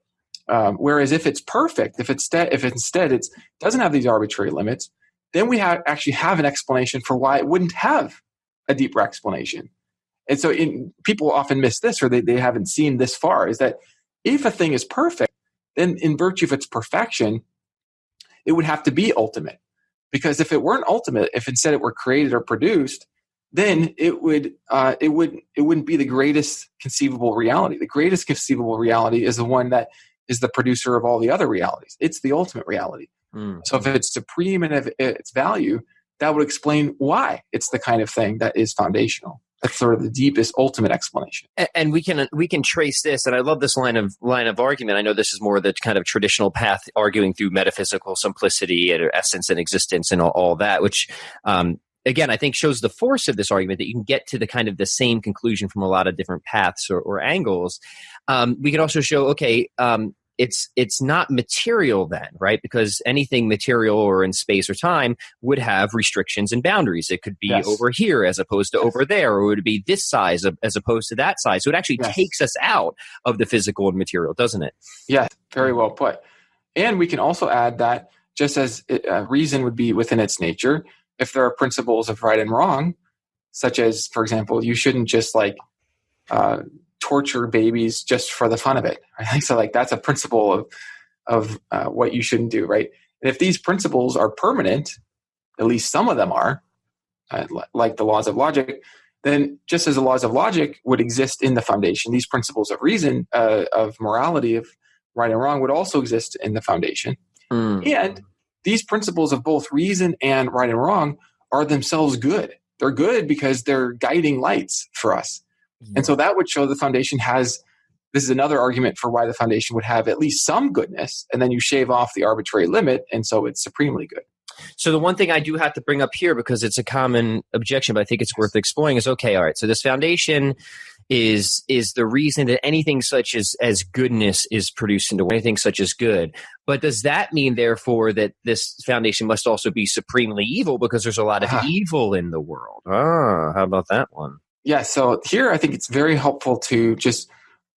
Whereas if it's perfect, if instead it doesn't have these arbitrary limits, then we actually have an explanation for why it wouldn't have a deeper explanation. And so people often miss this, or they haven't seen this far, is that if a thing is perfect, then in virtue of its perfection, it would have to be ultimate. Because if it weren't ultimate, if instead it were created or produced, then it wouldn't be the greatest conceivable reality. The greatest conceivable reality is the one that is the producer of all the other realities. It's the ultimate reality. So if it's supreme and if its value, that would explain why it's the kind of thing that is foundational. That's sort of the deepest, ultimate explanation. And we can trace this, and I love this line of argument. I know this is more the kind of traditional path, arguing through metaphysical simplicity and essence and existence and all that, which again, I think shows the force of this argument, that you can get to the kind of the same conclusion from a lot of different paths or angles. We can also show, okay, it's not material then, right? Because anything material or in space or time would have restrictions and boundaries. It could be over here as opposed to over there, or it would be this size as opposed to that size. So it actually takes us out of the physical and material, doesn't it? Yeah, very well put. And we can also add that just as reason would be within its nature, if there are principles of right and wrong, such as, for example, you shouldn't just torture babies just for the fun of it. Right? So that's a principle of what you shouldn't do, right? And if these principles are permanent, at least some of them are, like the laws of logic, then just as the laws of logic would exist in the foundation, these principles of reason, of morality, of right and wrong would also exist in the foundation. And these principles of both reason and right and wrong are themselves good. They're good because they're guiding lights for us. And so that would show the foundation this is another argument for why the foundation would have at least some goodness, and then you shave off the arbitrary limit, and so it's supremely good. So the one thing I do have to bring up here, because it's a common objection, but I think it's worth exploring, is, okay, all right, so this foundation is the reason that anything such as goodness is produced into anything such as good. But does that mean, therefore, that this foundation must also be supremely evil, because there's a lot of evil in the world? How about that one? Yeah, so here I think it's very helpful to just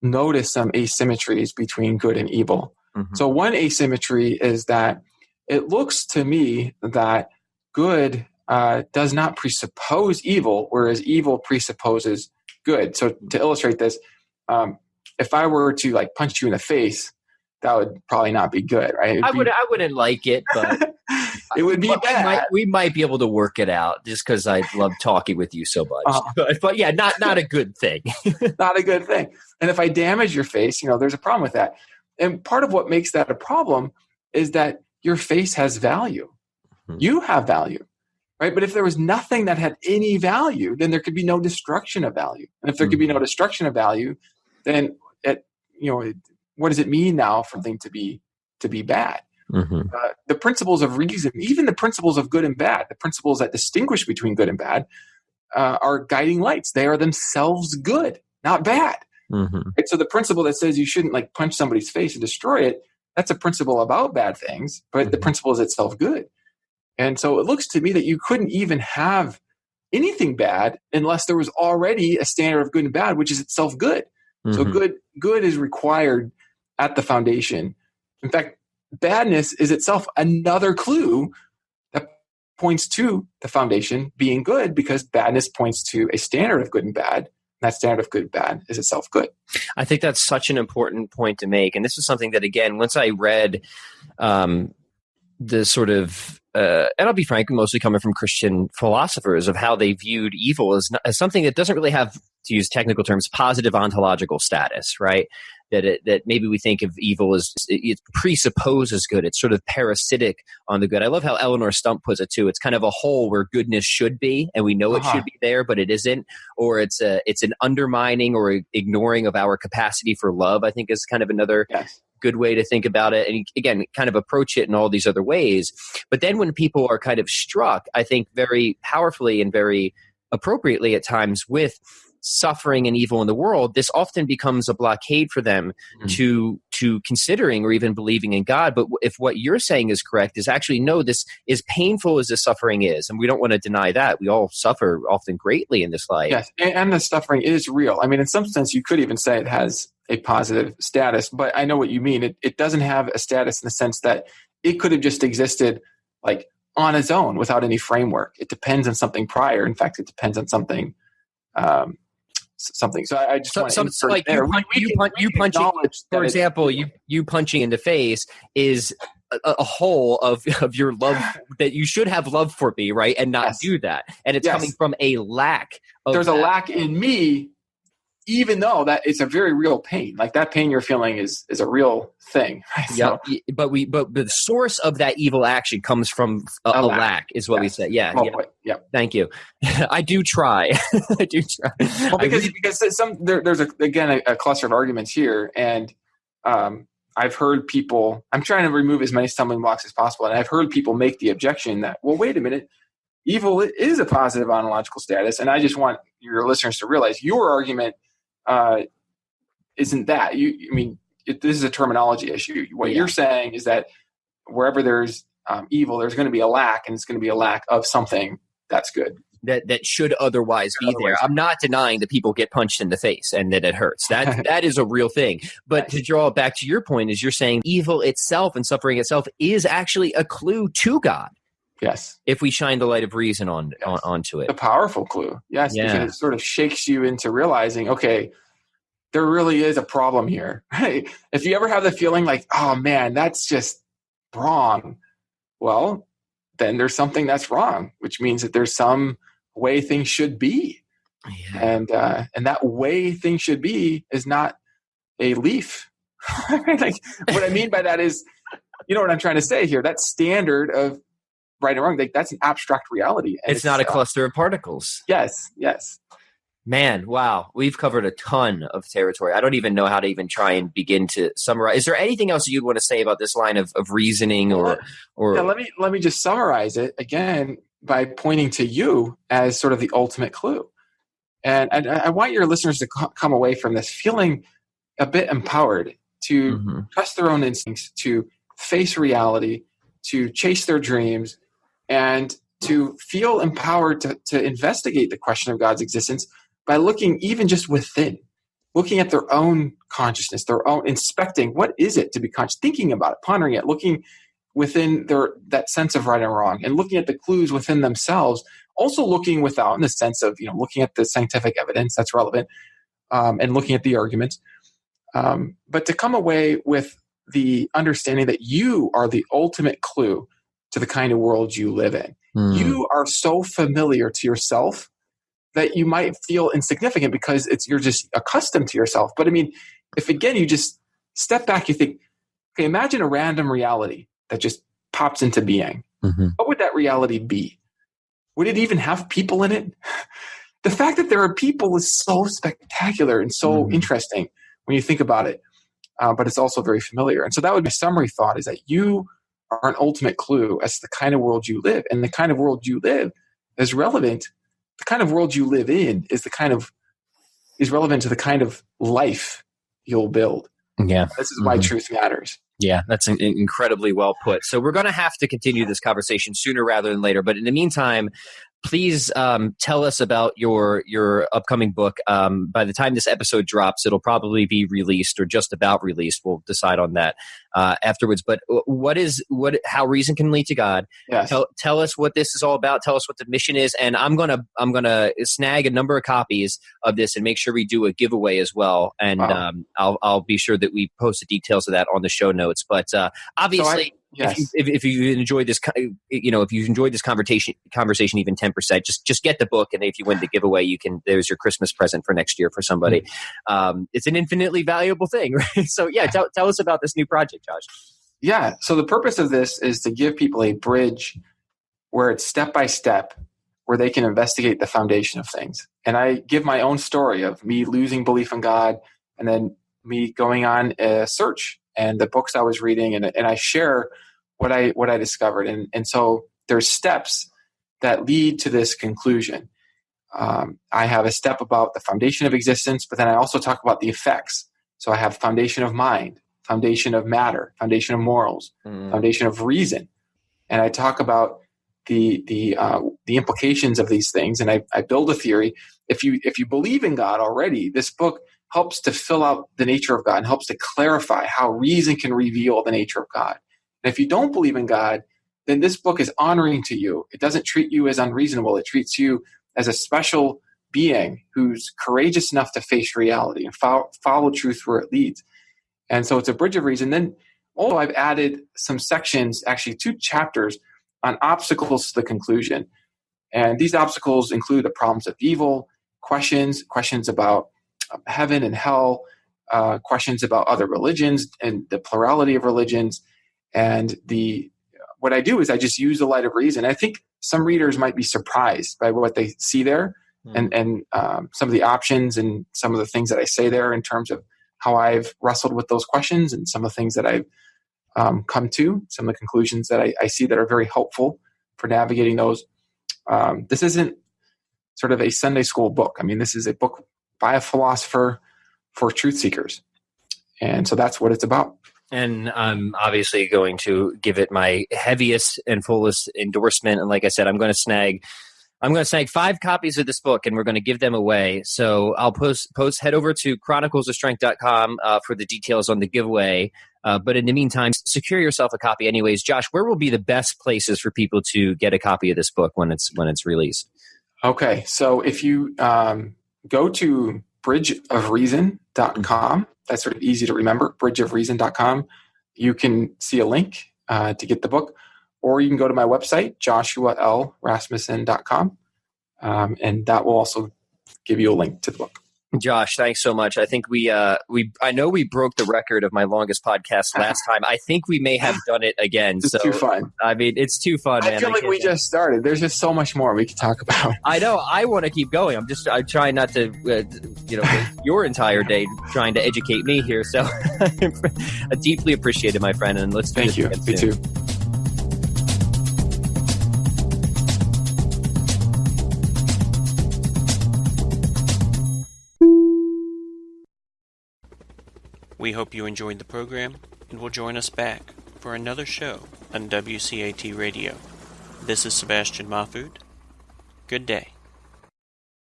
notice some asymmetries between good and evil. So one asymmetry is that it looks to me that good does not presuppose evil, whereas evil presupposes good. So to illustrate this, if I were to punch you in the face, that would probably not be good, right? I wouldn't like it, but it would be bad. We might be able to work it out, just because I love talking with you so much. But yeah, not a good thing. Not a good thing. And if I damage your face, there's a problem with that. And part of what makes that a problem is that your face has value. You have value, right? But if there was nothing that had any value, then there could be no destruction of value. And if there could be no destruction of value, then what does it mean now for something to be bad? The principles of reason, even the principles of good and bad, the principles that distinguish between good and bad, are guiding lights. They are themselves good, not bad. Right? So the principle that says you shouldn't punch somebody's face and destroy it, that's a principle about bad things, but the principle is itself good. And so it looks to me that you couldn't even have anything bad unless there was already a standard of good and bad, which is itself good. So good is required at the foundation. In fact, badness is itself another clue that points to the foundation being good, because badness points to a standard of good and bad. And that standard of good and bad is itself good. I think that's such an important point to make. And this is something that, again, once I read the sort of, and I'll be frank, mostly coming from Christian philosophers, of how they viewed evil as something that doesn't really have, to use technical terms, positive ontological status, right? That maybe we think of evil as it presupposes good. It's sort of parasitic on the good. I love how Eleanor Stump puts it too. It's kind of a hole where goodness should be, and we know it should be there, but it isn't. Or it's an undermining or ignoring of our capacity for love, I think, is kind of another good way to think about it. And again, kind of approach it in all these other ways. But then when people are kind of struck, I think very powerfully and very appropriately at times with suffering and evil in the world, this often becomes a blockade for them to considering or even believing in God. But if what you're saying is correct, is actually, no, this is painful as the suffering is, and we don't want to deny that. We all suffer often greatly in this life. Yes, and the suffering is real. I mean, in some sense, you could even say it has a positive status, but I know what you mean. It doesn't have a status in the sense that it could have just existed on its own without any framework. It depends on something prior. In fact, it depends on something. So I just want to insert there. You punching, for example, you punching in the face is a hole of your love that you should have love for me, right? And not do that. And it's coming from a lack of There's a lack in me, even though that it's a very real pain. Like that pain you're feeling is a real thing. Right? Yeah, but the source of that evil action comes from a lack, is what we say. Yeah. Thank you. I do try. I do try. Well, because there's a cluster of arguments here, and I've heard people. I'm trying to remove as many stumbling blocks as possible, and I've heard people make the objection that, well, wait a minute, evil is a positive ontological status, and I just want your listeners to realize your argument isn't that. This is a terminology issue. What you're saying is that wherever there's evil, there's going to be a lack, and it's going to be a lack of something that's good. That should otherwise be there. I'm not denying that people get punched in the face and that it hurts. That is a real thing. But to draw it back to your point, is you're saying evil itself and suffering itself is actually a clue to God. Yes. If we shine the light of reason onto it. A powerful clue. Yes. Yeah. Because it sort of shakes you into realizing, okay, there really is a problem here. Right? If you ever have the feeling like, oh man, that's just wrong. Well, then there's something that's wrong, which means that there's some way things should be. Yeah. And that way things should be is not a leaf. Like, what I mean by that is, you know what I'm trying to say here, that standard of right and wrong, like, that's an abstract reality. And it's not a cluster of particles. Yes. Man, wow. We've covered a ton of territory. I don't even know how to even try and begin to summarize. Is there anything else you'd want to say about this line of reasoning or Yeah, let me just summarize it again by pointing to you as sort of the ultimate clue. And I want your listeners to come away from this feeling a bit empowered to trust their own instincts, to face reality, to chase their dreams, and to feel empowered to investigate the question of God's existence by looking even just within, looking at their own consciousness, their own, inspecting what is it to be conscious, thinking about it, pondering it, looking within that sense of right and wrong, and looking at the clues within themselves, also looking without in the sense of, looking at the scientific evidence that's relevant, and looking at the arguments, but to come away with the understanding that you are the ultimate clue to the kind of world you live in. You are so familiar to yourself that you might feel insignificant because you're just accustomed to yourself. But I mean, if again you just step back, you think, okay, imagine a random reality that just pops into being. What would that reality be? Would it even have people in it? The fact that there are people is so spectacular and so interesting when you think about it. But it's also very familiar. And so that would be a summary thought, is that you are an ultimate clue as to the kind of world you live. And the kind of world you live is relevant. The kind of world you live in is relevant to the kind of life you'll build. Yeah. This is why truth matters. Yeah, that's incredibly well put. So we're going to have to continue this conversation sooner rather than later. But in the meantime, please tell us about your upcoming book. By the time this episode drops, it'll probably be released or just about released. We'll decide on that afterwards. But how reason can lead to God? Yes. Tell us what this is all about. Tell us what the mission is. And I'm gonna snag a number of copies of this and make sure we do a giveaway as well. And I'll be sure that we post the details of that on the show notes. But obviously. Yes. If you enjoyed this, if you enjoyed this conversation, even 10%, just get the book, and if you win the giveaway, there's your Christmas present for next year for somebody. It's an infinitely valuable thing, right? So yeah, tell us about this new project, Josh. Yeah. So the purpose of this is to give people a bridge where it's step by step, where they can investigate the foundation of things. And I give my own story of me losing belief in God, and then me going on a search and the books I was reading, and I share what I discovered. And so there's steps that lead to this conclusion. I have a step about the foundation of existence, but then I also talk about the effects. So I have foundation of mind, foundation of matter, foundation of morals, foundation of reason. And I talk about the implications of these things. And I build a theory. If you believe in God already, this book helps to fill out the nature of God and helps to clarify how reason can reveal the nature of God. And if you don't believe in God, then this book is honoring to you. It doesn't treat you as unreasonable. It treats you as a special being who's courageous enough to face reality and follow truth where it leads. And so it's a bridge of reason. Then Also, I've added some sections, actually 2 chapters, on obstacles to the conclusion. And these obstacles include the problems of evil, questions about heaven and hell, questions about other religions and the plurality of religions. And what I do is I just use the light of reason. I think some readers might be surprised by what they see there, and some of the options and some of the things that I say there in terms of how I've wrestled with those questions and some of the things that I've come to, some of the conclusions that I see that are very helpful for navigating those. This isn't sort of a Sunday school book. I mean, this is a book by a philosopher for truth seekers. And so that's what it's about. And I'm obviously going to give it my heaviest and fullest endorsement. And like I said, I'm going to snag 5 copies of this book, and we're going to give them away. So I'll head over to chroniclesofstrength.com for the details on the giveaway. But in the meantime, secure yourself a copy anyways. Josh, where will be the best places for people to get a copy of this book when it's released? Okay. So if you go to bridgeofreason.com, that's sort of easy to remember, bridgeofreason.com, you can see a link to get the book. Or you can go to my website, joshualrasmussen.com, and that will also give you a link to the book. Josh, thanks so much. I think I know we broke the record of my longest podcast last time. I think we may have done it again. It's too fun. I mean, it's too fun, man. I feel like we just started. There's just so much more we could talk about. I know. I want to keep going. I'm trying not to, waste your entire day trying to educate me here. So I deeply appreciate it, my friend. And let's do this again soon. Me too. We hope you enjoyed the program and will join us back for another show on WCAT Radio. This is Sebastian Mahfood. Good day.